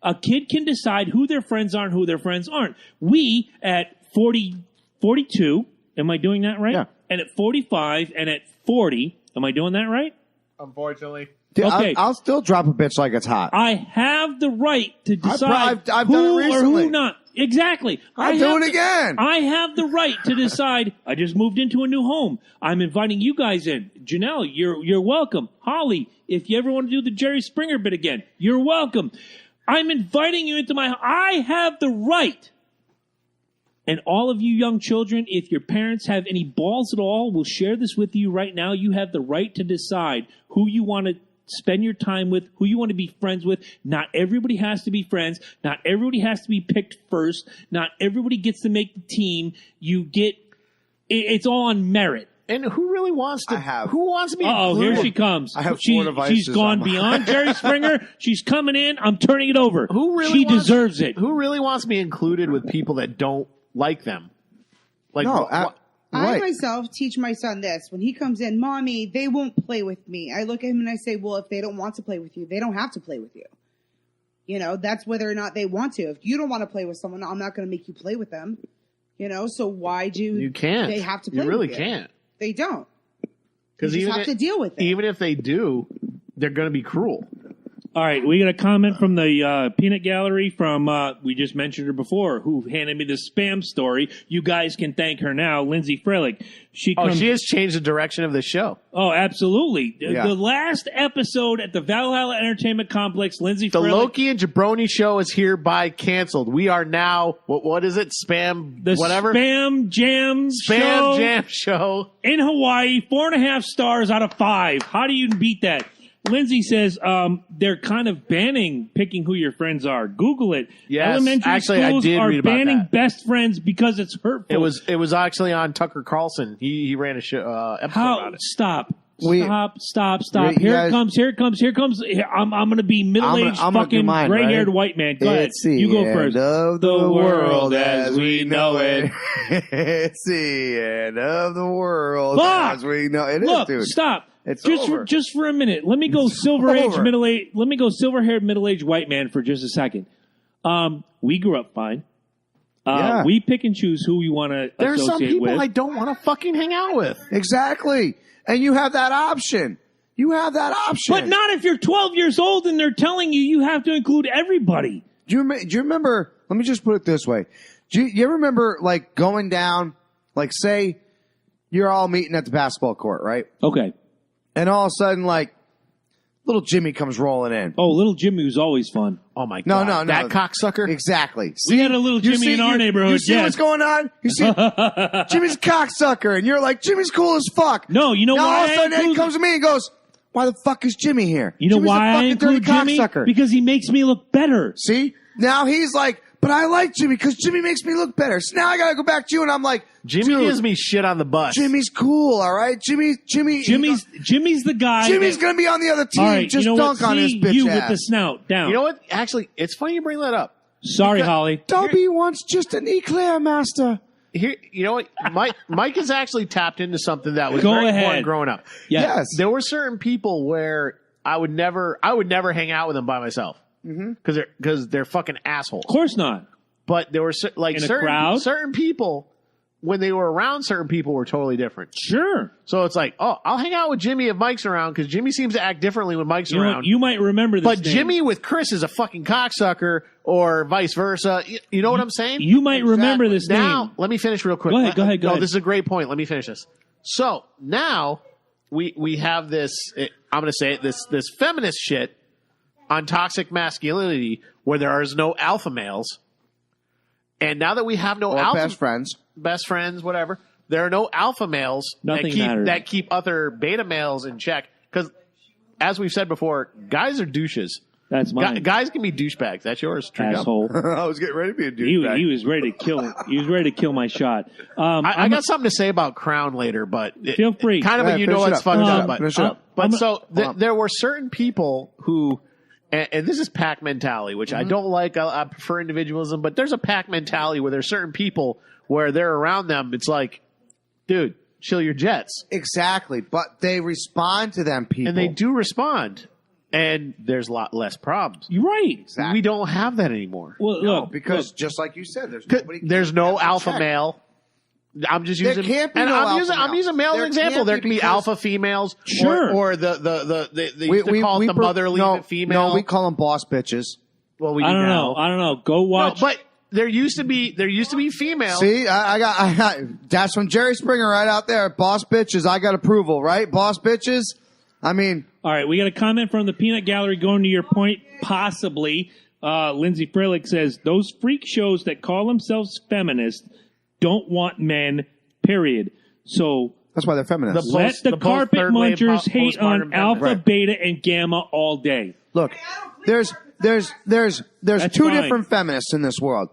A kid can decide who their friends are and who their friends aren't. We at 42, am I doing that right? Yeah. And at 45 and at 40, am I doing that right? Unfortunately. Dude, okay. I'll still drop a bitch like it's hot. I have the right to decide I've who done it recently. or who not. Exactly. I'll do it again. I have the right to decide. I just moved into a new home. I'm inviting you guys in. Janelle, you're welcome. Holly, if you ever want to do the Jerry Springer bit again, you're welcome. I'm inviting you into my home. I have the right. And all of you young children, if your parents have any balls at all, we'll share this with you right now. You have the right to decide who you want to spend your time with, who you want to be friends with. Not everybody has to be friends. Not everybody has to be picked first. Not everybody gets to make the team. It's all on merit. And who really wants to? Who wants to be? Here she comes. I have 4 devices. She's gone beyond Jerry Springer. She's coming in. I'm turning it over. She deserves it. Who really wants to be included with people that don't like them? Like, no, Right. I myself teach my son this. When he comes in, Mommy, they won't play with me. I look at him and I say, well, if they don't want to play with you, they don't have to play with you. You know, that's whether or not they want to. If you don't want to play with someone, I'm not going to make you play with them. You know, so why do You can't. they have to play You really with you? can't. They don't. Because You just have to deal with it. Even if they do, they're going to be cruel. All right, we got a comment from the Peanut Gallery from, we just mentioned her before, who handed me the spam story. You guys can thank her now, Lindsay Freilich. She has changed the direction of the show. Oh, absolutely. Yeah. The last episode at the Valhalla Entertainment Complex, Lindsay The Freilich. Loki and Jabroni Show is hereby canceled. We are now, what is it? Spam Jam Show. In Hawaii, 4.5 stars out of 5. How do you beat that? Lindsay says they're kind of banning picking who your friends are. Google it. Yes, Elementary actually, I schools did are read about banning that. best friends because it's hurtful. It was actually on Tucker Carlson. He ran a show, episode How? about it. Stop. We- Stop. You Here guys- it comes. I'm going to be middle-aged, I'm gonna do fucking mine, gray-haired right? white man. Go ahead. It's the You go end first. of the world as we know it. It's the end of the world Fuck! as we know it. Look, Dude. stop. It's just over. just for a minute. Let me go silver-aged, over. middle-aged. Let me go silver-haired, middle-aged white man for just a second. We grew up fine. Yeah. We pick and choose who we want to There's some associate people with. I don't want to fucking hang out with. Exactly. And you have that option. But not if you're 12 years old and they're telling you have to include everybody. Do you remember? Let me just put it this way. Do you ever remember, like, going down, like, say you're all meeting at the basketball court, right? Okay. And all of a sudden, like, little Jimmy comes rolling in. Oh, little Jimmy was always fun. Oh my No, god. no. That cocksucker. Exactly. We had a little Jimmy in our neighborhood. You see yes. what's going on? You see Jimmy's a cocksucker, and you're like, Jimmy's cool as fuck. No, you know now why all of a I sudden he include- comes to me and goes, "Why the fuck is Jimmy here? You know Jimmy's why a I fucking include dirty Jimmy? cocksucker." Because he makes me look better. See? Now he's like, but I like Jimmy because Jimmy makes me look better. So now I gotta go back to you, and I'm like, Jimmy dude, gives me shit on the bus. Jimmy's cool, all right? Jimmy's the guy. Jimmy's gonna be on the other team. All right, Just you know dunk what? on his See bitch you ass. with the snout down. You know what? Actually, it's funny you bring that up. Sorry, Holly. Dobby wants just an eclair master. Here, you know what? Mike has actually tapped into something that was Go very ahead. important growing up. Yeah. Yes. There were certain people where I would never hang out with them by myself because they're fucking assholes. Of course not. But there were like In a crowd? certain people when they were around certain people were totally different. Sure. So it's like, oh, I'll hang out with Jimmy if Mike's around because Jimmy seems to act differently when Mike's You know, around. you might remember this But name. Jimmy with Chris is a fucking cocksucker or vice versa. You know what I'm saying? You might remember this Now, name. let me finish real quick. Go ahead. No, this is a great point. Let me finish this. So now we have this, I'm going to say it, this feminist shit on toxic masculinity where there is no alpha males. And now that we have no Or alpha best friends. whatever, there are no alpha males Nothing matters. that keep other beta males in check. Because as we've said before, guys are douches. That's mine. Guys can be douchebags. That's yours, Trigum. Asshole. I was getting ready to be a douchebag. He was ready to kill. He was ready to kill my shot. I got something to say about Crown later, but Feel free. Kind of, Yeah, you finish know, it it's up. fucked Finish it up. up. But Finish it up. there were certain people who, and this is pack mentality, which I don't like. I prefer individualism, but there's a pack mentality where there's certain people where they're around them. It's like, dude, chill your jets, Exactly. But they respond to them people. and they do respond, and there's a lot less problems. You're right. Exactly. We don't have that anymore. Well, No, look, because look, just like you said, there's No keeping alpha check. male. I'm just There using, can't be and no I'm alpha using, male. I'm using male as There an example. can't There be can be because- alpha females, Sure. or they used to call it the mother leaving female. No, we call them boss bitches. Well, we I do don't now. know. I don't know. Go watch. No, but there used to be females. See, I got that's from Jerry Springer right out there. Boss bitches, I got approval, right? Boss bitches. I mean, All right, we got a comment from the Peanut Gallery going to your point, possibly. Lindsay Freilich says, those freak shows that call themselves feminists don't want men, period. So that's why they're feminists. The- let Post- the the carpet third wave munchers hate on postpartum alpha, feminist. beta, and gamma all day. Look, there's That's two fine. different feminists in this world.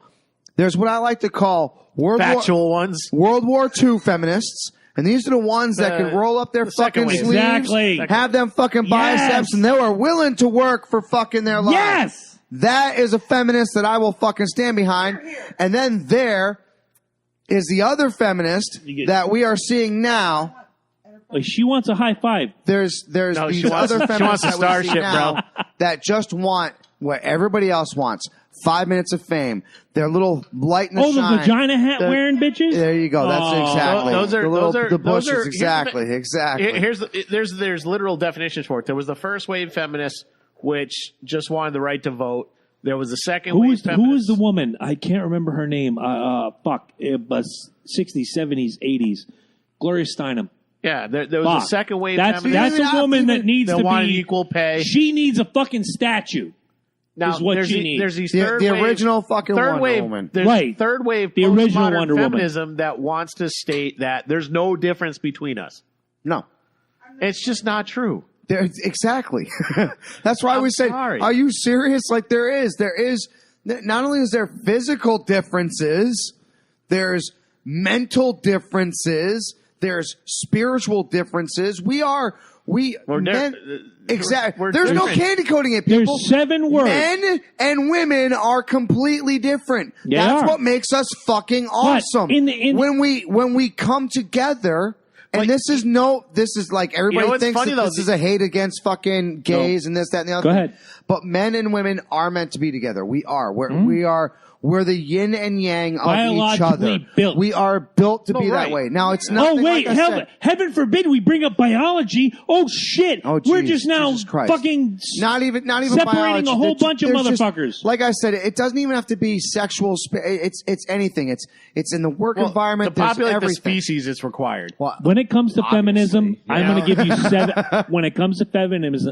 There's what I like to call Factual ones. World War II feminists. And these are the ones that can roll up their the second fucking wave. sleeves, Exactly. have them fucking biceps, Yes. and they are willing to work for fucking their lives. Yes! That is a feminist that I will fucking stand behind. And then is the other feminist that we are seeing now. She wants a high five. There's No, these she wants- other she feminists wants a that we see starship, now bro. that just want what everybody else wants. 5 minutes of fame. Their little light in the The shine. vagina hat wearing bitches? There you go. That's Oh. exactly. Those are the bushes. here's the- Exactly. There's literal definitions for it. There was the first wave feminists, which just wanted the right to vote. There was the second wave feminists. Who was the woman? I can't remember her name. It was 60s, 70s, 80s. Gloria Steinem. Yeah, there was a second wave That's feminist. a woman that needs that to wanted be equal pay. She needs a fucking statue. Now, is what there's she the- needs. There's these The third wave, original fucking third Wonder wave, Woman. There's Right. third wave The original postmodern Wonder Woman. feminism that wants to state that there's no difference between us. No. It's just not true. Exactly. That's why I'm we said, sorry. are you serious? Like there is, not only is there physical differences, there's mental differences, there's spiritual differences. Exactly. we're There's no different. candy coating it, people. There's 7 words. Men and women are completely different. They That's are. what makes us fucking awesome. When we come together, and this is like everybody what's thinks funny, that though? this is a hate against fucking gays and this, that, and the other. Go thing. ahead. But men and women are meant to be together. We are. We're the yin and yang of each other. Biologically built. We are built to be right. that way. Now it's Oh, not. wait. Heaven forbid we bring up biology. Oh, shit. Oh, We're geez, just now Jesus Christ. fucking Not even separating biology. a whole bunch of There's just- motherfuckers. like I said, it doesn't even have to be sexual. It's anything. It's in the work Well, environment. to populate there's the everything. species, it's required. Well, When it comes to feminism, I'm Yeah. going to give you 7. When it comes to feminism,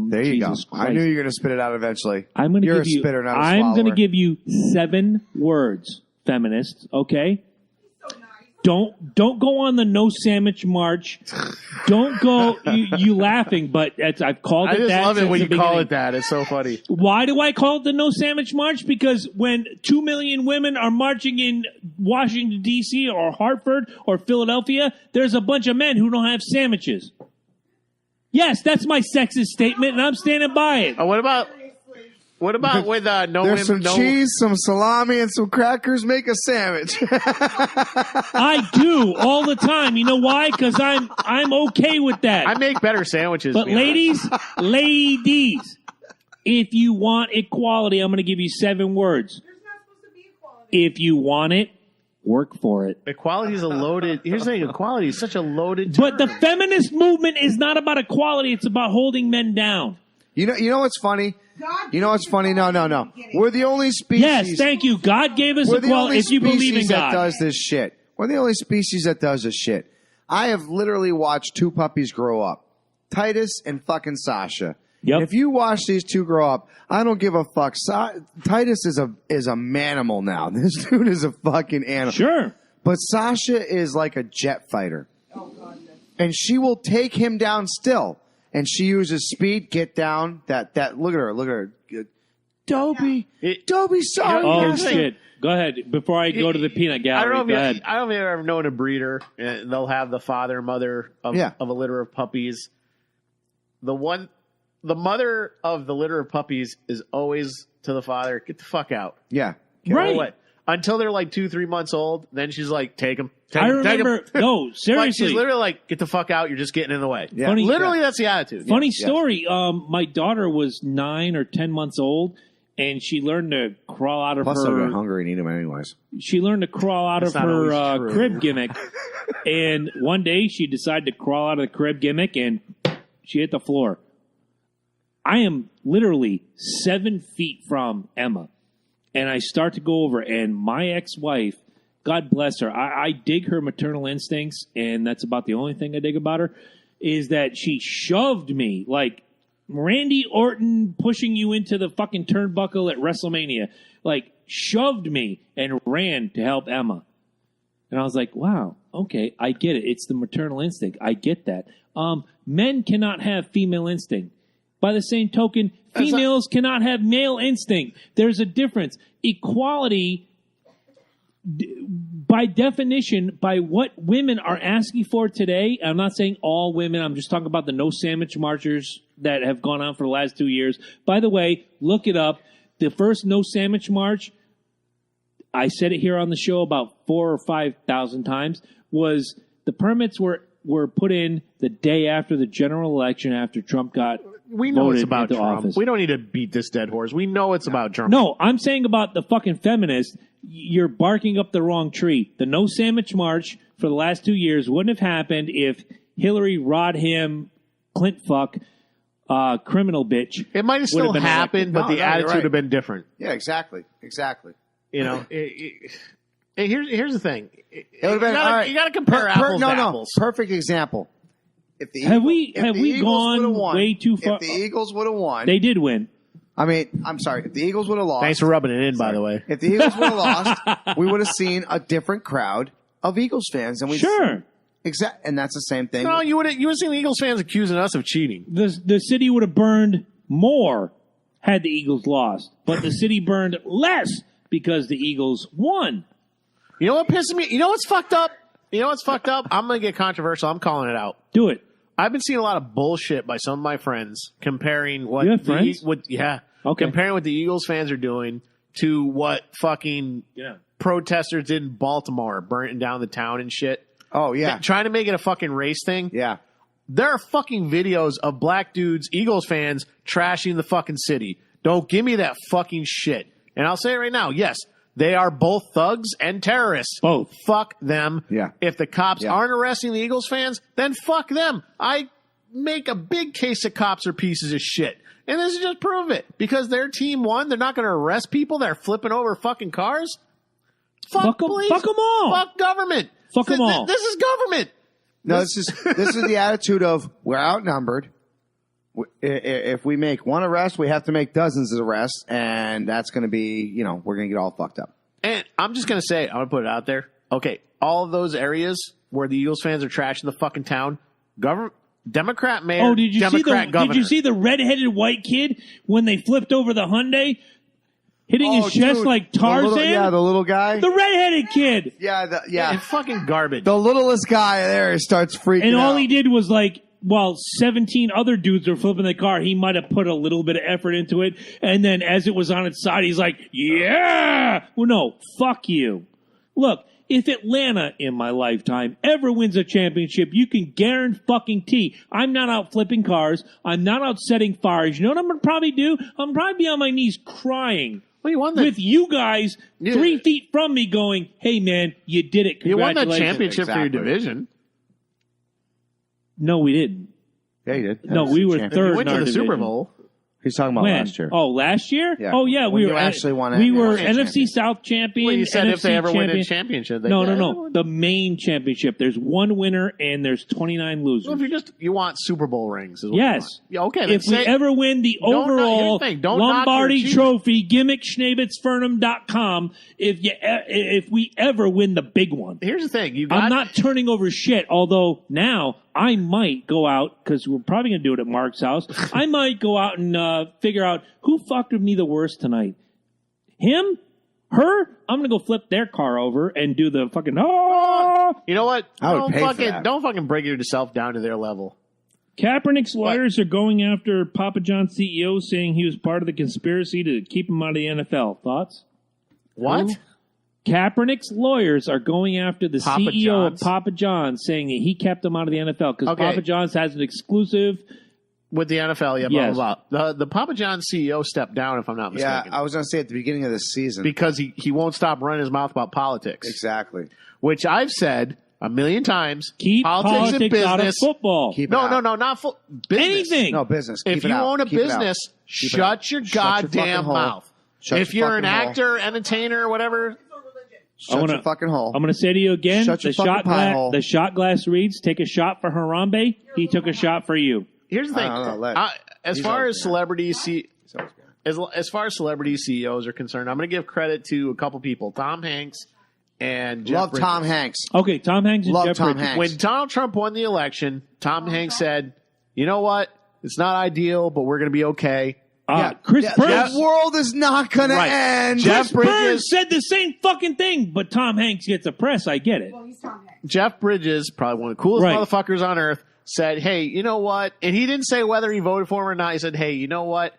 there you Jesus go. Christ. I knew you were going to spit it out eventually. I'm going to You're give you. a spitter, not a I'm going to swallower. give you 7 words, feminists. Okay. Don't go on the no sandwich march. Don't go. You laughing, but I've called I it just that. love it since when the you call beginning. it that. It's so funny. Why do I call it the no sandwich march? Because when 2 million women are marching in Washington D.C. or Hartford or Philadelphia, there's a bunch of men who don't have sandwiches. Yes, that's my sexist statement, and I'm standing by it. What about with no There's some women? No, cheese, some salami, and some crackers. Make a sandwich. I do all the time. You know why? Because I'm okay with that. I make better sandwiches. But to be honest. ladies, if you want equality, I'm going to give you 7 words. There's not supposed to be equality. If you want it, work for it. Equality is a loaded. Here's the thing: equality is such a loaded term. But the feminist movement is not about equality. It's about holding men down. You know what's funny? God You know what's funny? No. We're the only species. Yes, thank you. God gave us We're the equality only if you believe in species that God. does this shit. We're the only species that does this shit. I have literally watched 2 puppies grow up. Titus and fucking Sasha. Yep. And if you watch these 2 grow up, I don't give a fuck. Titus is a manimal now. This dude is a fucking animal. Sure. But Sasha is like a jet fighter. And she will take him down still. And she uses speed, get down. That look at her. Dobie. Dobie's sorry. Oh, Here's the thing. shit. Go ahead. Before I go to the peanut gallery, I don't go know ahead. if you've ever known a breeder. And they'll have the father and mother of a litter of puppies. The mother of the litter of puppies is always to the father, get the fuck out. Yeah. Right. What? Until they're like 2-3 months old, then she's like, take them. I remember. No, Like, seriously. she's literally like, get the fuck out. You're just getting in the way. Yeah. Funny- Literally, that's the attitude. Funny story. My daughter was 9 or 10 months old, and she learned to crawl out of Plus, I'll get her. hungry and eat them anyways. She learned to crawl out That's of not her always true. crib gimmick, and one day she decided to crawl out of the crib gimmick, and she hit the floor. I am literally 7 feet from Emma, and I start to go over, and my ex-wife, God bless her, I dig her maternal instincts, and that's about the only thing I dig about her, is that she shoved me like Randy Orton pushing you into the fucking turnbuckle at WrestleMania. Like, shoved me and ran to help Emma. And I was like, wow, okay, I get it. It's the maternal instinct. I get that. Men cannot have female instinct. By the same token, females cannot have male instinct. There's a difference. Equality, by definition, by what women are asking for today, I'm not saying all women, I'm just talking about the no sandwich marchers that have gone on for the last 2 years. By the way, look it up. The first no sandwich march, I said it here on the show about 4,000 or 5,000 times, was the permits were put in the day after the general election after Trump got We know it's about Trump. office. We don't need to beat this dead horse. We know it's about Trump. No, I'm saying about the fucking feminists. You're barking up the wrong tree. The No Sandwich March for the last 2 years wouldn't have happened if Hillary, Rod him, Clint fuck, criminal bitch. It might have still happened, but the attitude would have been different. Yeah, exactly. You know, here's the thing. It would have been, all right. You got to compare apples to apples. Perfect example. If the Have Eagles, we gone way too far? If the Eagles would have won, They did win. I mean, I'm sorry. If the Eagles would have lost, Thanks for rubbing it in, by the way. If the Eagles would have lost, we would have seen a different crowd of Eagles fans, and we Sure. and that's the same thing. No, you would have seen the Eagles fans accusing us of cheating. The city would have burned more had the Eagles lost, but the city burned less because the Eagles won. You know what pisses me? You know what's fucked up? I'm going to get controversial. I'm calling it out. Do it. I've been seeing a lot of bullshit by some of my friends comparing what You have friends? Okay. comparing what the Eagles fans are doing to what fucking protesters did in Baltimore, burning down the town and shit. Oh yeah, Trying to make it a fucking race thing. yeah. There are fucking videos of black dudes, Eagles fans, trashing the fucking city. Don't give me that fucking shit. And I'll say it right now. Yes, they are both thugs and terrorists. Both. Fuck them. Yeah. If the cops aren't arresting the Eagles fans, then fuck them. I make a big case that cops are pieces of shit. And this is just prove it. Because their team won, they're not going to arrest people that are flipping over fucking cars. Fuck police. Fuck 'em all. Fuck government. Fuck 'em all. This is government. No, this is the attitude of we're outnumbered. If we make one arrest, we have to make dozens of arrests, and that's going to be, we're going to get all fucked up. And I'm just going to say, I'm going to put it out there. Okay, all of those areas where the Eagles fans are trashing the fucking town, Democrat mayor, Oh, did you Democrat governor. Did you see the redheaded white kid when they flipped over the Hyundai, hitting his chest dude, like Tarzan? The little guy. The redheaded kid. It's fucking garbage. The littlest guy there starts freaking And out. all he did was while 17 other dudes were flipping the car, he might have put a little bit of effort into it. And then as it was on its side, he's like, yeah. Well, no, fuck you. Look, if Atlanta in my lifetime ever wins a championship, you can guarantee I'm not out flipping cars. I'm not out setting fires. You know what I'm going to probably do? I'm going to probably be on my knees crying. Well, you won with you guys 3 feet from me going, hey, man, you did it. You won Congratulations. the championship for your division. No, we didn't. Yeah, you did. No, we were third. You went in to our the Super division. Bowl. He's talking about When? last year. Oh, last year? Yeah. Oh, yeah. When We you were actually won We a were national NFC South champion. Well, you said NFC if they ever win champion. a championship, they No. did. The main championship. There's one winner and there's 29 losers. Well, if you want Super Bowl rings, is what Yes. you want. Yeah, okay. If we ever win the overall here's the thing, Lombardi Trophy, gimmickschnabitzfernum.com, if we ever win the big one. Here's the thing. I'm not turning over shit, although now I might go out, because we're probably going to do it at Mark's house. I might go out and figure out who fucked with me the worst tonight. Him? Her? I'm going to go flip their car over and do the fucking, You know what? I would pay for that. Don't fucking bring yourself down to their level. Kaepernick's lawyers are going after Papa John's CEO, saying he was part of the conspiracy to keep him out of the NFL. Thoughts? What? Kaepernick's lawyers are going after the Papa CEO John's? of Papa John's, saying that he kept him out of the NFL because Okay. Papa John's has an exclusive. With the NFL, yeah, Yes. blah, blah, blah. The Papa John's CEO stepped down, if I'm not Yeah, mistaken. I was going to say at the beginning of this season. Because he won't stop running his mouth about politics. Exactly. Which I've said a million times. Keep politics and business. out of football. Keep it No, out. not business. Anything. No, business. If Keep it you out. own a Keep it out. business, Keep it out. shut your Shut your goddamn fucking hole. mouth. Shut If your you're an fucking hole. actor, entertainer, whatever, Shut your fucking hole. I'm going to say to you again, Shut your fucking pie hole. the shot glass reads, take a shot for Harambe. He took a shot for you. here's the thing. I don't know, As he's far always as been. celebrities, He's always been. as far as celebrity CEOs are concerned, I'm going to give credit to a couple people: Tom Hanks and Jeff Love Bridges. Tom Hanks. Okay, Tom Hanks and Love Jeff Tom Bridges. Hanks. When Donald Trump won the election, Tom Hanks said, "You know what? It's not ideal, but we're going to be okay." Chris Yeah, Burns. the world is not going to Right. end. Jeff Chris Burns Bridges- said the same fucking thing, but Tom Hanks gets a press. I get it. Well, he's Tom Hanks. Jeff Bridges, probably one of the coolest Right. motherfuckers on earth, said, "Hey, you know what?" And he didn't say whether he voted for him or not. He said, "Hey, you know what?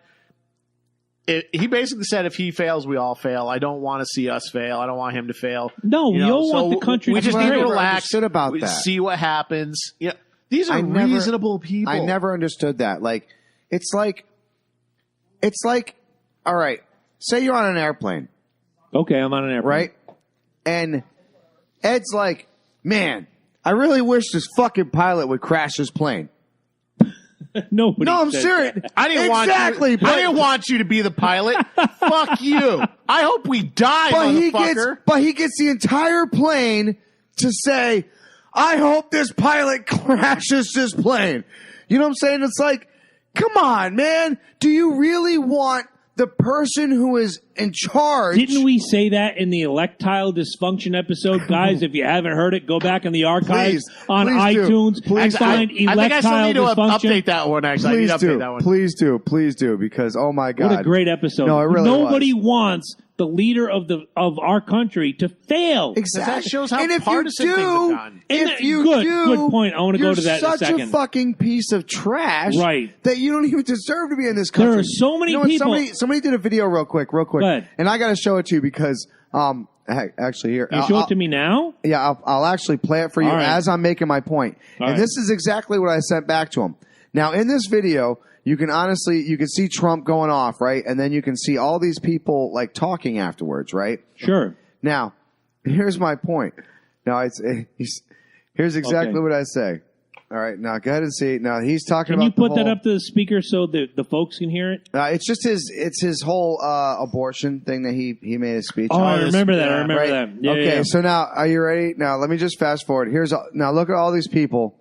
he basically said if he fails, we all fail. I don't want to see us fail. I don't want him to fail. No, we all want the country We to just need to great. relax. About that. See what happens. Yeah, these are reasonable people. I never understood that. Like, it's like, all right, say you're on an airplane, Okay, I'm on an airplane. right? And Ed's like, man, I really wish this fucking pilot would crash this plane. Nobody. No, I'm said serious. that. I didn't exactly, want you. I didn't want you to be the pilot. Fuck you. I hope we die, motherfucker. But he gets the entire plane to say, I hope this pilot crashes this plane. You know what I'm saying? It's like, come on, man. Do you really want the person who is in charge? Didn't we say that in the electile dysfunction episode? Guys, if you haven't heard it, go back in the archives on please do. iTunes Please and find I think I electile still need to dysfunction. update that one, actually. I need to update that one. Please do, because oh my God. What a great episode. No, it really Nobody was. wants the leader of our country to fail. Exactly. That shows how and if partisan you things have do, gotten. if you good, do, good point. I want to go you're to that in a such second. fucking piece of trash, Right. that you don't even deserve to be in this country. There are so many You know what, people- Somebody did a video real quick, Go ahead. and I got to show it to you because actually here You show it to me now? Yeah, I'll actually play it for you All right. as I'm making my point. All And right. this is exactly what I sent back to him. Now, in this video, you can see Trump going off, right? And then you can see all these people like talking afterwards, right? Sure. Now, here's my point. Now, here's exactly Okay. what I say. All right, now go ahead and see. Now he's talking Can about. you put the that whole, up to the speaker so the folks can hear it? It's just his whole abortion thing that he made a speech. Oh, on. I remember that. I remember Right? that. Yeah, okay, yeah. so now are you ready? Now let me just fast forward. Now look at all these people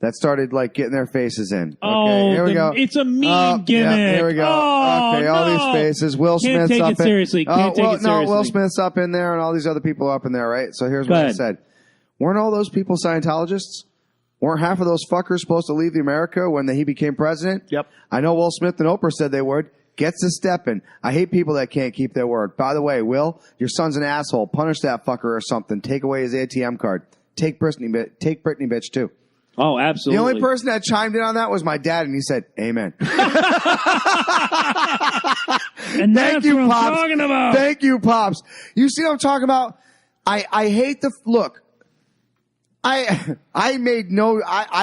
that started like getting their faces in. Oh, Okay, here we go. It's a meme Oh, gimmick. Yeah, here we go. Oh, okay, all no. these faces. Will Can't Smith's take up it seriously. Can't take it No, Will seriously. Smith's up in there, and all these other people are up in there, right? So here's Go what I ahead. said. Weren't all those people Scientologists? Weren't half of those fuckers supposed to leave the America when he became president? Yep. I know Will Smith and Oprah said they would. Gets to stepping. I hate people that can't keep their word. By the way, Will, your son's an asshole. Punish that fucker or something. Take away his ATM card. Take Britney, bitch, too. Oh, absolutely. The only person that chimed in on that was my dad, and he said, amen. And that's you, what I'm Pops. talking about. Thank you, Pops. You see what I'm talking about? I hate look. I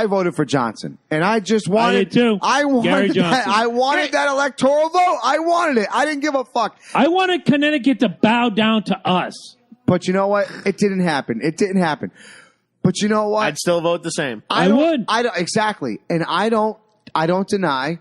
voted for Johnson, and I just wanted. I did too. I wanted Gary that. Johnson. I wanted that electoral vote. I wanted it. I didn't give a fuck. I wanted Connecticut to bow down to us. But you know what? It didn't happen. But you know what? I'd still vote the same. I would. I don't exactly, and I don't deny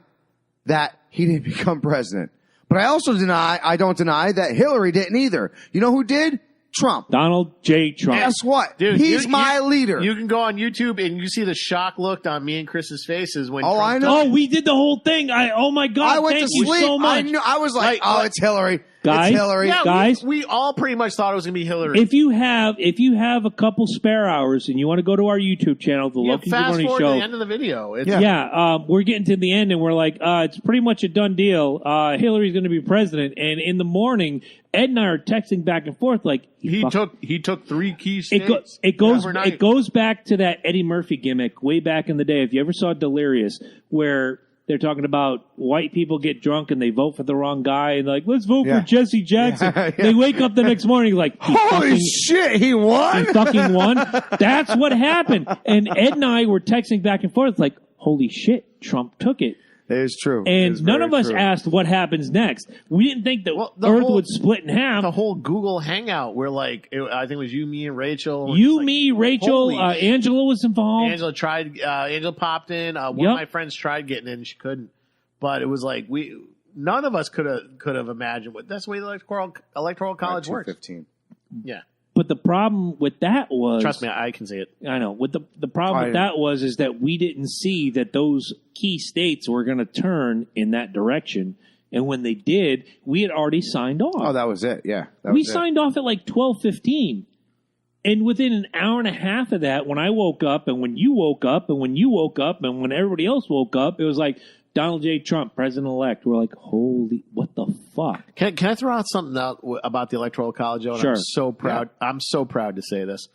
that he didn't become president. But I also don't deny that Hillary didn't either. You know who did? Trump. Donald J. Trump. Guess what? Dude, He's my leader. You can go on YouTube and you see the shock look on me and Chris's faces when Oh, Trump I know. Oh, we did the whole thing. Oh my God! I went thank to you sleep. so much. I was like, oh, it's Hillary. Guys? It's Hillary. Yeah, Guys? we all pretty much thought it was going to be Hillary. If you have a couple spare hours and you want to go to our YouTube channel, the Yeah, Loki and fast Jabroni forward Show. to the end of the video. It's, Yeah, we're getting to the end and we're like, it's pretty much a done deal. Hillary's going to be president. And in the morning, Ed and I are texting back and forth like He took 3 key states. it goes overnight. it goes back to that Eddie Murphy gimmick way back in the day. If you ever saw Delirious, where they're talking about white people get drunk and they vote for the wrong guy and they're like, let's vote Yeah. for Jesse Jackson. Yeah. They wake up the next morning like, Holy shit, he won? he fucking won. That's what happened. And Ed and I were texting back and forth like, holy shit, Trump took it. It is true. And none of us asked what happens next. We didn't think that Well, the Earth whole- would split in half. the whole Google Hangout where I think it was you, me, and Rachel. You, It's me, Rachel, holy Angela was involved. Angela popped in. One Yep. of my friends tried getting in, she couldn't. But it was like none of us could have imagined what that's the way the electoral college works. 215. Yeah, But the problem with that was, trust me, I can see it. I know. With the problem with that was is that we didn't see that those key states were going to turn in that direction, and when they did, we had already signed off. Oh, that was it. Yeah. We signed off at like 12:15, and within an hour and a half of that, when I woke up, and when you woke up, and when you woke up, and when everybody else woke up, it was like Donald J. Trump, president-elect. We're like, holy, what the fuck? Can I throw out something out about the electoral college? And Sure. I'm so proud. Yeah. I'm so proud to say this.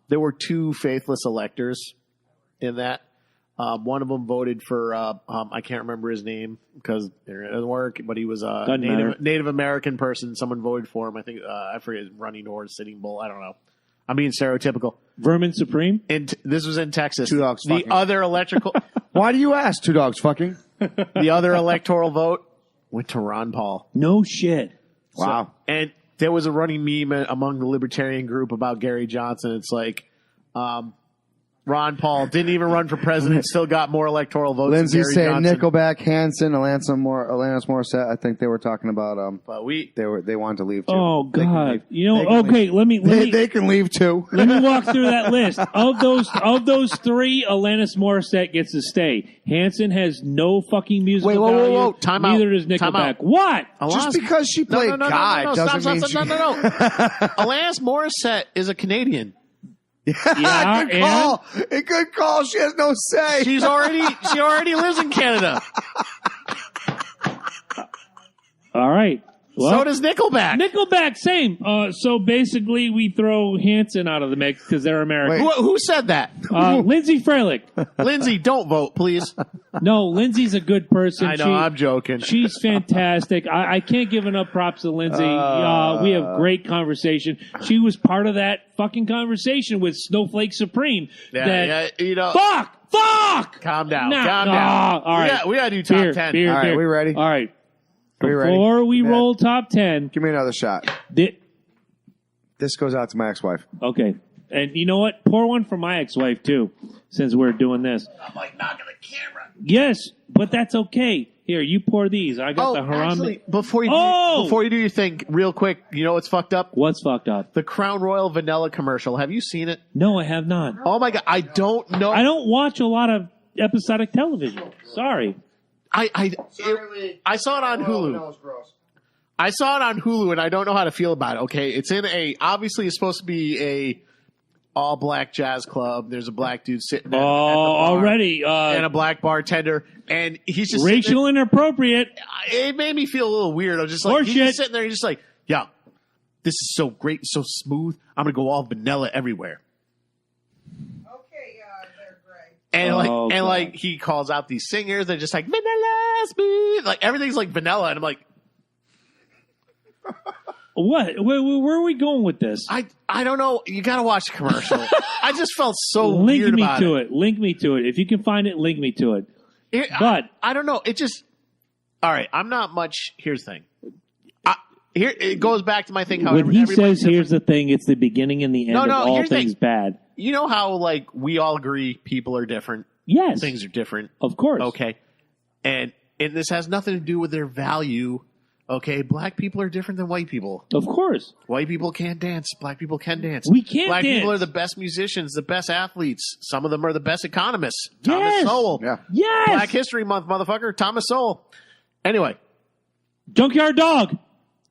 There were 2 faithless electors in that. One of them voted for I can't remember his name because it doesn't work, but he was a Doesn't matter. Native American person. Someone voted for him. I think I forget Running or Sitting Bull. I don't know. I'm being stereotypical. Vermin Supreme? And this was in Texas. Two dogs The fucking. other electrical, Why do you ask? Two dogs fucking. the other electoral vote went to Ron Paul. No shit. Wow. And there was a running meme among the libertarian group about Gary Johnson. It's like, Ron Paul didn't even run for president, still got more electoral votes Lindsay than Gary saying Johnson. Nickelback, Hanson, Alanis Morissette. I think they were talking about But they wanted to leave too. Oh They can God! leave. You know, They can okay. leave. Let me They can leave too. let me walk through that list. Of those three, Alanis Morissette gets to stay. Hanson has no fucking musical Wait, whoa, value. whoa. Time out. Neither does Time Nickelback. out. What? Just because she played God doesn't mean she... No. Alanis Morissette is a Canadian. Yeah, good call. A good call. She has no say. She already lives in Canada. All right. Well, So does Nickelback. Nickelback, same. So basically, we throw Hanson out of the mix because they're American. Who said that? Lindsay Freilich. Lindsay, don't vote, please. No, Lindsay's a good person. I know, I'm joking. She's fantastic. I can't give enough props to Lindsay. We have great conversation. She was part of that fucking conversation with Snowflake Supreme. Yeah, you know. Fuck! Calm down. Nah, calm nah, down. all right. We gotta do top Beer, 10. beer, All right, beer. we ready? All right. Are we ready? Before we Yeah. roll top 10, Give me another shot. This goes out to my ex-wife. okay. And you know what? Pour one for my ex-wife, too, since we're doing this. I'm like knocking the camera. Yes, but that's okay. Here, you pour these. I got the haram. Actually, before you do your thing, real quick, you know what's fucked up? What's fucked up? The Crown Royal vanilla commercial. Have you seen it? No, I have not. Oh my god, I don't know. I don't watch a lot of episodic television. Sorry. I saw it on Hulu. I saw it on Hulu, and I don't know how to feel about it. Okay, it's in obviously it's supposed to be a all black jazz club. There's a black dude sitting at the bar Already. and a black bartender, and he's just Racial inappropriate. It made me feel a little weird. I was just like, he's Horseshit. just sitting there, he's just like, yo, this is so great, so smooth. I'm gonna go all vanilla everywhere. Okay, they're great. And God. like he calls out these singers, they're just like vanilla smooth, like everything's like vanilla, and I'm like, What? Where are we going with this? I don't know. You got to watch the commercial. I just felt so Link weird me about to it. Link me to it. If you can find it, link me to it. But I don't know. It just all right. I'm not much. Here's the thing. Here it goes back to my thing. How when he everybody's says, "Here's the thing," it's the beginning and the end of all here's the things thing. bad. You know how like we all agree people are different. Yes, Things are different. of course. Okay, and this has nothing to do with their value. Okay, black people are different than white people. Of course. White people can't dance. Black people can dance. We can't Black dance. people are the best musicians, the best athletes. Some of them are the best economists. Yes. Thomas Sowell. Yeah. Yes. Black History Month, motherfucker. Thomas Sowell. Anyway, Junkyard Dog.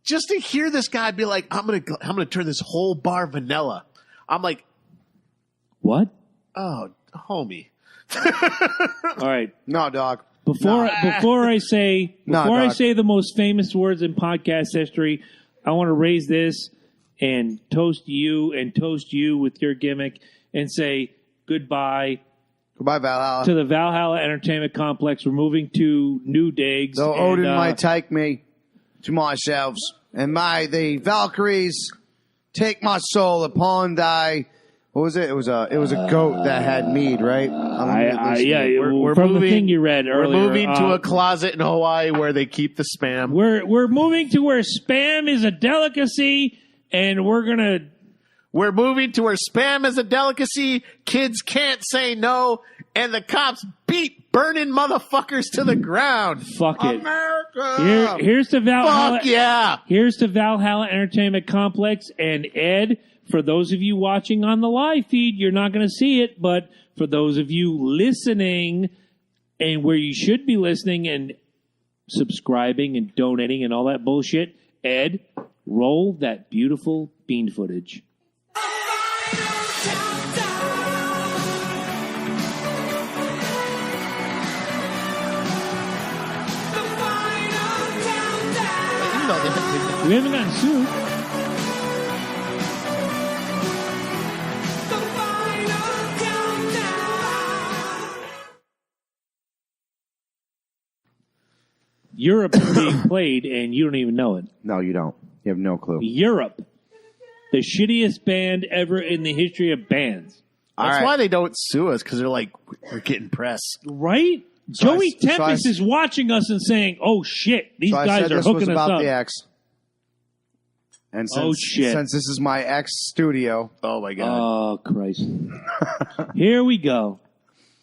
just to hear this guy be like, I'm gonna turn this whole bar vanilla. I'm like, What? oh, homie. All right. No, dog. Before I say dog. the most famous words in podcast history, I want to raise this and toast you with your gimmick and say goodbye Goodbye, Valhalla. to the Valhalla Entertainment Complex. We're moving to new digs. Though and, Odin might take me to myself, and the Valkyries take my soul upon thy. What was it? It was a goat that had mead, right? We're from the moving- thing you read earlier. We're moving to a closet in Hawaii where they keep the spam. We're moving to where spam is a delicacy, and we're gonna. We're moving to where spam is a delicacy, kids can't say no, and the cops beat burning motherfuckers to the ground. Fuck it. America. Here's the Valhalla. Fuck yeah. Here's the Valhalla Entertainment Complex. And Ed, for those of you watching on the live feed, you're not going to see it, but for those of you listening and where you should be listening and subscribing and donating and all that bullshit, Ed, roll that beautiful bean footage. We haven't gotten sued. Europe is being played, and you don't even know it. No, you don't. You have no clue. Europe. The shittiest band ever in the history of bands. That's why they don't sue us, because they're like, we're getting press. Right? Joey Tempest is watching us and saying, oh, shit, these guys are hooking us up. The X. And since this is my X studio. Oh, my God. Oh, Christ. Here we go.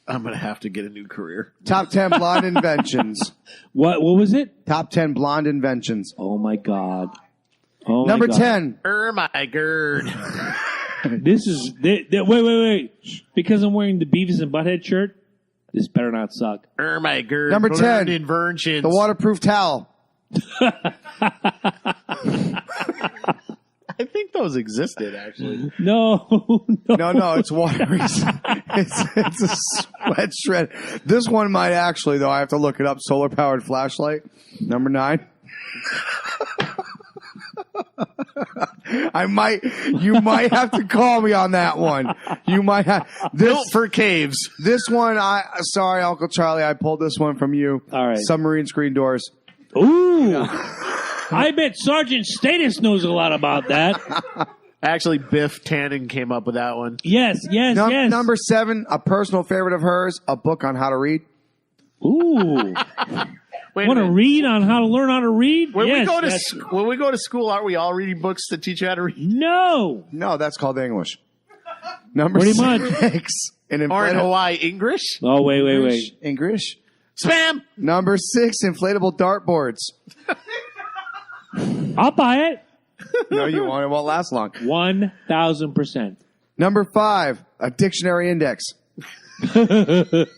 I'm going to have to get a new career. Top 10 blonde inventions. What was it? Top 10 blonde inventions. Oh, my God. Oh, Number my God. 10. My gird. This is... Wait. Because I'm wearing the Beavis and Butthead shirt, this better not suck. My gird. Number 10. Inventions. The waterproof towel. I think those existed, actually. No. No, it's water resistant. It's a sweat shred. This one might actually, though, I have to look it up. Solar powered flashlight. Number 9. You might have to call me on that one. You might have Built for caves. This one, sorry, Uncle Charlie, I pulled this one from you. All right. Submarine screen doors. Ooh. I bet Sergeant Status knows a lot about that. Actually, Biff Tannen came up with that one. Yes. Number 7, a personal favorite of hers, a book on how to read. Ooh. Wait Want to read on how to learn how to read? When we go to school, aren't we all reading books to teach you how to read? No, that's called English. Number Pretty 6, much. Or in Hawaii, English? Oh, wait. English. Spam! Number 6, inflatable dartboards. I'll buy it. No, you won't. It won't last long. 1,000%. Number 5, a dictionary index. Can't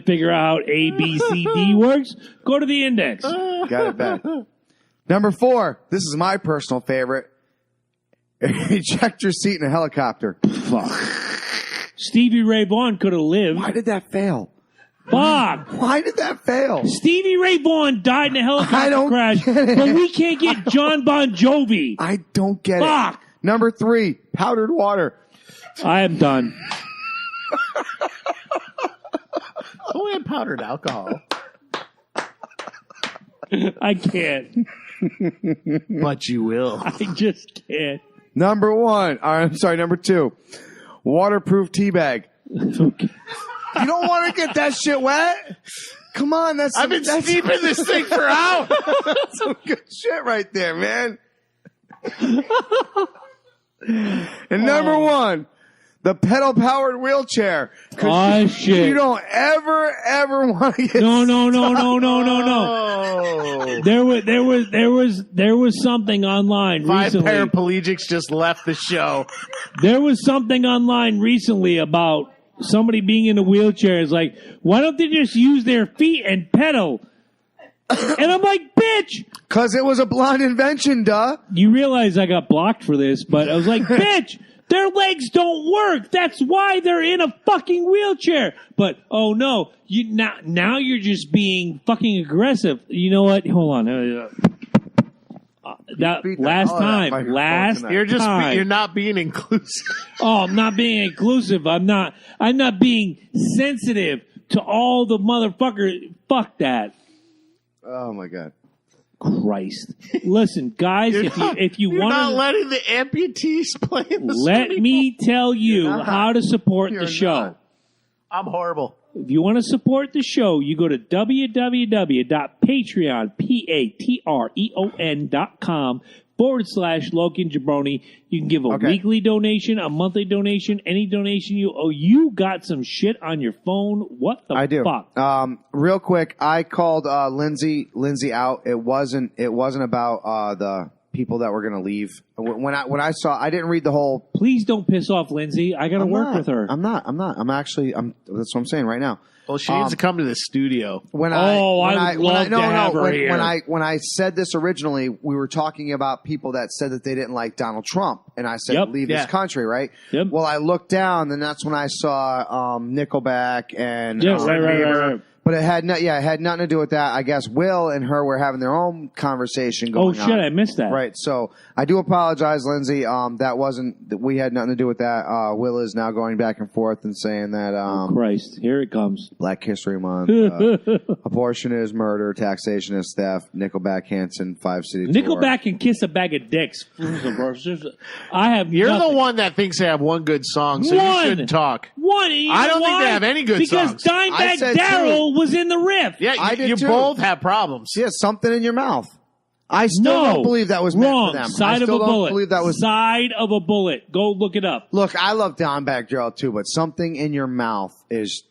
figure out how A, B, C, D works? Go to the index. Got it back. Number 4, this is my personal favorite. Eject your seat in a helicopter. Fuck. Stevie Ray Vaughan could have lived. Why did that fail? Fuck. Why did that fail? Stevie Ray Vaughan died in a helicopter crash, get it. but we can't get John Bon Jovi. I don't get Fuck. it. Number 3, powdered water. I am done. Oh, and powdered alcohol. I can't. But you will. I just can't. Number 2, waterproof tea bag. Okay. You don't want to get that shit wet? Come on, I've been steeping this thing for hours. That's some good shit right there, man. And number 1, the pedal-powered wheelchair. Oh, shit. You don't ever want to get No. Oh. There was something online 5 recently. paraplegics just left the show. There was something online recently about somebody being in a wheelchair. It's like, why don't they just use their feet and pedal? And I'm like, bitch! Because it was a blonde invention, duh. You realize I got blocked for this, but I was like, bitch! Their legs don't work. That's why they're in a fucking wheelchair. But, oh no, now you're just being fucking aggressive. You know what? Hold on. Last time. You're not being inclusive. Oh, I'm not being inclusive. I'm not being sensitive to all the motherfuckers. Fuck that. Oh my God. Christ. Listen, guys, if you want to, not letting the amputees play in the let me tell you how to support the show. Not. I'm horrible. If you want to support the show, you go to www.patreon.com/Loki and Jabroni. You can give a weekly donation, a monthly donation, any donation you owe. You got some shit on your phone. What the I do. fuck? Real quick, I called Lindsay out. It wasn't about the people that were going to leave. When I saw, I didn't read the whole. Please don't piss off Lindsay. I got to work with her. I'm not. That's what I'm saying right now. Well, she needs to come to the studio. When I said this originally, we were talking about people that said that they didn't like Donald Trump, and I said leave this country, right? Yep. Well, I looked down, and that's when I saw Nickelback and But it had it had nothing to do with that. I guess Will and her were having their own conversation going on. Oh shit, I missed that. Right. So I do apologize, Lindsay. We had nothing to do with that. Will is now going back and forth and saying that Christ, here it comes. Black History Month, abortion is murder, taxation is theft, Nickelback, Hanson, 5 City Nickelback can kiss a bag of dicks. I have. You're nothing. the one that thinks they have one good song, so you shouldn't talk. One. I don't think they have any good songs. Because Dimebag Darrell was in the riff. Yeah, I did you too. both have problems. Yeah, something in your mouth. I still don't believe that was wrong. meant for them. Side I still of a don't bullet. believe that was. Side of a bullet. Go look it up. Look, I love Dimebag Darrell too, but something in your mouth is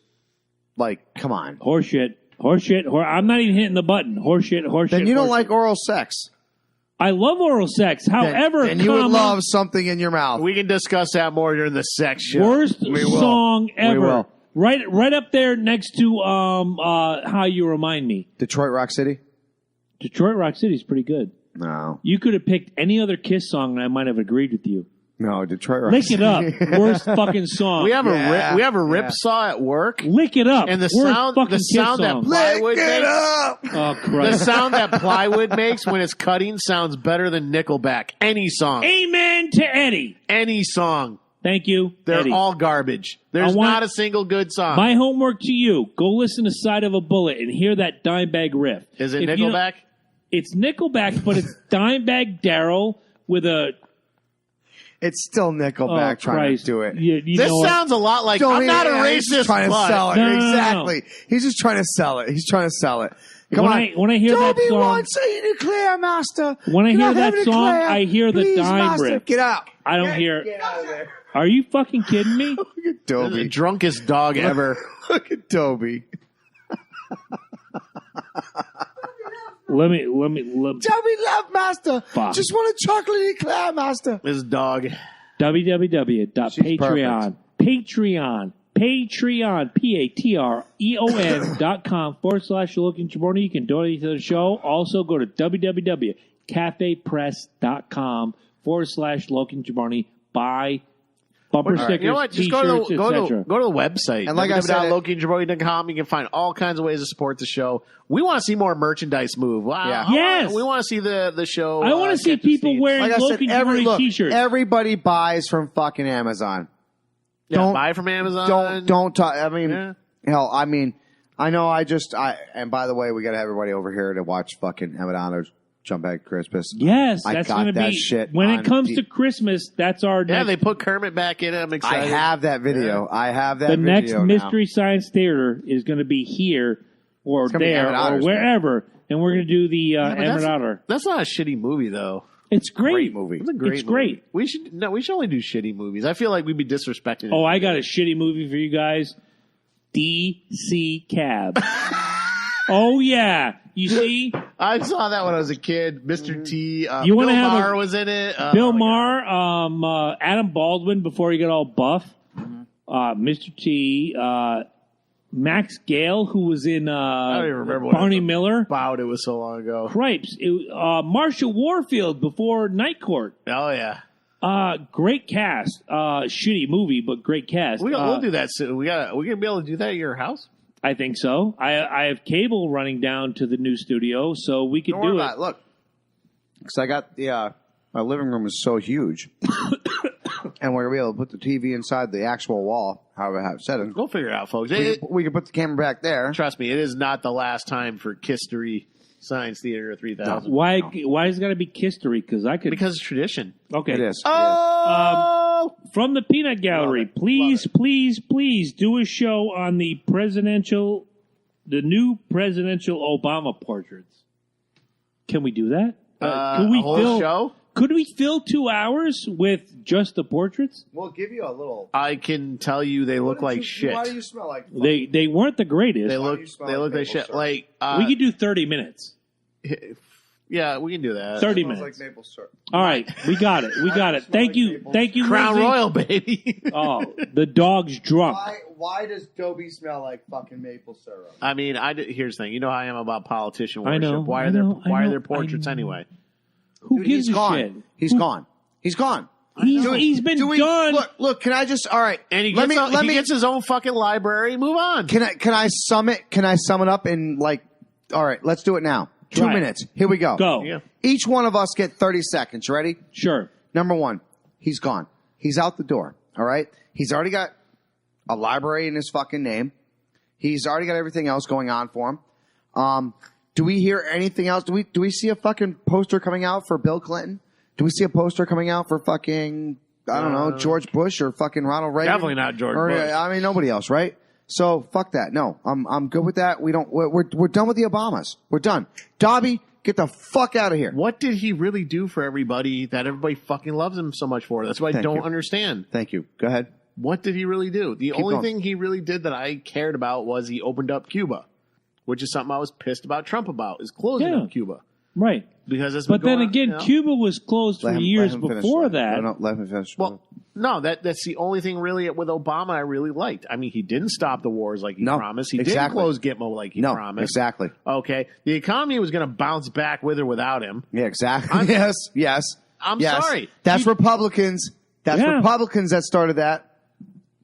like, come on. Horseshit. I'm not even hitting the button. Horseshit. Then you don't like oral sex. I love oral sex. However, then you would love something in your mouth. We can discuss that more during the sex show. Worst song ever. We will. Right up there next to How You Remind Me. Detroit Rock City? Detroit Rock City is pretty good. No. You could have picked any other Kiss song and I might have agreed with you. No, Detroit Rock Lick City. it up. Worst fucking song. We have a rip saw at work. Lick it up. And the Worst sound fucking that song. plywood Lick it makes. up! Oh, The Christ. sound that plywood makes when it's cutting sounds better than Nickelback. Any song. Amen to Eddie. Any song. Thank you, They're Eddie. all garbage. There's not a single good song. My homework to you, go listen to Side of a Bullet and hear that Dimebag riff. Is it If you Nickelback? It's Nickelback, but it's Dimebag Darrell with a... It's still Nickelback trying Christ. to do it. You This know what? sounds a lot like, Don't I'm not a he's just racist, trying to but... sell it. No. Exactly. He's just trying to sell it. He's trying to sell it. Come When on. I hear that Dobie song- wants a nuclear master. When I Can hear have that a song, nuclear? I hear the Please, dime master. riff. Get out. I don't hear... Get out of there. Are you fucking kidding me? Look at The Dobie. drunkest dog ever. Look at Dobie. Let me. Dobie love master. Fuck. Just want a chocolate eclair, master. This dog. www.patreon. Patreon. Patreon.com/Loki and Jabroni. You can donate to the show. Also, go to www.cafepress.com/Loki and Jabroni. Buy bumper stickers, You know what? Just t-shirts, go to etc. the website. And like I said, www.lokiandjabroni.com. You can find all kinds of ways to support the show. We want to see more merchandise move. Wow. Yeah. Yes. We want to see the show. I want to see get the people seats. wearing Like I Loki said, and Jabroni t-shirts. everybody buys from fucking Amazon. Yeah, buy from Amazon. Don't talk. I mean, Yeah. hell, I mean, I know and by the way, we got to have everybody over here to watch fucking Emmett Honors Jump Back Christmas. Yes, I that's got going to that be shit when on it comes D- to Christmas. That's our Yeah, next, they put Kermit back in it. I'm I excited. have that video. I have that the video next now. Mystery Science Theater is going to be here or gonna be there Emmett or Otter's, wherever, and we're going to do the Yeah, but Emmett Otter. That's not a shitty movie, though. It's great. Great movie. It's a great It's movie. great. We should only do shitty movies. I feel like we'd be disrespecting it. Oh, I got a shitty movie for you guys. DC Cab. Oh yeah, you see, I saw that when I was a kid. Mr. T. You wanna Bill have Maher a- was in it. Bill my Maher, Adam Baldwin before he got all buff, Mr. T, Max Gale who was in don't even remember what Barney it was. Miller. God. Wow, it was so long ago. Cripes, Marsha Warfield before Night Court. Oh yeah, Great cast. Shitty movie, but great cast. we'll do that soon. We're gonna be able to do that at your house. I think so. I have cable running down to the new studio, so we could Don't worry do about it. it. Look, because I got the my living room is so huge, and we're gonna be able to put the TV inside the actual wall. However, I have it set it. We'll figure it out, folks. We can put the camera back there. Trust me, it is not the last time for Kistery Science Theater 3000. Why is it got to be Kistery? Because I could. Because it's tradition. Okay. It is. Oh, From the Peanut Gallery, please do a show on the new presidential Obama portraits. Can we do that? Could we a whole show? Could we fill 2 hours with just the portraits? We'll give you a little. I can tell you they look like shit. Why do you smell like? They weren't the greatest. They look you smell they like look like maple shit. syrup? Like we could do 30 minutes. yeah, we can do that. 30 Smells minutes. like maple syrup. All right, we got it. We got it. Thank you, Crown Lindsay. Royal, baby. Oh, the dog's drunk. Why does Dobie smell like fucking maple syrup? I mean, here's the thing. You know how I am about politician I worship. know, Why I are there know, I why are know, there portraits I know. anyway? Who Dude, gives he's a gone. shit? He's gone. He's gone. He's been done. Look, can I just, all right. And he gets his own fucking library. Move on. Can I sum it up in like, all right, let's do it now. 2 minutes. Here we go. Go. Yeah. Each one of us get 30 seconds. Ready? Sure. Number one, he's gone. He's out the door. All right? He's already got a library in his fucking name. He's already got everything else going on for him. Do we hear anything else? Do we see a fucking poster coming out for Bill Clinton? Do we see a poster coming out for fucking, I don't know, George Bush or fucking Ronald Reagan? Definitely not George Bush. I mean, nobody else, right? So fuck that. No, I'm good with that. We're done with the Obamas. We're done. Dobby, get the fuck out of here. What did he really do for everybody that everybody fucking loves him so much for? That's what I don't understand. Thank you. Go ahead. What did he really do? The only thing he really did that I cared about was he opened up Cuba, which is something I was pissed about Trump about, is closing up Cuba. Right. Because it's but then again, Cuba was closed for years before that. No, let him finish. Well, no, that's the only thing really with Obama I really liked. I mean, he didn't stop the wars like he promised. He didn't close Gitmo like he promised. Exactly. Okay. The economy was going to bounce back with or without him. Yeah, exactly. Yes. I'm sorry. That's Republicans. That's Republicans that started that.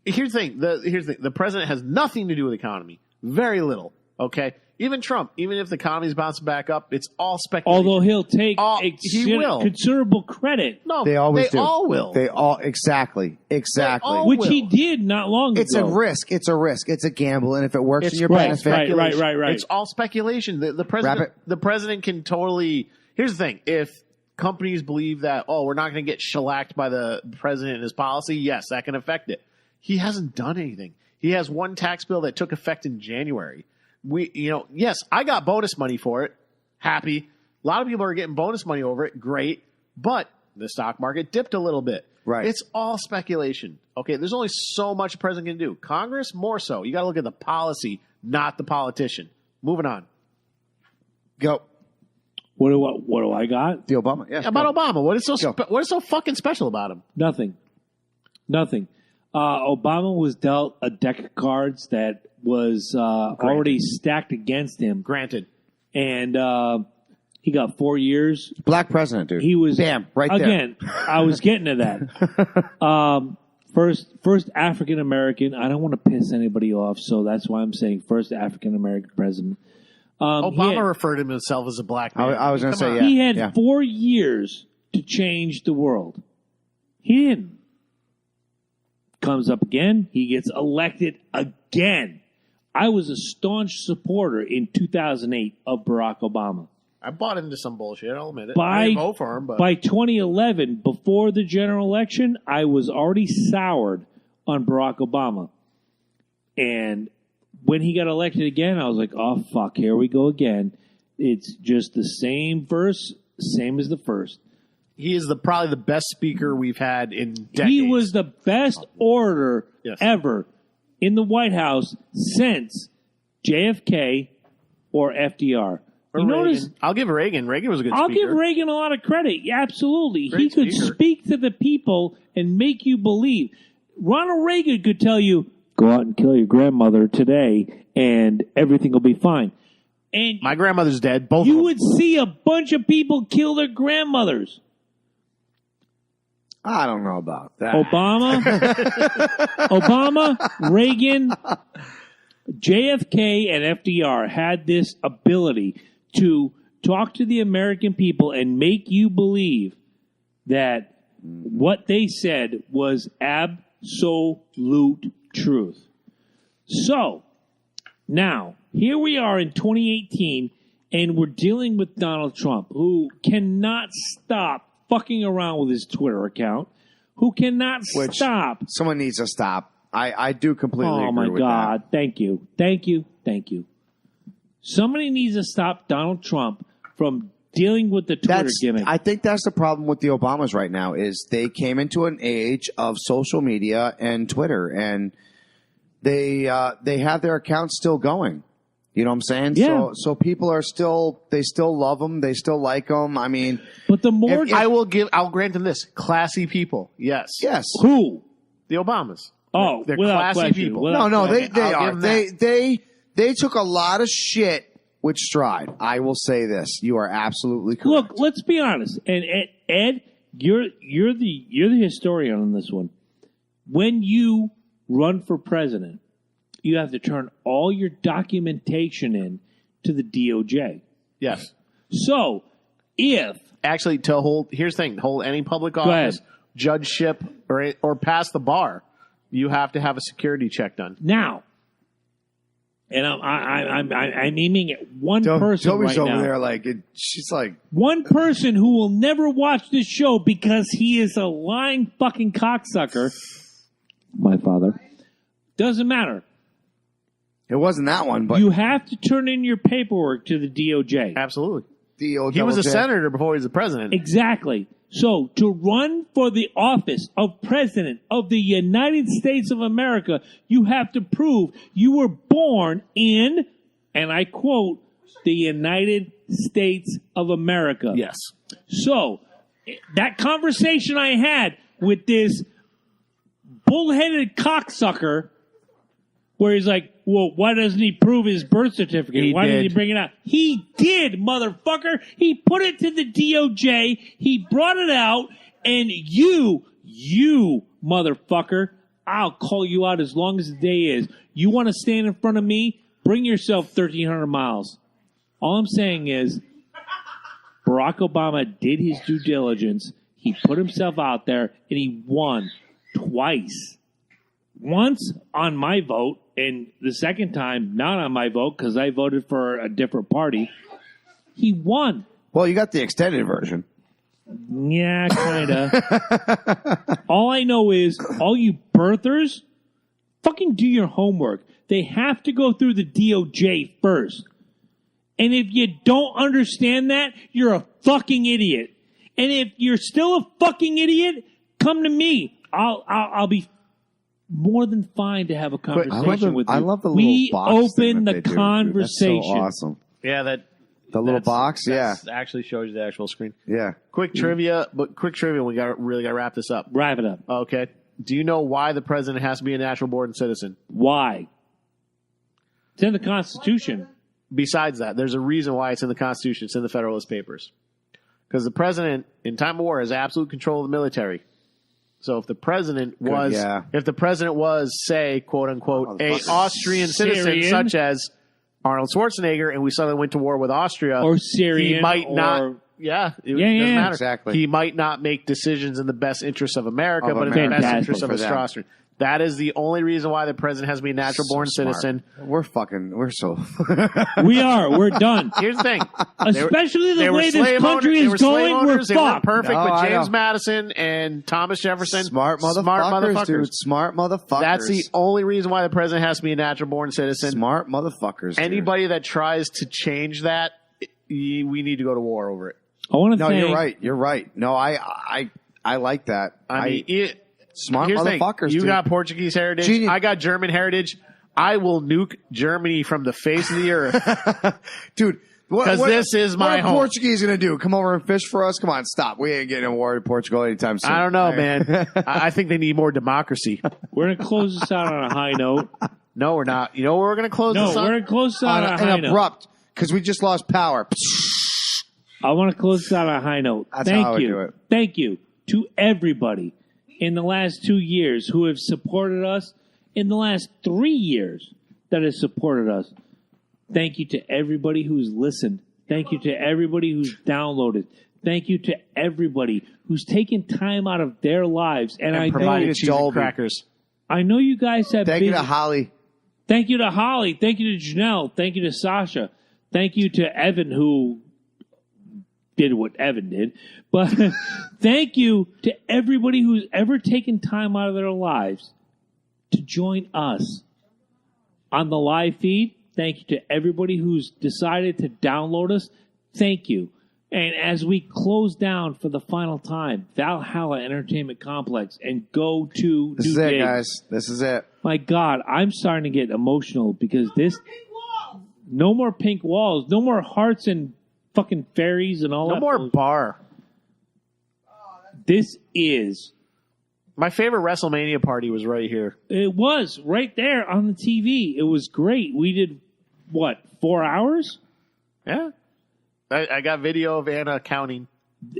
Here's the thing. The president has nothing to do with the economy. Very little. Okay. Even Trump, even if the economy's bouncing back up, it's all speculation. Although he'll take considerable credit. No, they always do. All will. They all exactly. Which he did not long ago. It's a risk. It's a risk. It's a gamble, and if it works in your benefit, right. It's all speculation. The president can totally. Here's the thing: if companies believe that, we're not going to get shellacked by the president and his policy, yes, that can affect it. He hasn't done anything. He has one tax bill that took effect in January. Yes, I got bonus money for it. Happy. A lot of people are getting bonus money over it. Great. But the stock market dipped a little bit. Right. It's all speculation. Okay, there's only so much the president can do. Congress, more so. You got to look at the policy, not the politician. Moving on. Go. What do I got? The Obama. Yeah. About Obama. What is so fucking special about him? Nothing. Obama was dealt a deck of cards that was already stacked against him. Granted. And he got 4 years. Black president, dude. He was right there. Again, I was getting to that. First African American. I don't want to piss anybody off, so that's why I'm saying first African American president. Obama referred to himself as a black man. I was going to say, yeah. He had 4 years to change the world. He didn't. Comes up again. He gets elected again. I was a staunch supporter in 2008 of Barack Obama. I bought into some bullshit, I'll admit it. I didn't vote for him, but by 2011, before the general election, I was already soured on Barack Obama. And when he got elected again, I was like, oh, fuck, here we go again. It's just the same verse, same as the first. He is probably the best speaker we've had in decades. He was the best orator ever in the White House since JFK or FDR. Or Reagan. I'll give Reagan. Reagan was a good speaker. I'll give Reagan a lot of credit. Yeah, absolutely. Great he could speaker. speak to the people and make you believe. Ronald Reagan could tell you, go out and kill your grandmother today and everything will be fine. And my grandmother's dead. Both of you them. would see a bunch of people kill their grandmothers. I don't know about that. Obama, Reagan, JFK, and FDR had this ability to talk to the American people and make you believe that what they said was absolute truth. So, now, here we are in 2018, and we're dealing with Donald Trump, who cannot stop fucking around with his Twitter account, who cannot stop. Someone needs to stop. I do completely agree with that. Oh, my God. Thank you. Somebody needs to stop Donald Trump from dealing with the Twitter gimmick. I think that's the problem with the Obamas right now is they came into an age of social media and Twitter, and they have their accounts still going. You know what I'm saying? Yeah. So people are they still love them. They still like them. I mean, but the more I'll grant them this: classy people. Yes. Who? The Obamas. Oh, they're without classy question. people. They are. They took a lot of shit with stride. I will say this: you are absolutely correct. Look, let's be honest. And Ed, You're the historian on this one. When you run for president, you have to turn all your documentation in to the DOJ. Yes. So, if Actually, here's the thing: to hold any public ahead. office, judgeship, or pass the bar, you have to have a security check done. now, and I'm aiming at one person Toby's right over now. there like she's like, One person who will never watch this show because he is a lying fucking cocksucker. My father. Doesn't matter. it wasn't that one, but You have to turn in your paperwork to the DOJ. Absolutely. the old He was a double check. senator before he was a president. Exactly. So to run for the office of President of the United States of America, you have to prove you were born in, and I quote, the United States of America. Yes. So that conversation I had with this bullheaded cocksucker, where he's like, well, why doesn't he prove his birth certificate? Why didn't he bring it out? He did, motherfucker. He put it to the DOJ. He brought it out. And you motherfucker, I'll call you out as long as the day is. You want to stand in front of me? Bring yourself 1,300 miles. All I'm saying is Barack Obama did his due diligence. He put himself out there, and he won twice. Once on my vote, and the second time not on my vote because I voted for a different party. He won. Well, you got the extended version. Yeah, kind of. All I know is all you birthers, fucking do your homework. They have to go through the DOJ first. And if you don't understand that, you're a fucking idiot. And if you're still a fucking idiot, come to me. I'll be more than fine to have a conversation with you. I love the we little box thing open that the they do. conversation. That's so awesome. Yeah, The little box, yeah. actually shows you the actual screen. Yeah. Quick trivia. We really got to wrap this up. Wrap it up. Okay. Do you know why the president has to be a natural born citizen? Why? It's in the Constitution. Besides that, there's a reason why it's in the Constitution. It's in the Federalist Papers. Because the president, in time of war, has absolute control of the military. So if the president was, say, quote unquote, a Austrian citizen, Syrian. such as Arnold Schwarzenegger, and we suddenly went to war with Austria, Or Syrian. he might or, not. Yeah, it doesn't yeah. matter. Exactly. He might not make decisions in the best interest of America, Of but in the America. best interest of For them. Austrian. That is the only reason why the president has to be a natural born Smart. citizen. We're so. We are. We're done. Here's the thing. Especially the They were way this slave country owners- is they were slave going, we're owners. They weren't fucked. perfect, No, but I James know. Madison and Thomas Jefferson, Smart motherfuckers, dude. Smart motherfuckers. That's the only reason why the president has to be a natural born citizen. Smart motherfuckers. Dude. Anybody that tries to change that, we need to go to war over it. I want to No, thank. you're right. You're right. No, I like that. I mean, smart here's the thing. motherfuckers. You dude. got Portuguese heritage. Genius. I got German heritage. I will nuke Germany from the face of the earth. Dude. 'Cause this is my What are home. Portuguese going to do? Come over and fish for us? Come on, stop. We ain't getting a war in Portugal anytime soon. I don't know, man. I think they need more democracy. We're going to close this out on a high note. No, we're not. You know where we're going to close No, this on? we're going to close this out on a high An note. abrupt, because we just lost power. I want to close this out on a high note. That's how I would do it. Thank you to everybody in the last 2 years who have supported us, in the last 3 years that has supported us. Thank you to everybody who's listened. Thank you to everybody who's downloaded. Thank you to everybody who's taken time out of their lives. And I provided know, cheese and crackers. I know you guys have Thank you been- to Holly. Thank you to Holly. Thank you to Janelle. Thank you to Sasha. Thank you to Evan, who did what Evan did. But thank you to everybody who's ever taken time out of their lives to join us on the live feed. Thank you to everybody who's decided to download us. Thank you. And as we close down for the final time, Valhalla Entertainment Complex, and go to This is New it, Gigs. guys. This is it. My God, I'm starting to get emotional because this. No more pink walls. No more hearts and fucking fairies and all No that. more bullshit. bar. This is. My favorite WrestleMania party was right here. It was right there on the TV. It was great. We did, what, 4 hours? Yeah. I got video of Anna counting.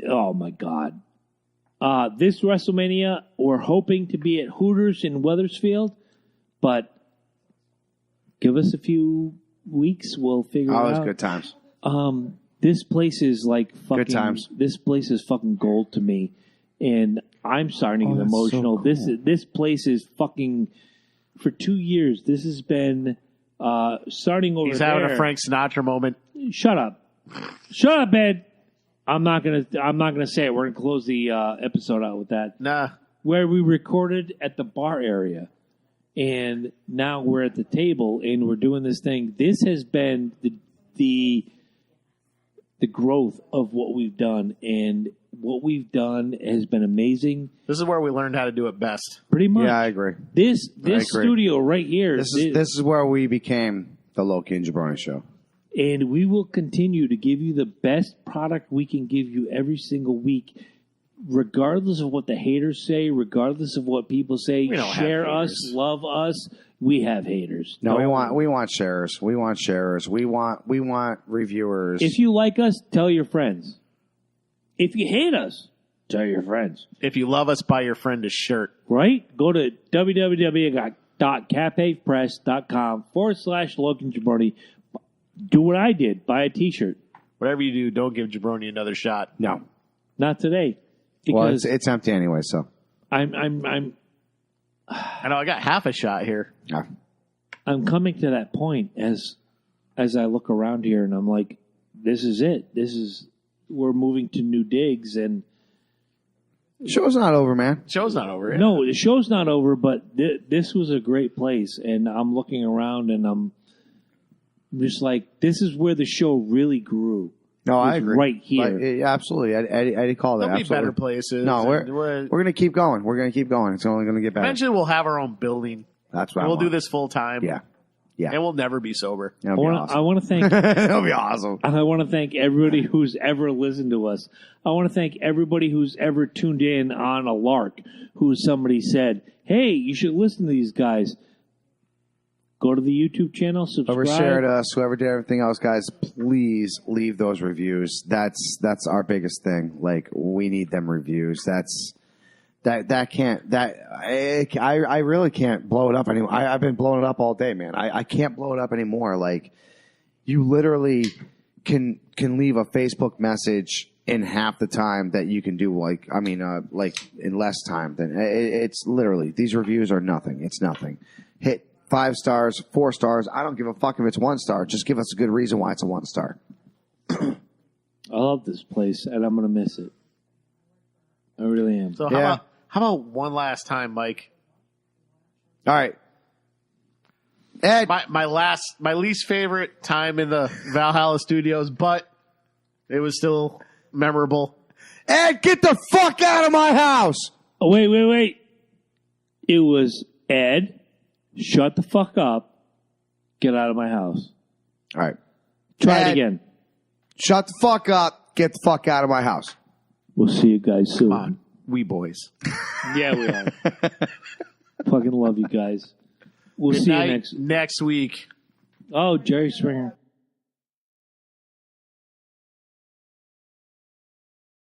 Oh, my God. This WrestleMania, we're hoping to be at Hooters in Wethersfield, but give us a few weeks. We'll figure it out. Always good times. This place is like fucking. Good times. This place is fucking gold to me, and I'm starting to get that's so emotional. cool. This place is fucking. For 2 years, this has been starting over He's there. having a Frank Sinatra moment. Shut up, Ed. I'm not gonna say it. We're gonna close the episode out with that. Nah. Where we recorded at the bar area, and now we're at the table and we're doing this thing. This has been the growth of what we've done, and what we've done has been amazing. This is where we learned how to do it best. Pretty much. Yeah, I agree. This I agree. studio right here. This is where we became the Loki and Jabroni Show. And we will continue to give you the best product we can give you every single week, regardless of what the haters say, regardless of what people say. We don't have Share us, haters. love us. We have haters. No, we want sharers. We want sharers. We want reviewers. If you like us, tell your friends. If you hate us, tell your friends. If you love us, buy your friend a shirt. Right? Go to www.capavpress.com/Loki and Jabroni. Do what I did. Buy a T-shirt. Whatever you do, don't give Jabroni another shot. no. Not today. Well, Because it's empty anyway, so. I'm I know I got half a shot here. Yeah. I'm coming to that point as I look around here, and I'm like, this is it. We're moving to new digs, and Show's not over, man. Show's not over yet. no, the show's not over. But this was a great place, and I'm looking around, and I'm just like, this is where the show really grew. No, I was agree. right here. Like, yeah, absolutely. Eddie called it. There'll be Absolutely. better places. No, and we're going to keep going. We're going to keep going. It's only going to get better. eventually we'll have our own building. That's what And I we'll want. do this full time. Yeah. Yeah. And we'll never be sober. That'll be awesome. I want to thank That'll be awesome. I want to thank everybody who's ever listened to us. I want to thank everybody who's ever tuned in on a lark, who somebody said, hey, you should listen to these guys. Go to the YouTube channel, subscribe. Whoever shared us, whoever did everything else, guys, please leave those reviews. That's our biggest thing. Like, we need them reviews. I really can't blow it up anymore. I've been blowing it up all day, man. I can't blow it up anymore. Like, you literally can leave a Facebook message in half the time that you can do, like in less time than it's literally, these reviews are nothing. It's nothing. Hit 5 stars, 4 stars. I don't give a fuck if it's 1 star. Just give us a good reason why it's a 1 star. I love this place, and I'm going to miss it. I really am. So Yeah. how about one last time, Mike? All right. Ed. My least favorite time in the Valhalla studios, but it was still memorable. Ed, get the fuck out of my house. Oh, wait. It was Ed, shut the fuck up, get out of my house. All right. Try Ed, it again. Shut the fuck up. Get the fuck out of my house. We'll see you guys soon. Come on, we boys. Yeah, we are. Fucking love you guys. We'll Good see you night next week. Oh, Jerry Springer.